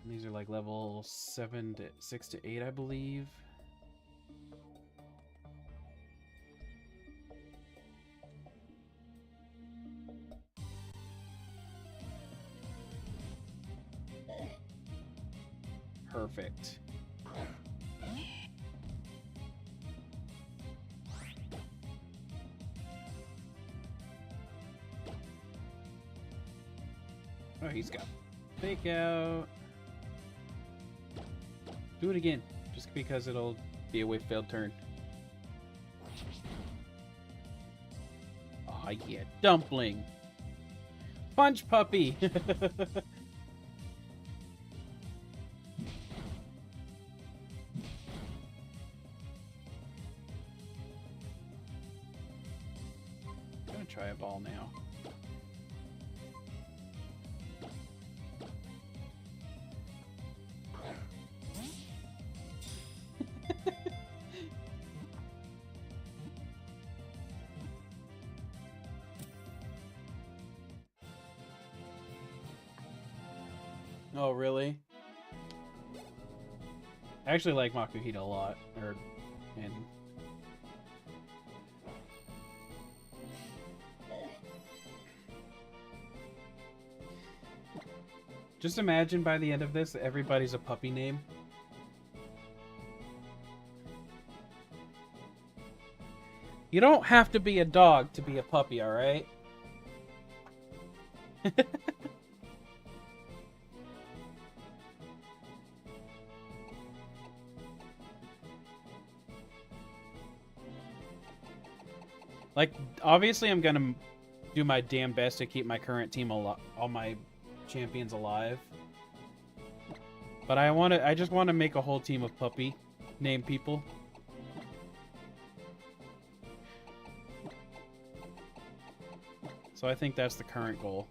These are like level 6 to 8, I believe. Perfect. Oh, he's got fake out. Do it again, just because it'll be a failed turn. Oh yeah, dumpling. Punch puppy. Try a ball now. Oh, really? I actually like Makuhita a lot. Just imagine by the end of this, everybody's a puppy name. You don't have to be a dog to be a puppy, alright? Like, obviously I'm gonna do my damn best to keep my current team all my champions alive. But I just want to make a whole team of puppy name people. So I think that's the current goal.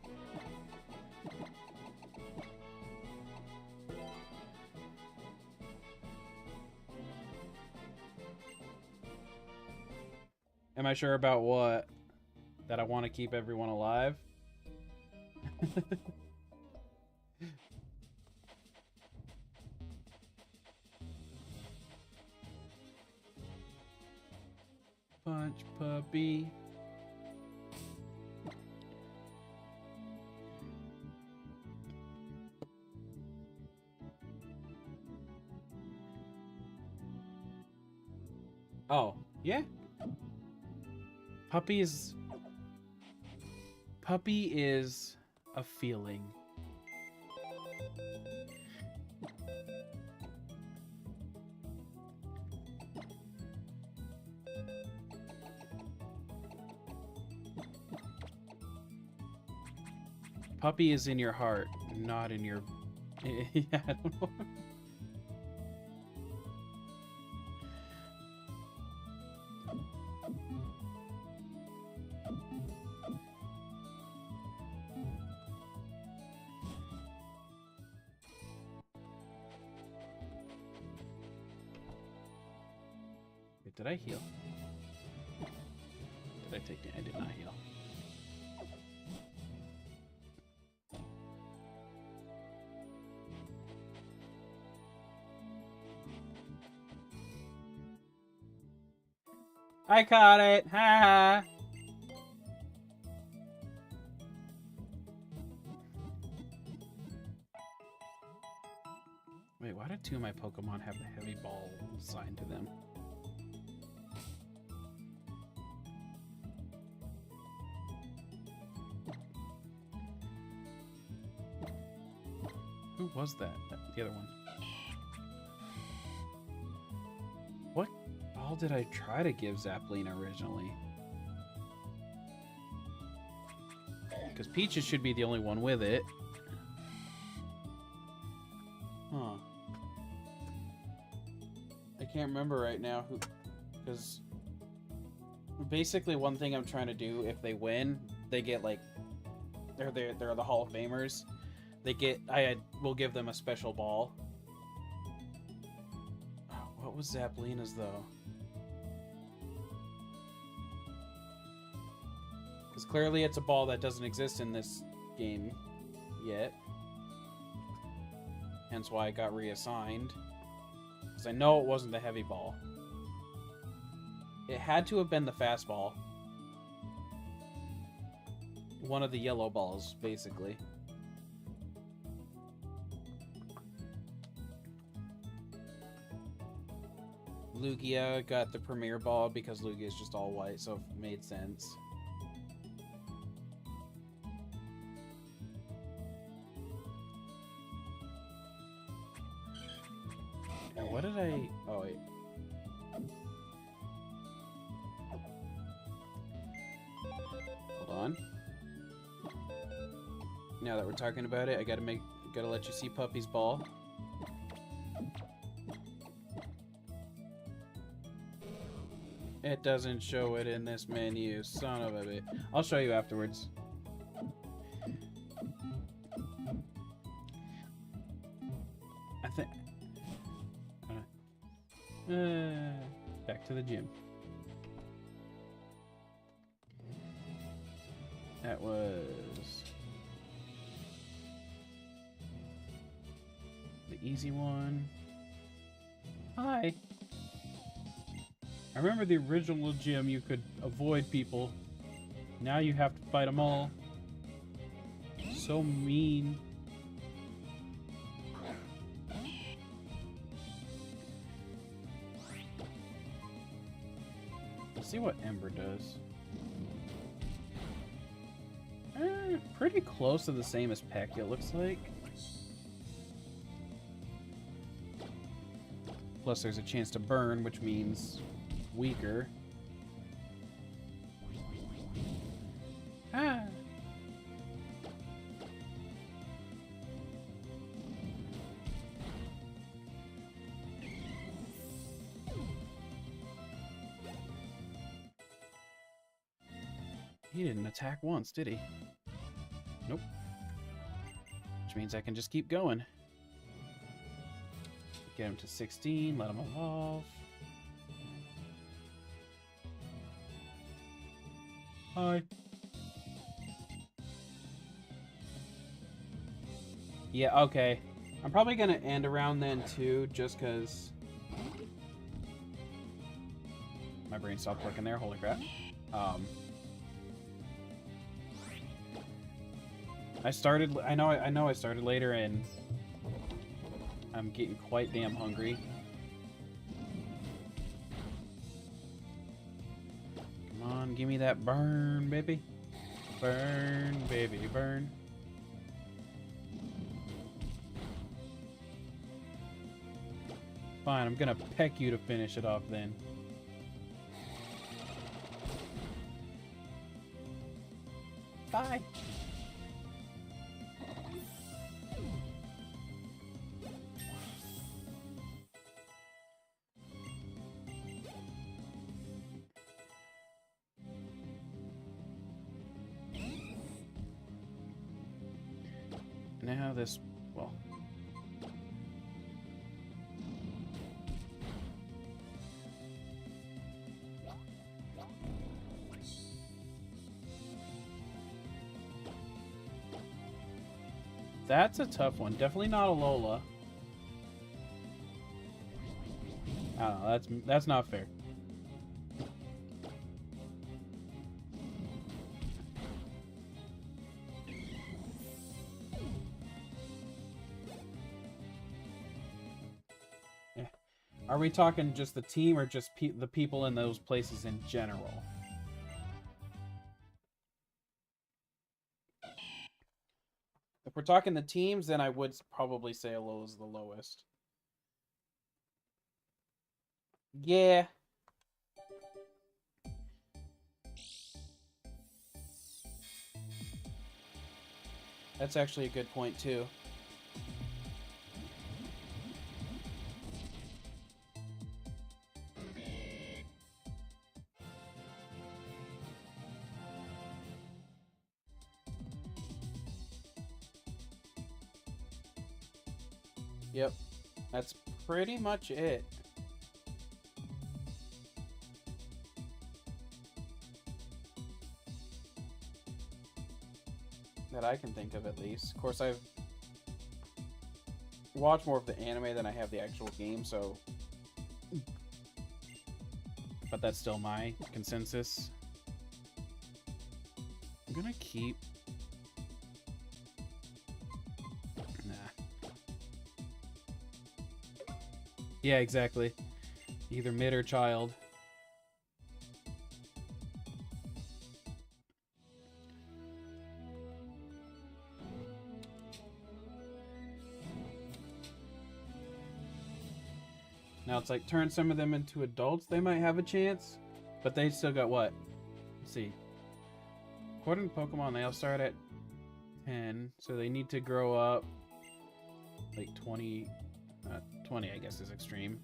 Am I sure about what? That I want to keep everyone alive? Punch puppy. Oh, yeah. Puppy is a feeling. Puppy is in your heart, not in your... Yeah, I don't know. Wait, did I heal? Did I take... I did not heal. I caught it! Ha ha! Wait, why did two of my Pokemon have the heavy ball assigned to them? Who was that? The other one. What ball did I try to give Zapleen originally? Because Peaches should be the only one with it. Huh. I can't remember right now who... Because... Basically, one thing I'm trying to do, if they win, they get, like... They're the Hall of Famers. They get... will give them a special ball. Oh, what was Zaplina's, though? Because clearly it's a ball that doesn't exist in this game yet. Hence why it got reassigned. Because I know it wasn't the heavy ball. It had to have been the fastball. One of the yellow balls, basically. Lugia got the premier ball because Lugia is just all white, so it made sense. And what did I... Oh, wait. Hold on. Now that we're talking about it, I gotta let you see Puppy's ball. It doesn't show it in this menu, son of a bitch. I'll show you afterwards. I think... back to the gym. That was... the easy one. Hi! I remember the original gym, you could avoid people. Now you have to fight them all. So mean. Let's see what Ember does. Pretty close to the same as Peck, it looks like. Plus there's a chance to burn, which means weaker. Ah! He didn't attack once, did he? Nope. Which means I can just keep going. Get him to 16, let him evolve. Hi. Yeah, okay. I'm probably gonna end around then too, just because my brain stopped working there, holy crap. I know I started later and I'm getting quite damn hungry. Come on, give me that burn, baby. Burn, baby, burn. Fine, I'm gonna peck you to finish it off then. Bye. Now this, well... That's a tough one. Definitely not a Lola. I don't know, that's not fair. Are we talking just the team or just the people in those places in general? If we're talking the teams, then I would probably say Alola is the lowest. Yeah. That's actually a good point, too. Yep, that's pretty much it. That I can think of, at least. Of course, I've watched more of the anime than I have the actual game, so... But that's still my consensus. I'm gonna keep... Yeah, exactly. Either mid or child. Now it's like turn some of them into adults, they might have a chance, but they still got what? Let's see. According to Pokemon, they all start at 10, so they need to grow up like 20. 20, I guess, is extreme.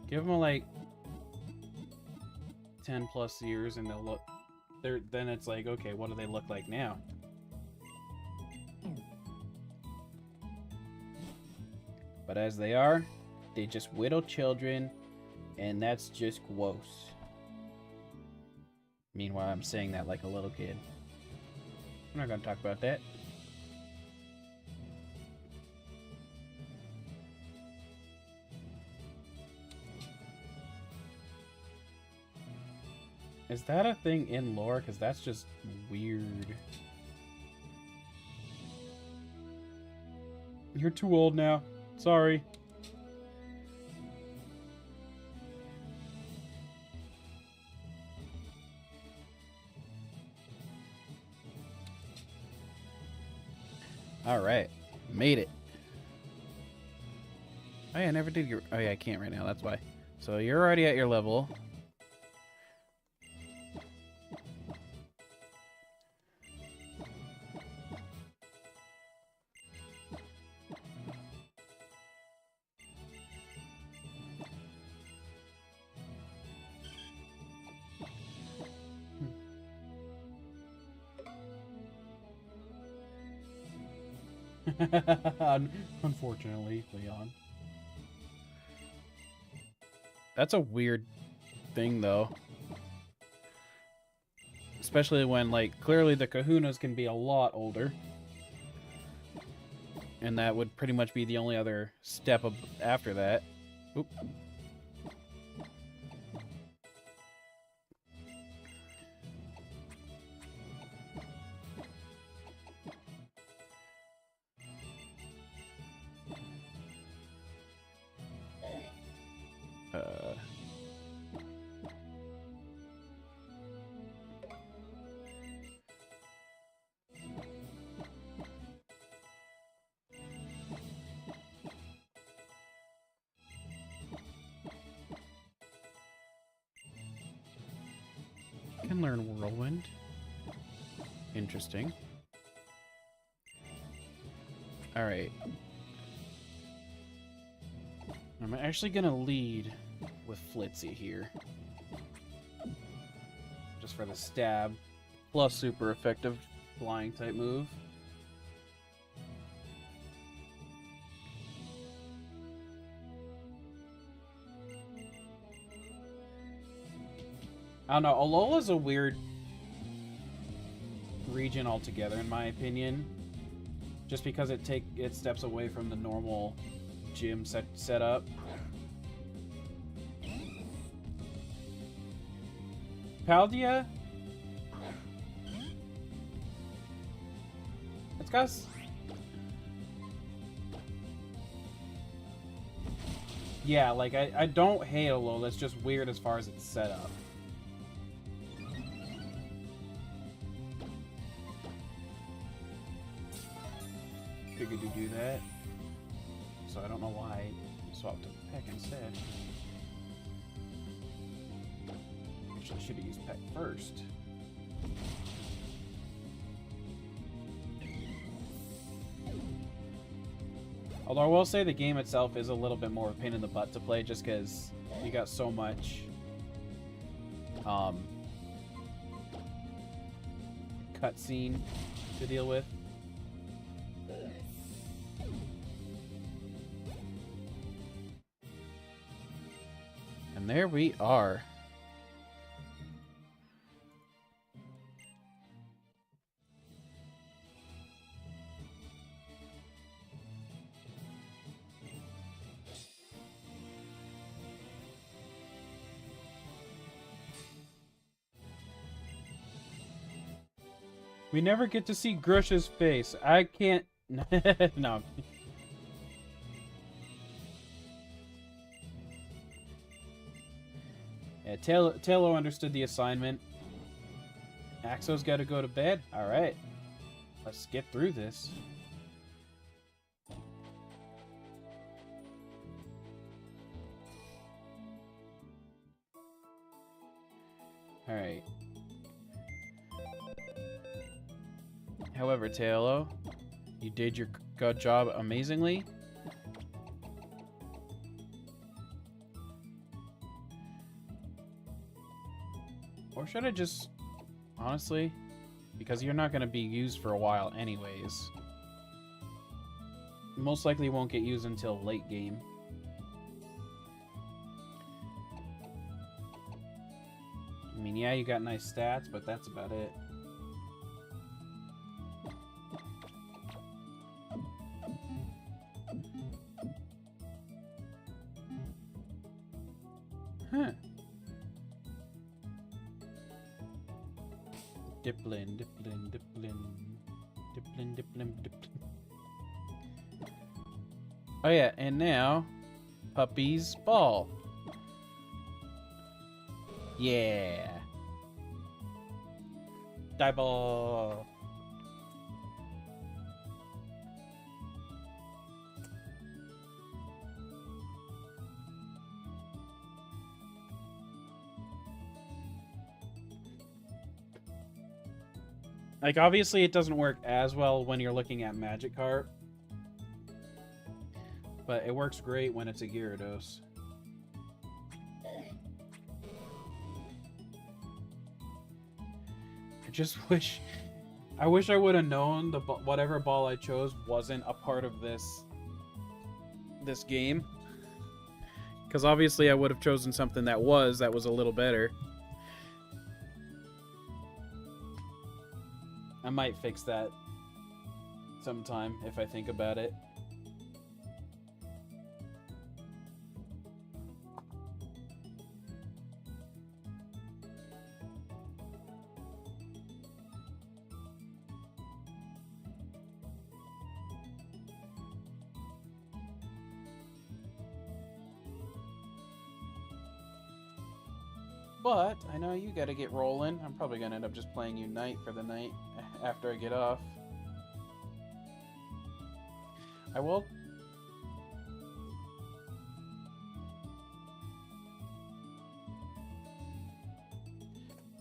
Give them like 10 plus years and they'll look... Then it's like, okay, what do they look like now? But as they are, they just whittle children, and that's just gross. Meanwhile, I'm saying that like a little kid. I'm not gonna talk about that. Is that a thing in lore? Because that's just weird. You're too old now. Sorry. Alright. Made it. Oh, yeah, I never did your... Oh, yeah, I can't right now. That's why. So you're already at your level. Unfortunately, Leon. That's a weird thing, though. Especially when, like, clearly the kahunas can be a lot older. And that would pretty much be the only other step after that. Oop. Can learn Whirlwind. Interesting. Alright. I'm actually gonna lead with Flitzy here. Just for the stab. Plus super effective flying type move. I don't know, Alola's a weird region altogether, in my opinion. Just because it steps away from the normal gym setup. Paldea? It's got... Yeah, like, I don't hate Alola, it's just weird as far as it's set up. Figured to do that. So I don't know why I swapped to Peck instead. Actually, I should have used Peck first. Although I will say the game itself is a little bit more of a pain in the butt to play just because you got so much cutscene to deal with. And there we are. We never get to see Grush's face. I can't... No. Yeah, Taylor understood the assignment. Axo's got to go to bed. Alright. Let's get through this. Alright. However, Taylor, you did your job amazingly. Or should I just... Honestly? Because you're not going to be used for a while anyways. Most likely won't get used until late game. I mean, yeah, you got nice stats, but that's about it. Huh. Diplin. Oh yeah, and now, Puppy's Ball. Yeah. Die ball. Like, obviously it doesn't work as well when you're looking at Magikarp, but it works great when it's a Gyarados. I just wish... I wish I would have known the whatever ball I chose wasn't a part of this game. Because obviously I would have chosen something that was a little better. I might fix that sometime if I think about it. But I know you gotta get rolling. I'm probably gonna end up just playing you Knight for the night after I get off. I will...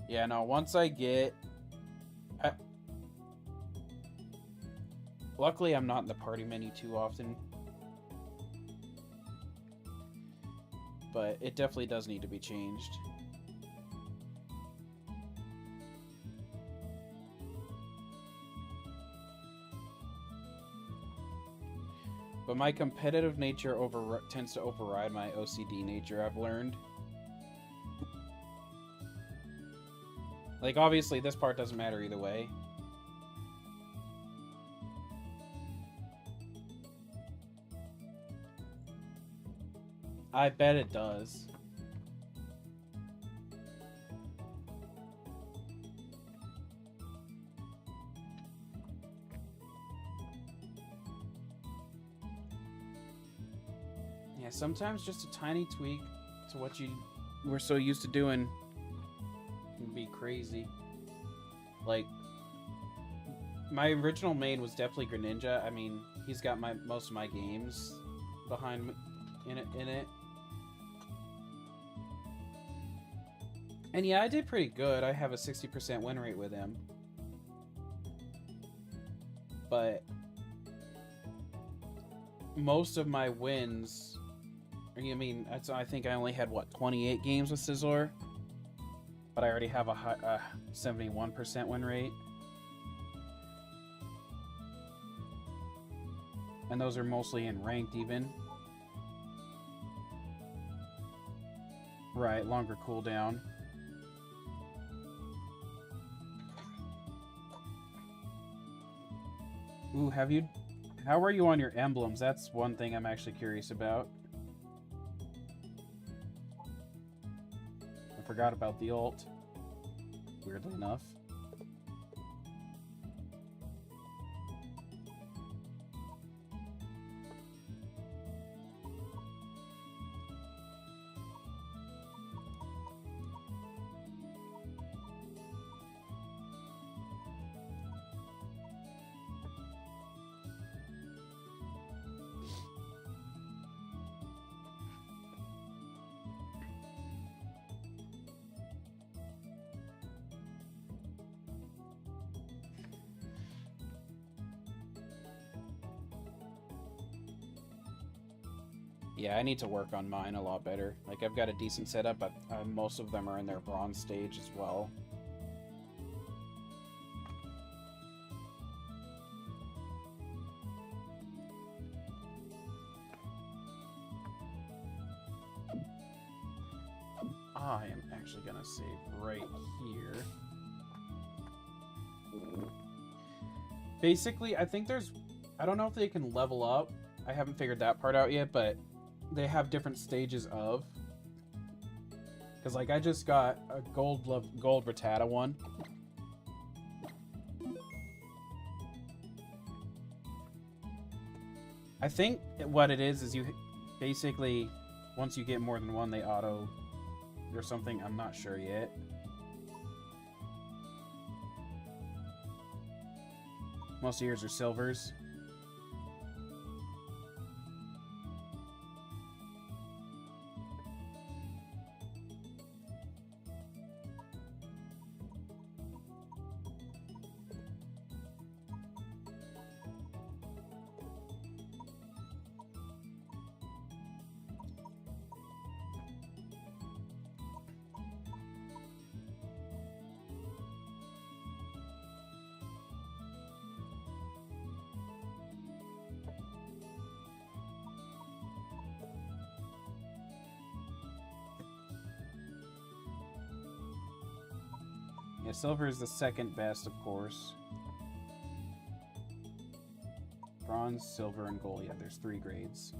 Yeah, no, once I get... Luckily, I'm not in the party menu too often. But it definitely does need to be changed. But my competitive nature tends to override my OCD nature, I've learned. Like, obviously, this part doesn't matter either way. I bet it does. Yeah, sometimes just a tiny tweak to what you were so used to doing can be crazy. Like, my original main was definitely Greninja. I mean, he's got most of my games behind in it. And yeah, I did pretty good. I have a 60% win rate with him. But most of my wins... I mean, I think I only had, what, 28 games with Scizor? But I already have a 71% win rate. And those are mostly in ranked even. Right, longer cooldown. Ooh, how are you on your emblems? That's one thing I'm actually curious about. I forgot about the ult, weirdly enough. Yeah, I need to work on mine a lot better. Like, I've got a decent setup, but most of them are in their bronze stage as well. I am actually gonna save right here. Basically, I think I don't know if they can level up. I haven't figured that part out yet, but they have different stages of. Because, like, I just got a gold Rattata one. I think what it is you basically, once you get more than one, they auto or something. I'm not sure yet. Most of yours are silvers. Yeah, silver is the second best, of course. Bronze, silver, and gold. Yeah, there's 3 grades.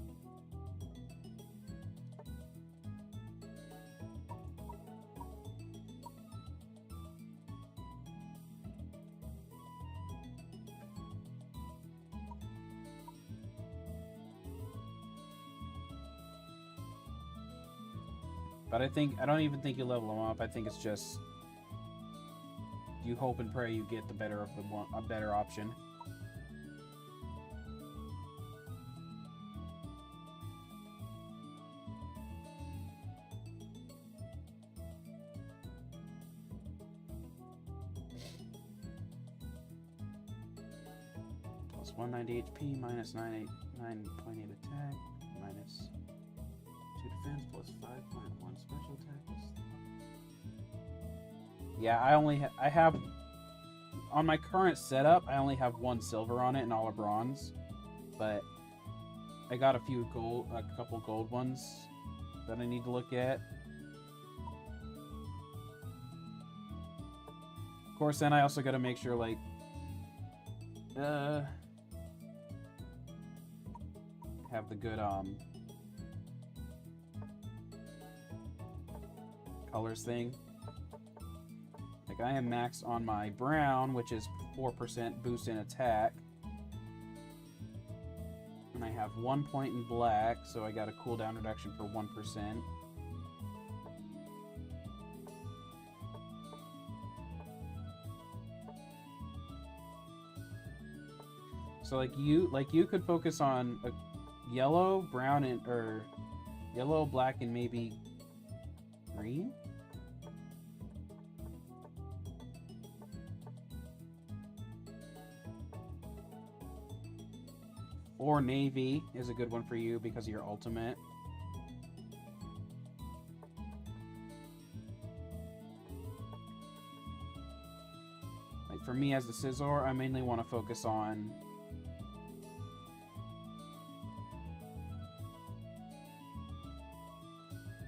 But I don't even think you level them up. I think it's just you hope and pray you get the better of a better option. Plus 190 HP, minus 9.8 attack, minus 2 defense, plus 5.1 special attack. Yeah, I have on my current setup, I only have 1 silver on it and all are bronze, but I got a couple gold ones that I need to look at. Of course, then I also got to make sure, like, have the good colors thing. Like, I am maxed on my brown, which is 4% boost in attack. And I have 1 point in black, so I got a cooldown reduction for 1%. So like you could focus on a yellow, brown, or yellow, black, and maybe green? Or navy is a good one for you because of your ultimate. Like for me as the Scizor, I mainly want to focus on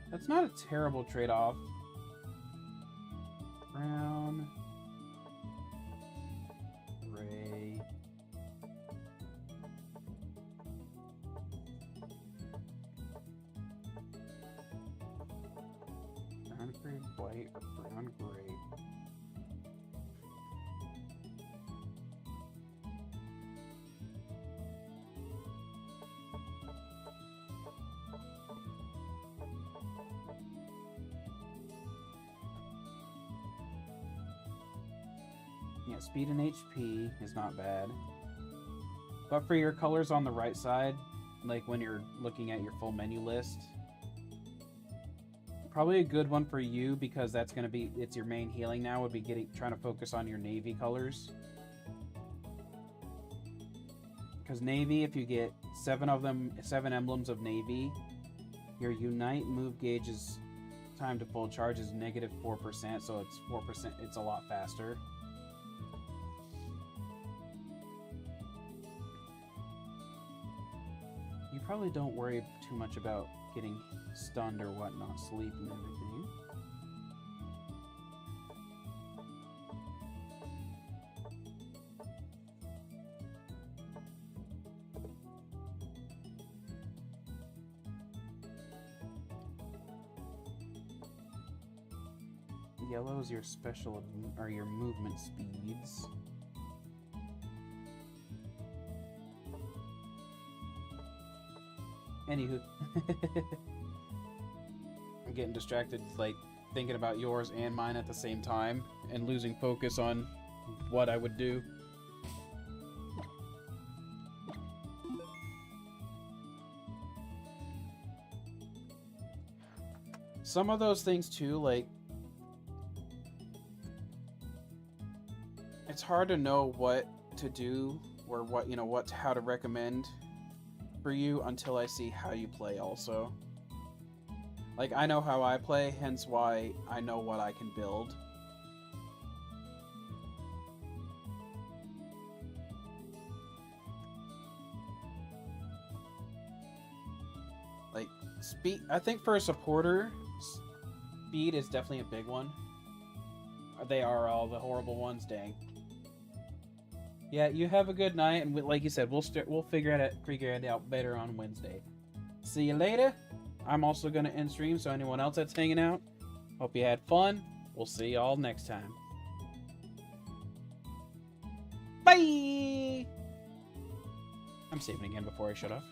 that's not a terrible trade-off. Brown, gray. Brown, gray, white, or brown, gray. Yeah, speed and HP is not bad. But for your colors on the right side, like when you're looking at your full menu list, probably a good one for you because that's going to be, it's your main healing now, would be trying to focus on your navy colors. Because navy, if you get 7 of them, 7 emblems of navy, your unite move gauge's time to full charge is -4%, so it's 4%, it's a lot faster. You probably don't worry too much about getting stunned or whatnot, sleep and everything. Yellow is your special, or your movement speeds. Anywho. I'm getting distracted, like, thinking about yours and mine at the same time, and losing focus on what I would do. Some of those things, too, like, it's hard to know what to do, or what, you know, how to recommend for you until I see how you play also. Like, I know how I play, hence why I know what I can build. Like, speed, I think for a supporter, speed is definitely a big one. They are all the horrible ones, dang. Yeah, you have a good night, and like you said, we'll figure it out better on Wednesday. See you later. I'm also gonna end stream, so anyone else that's hanging out, hope you had fun. We'll see y'all next time. Bye! I'm saving again before I shut off.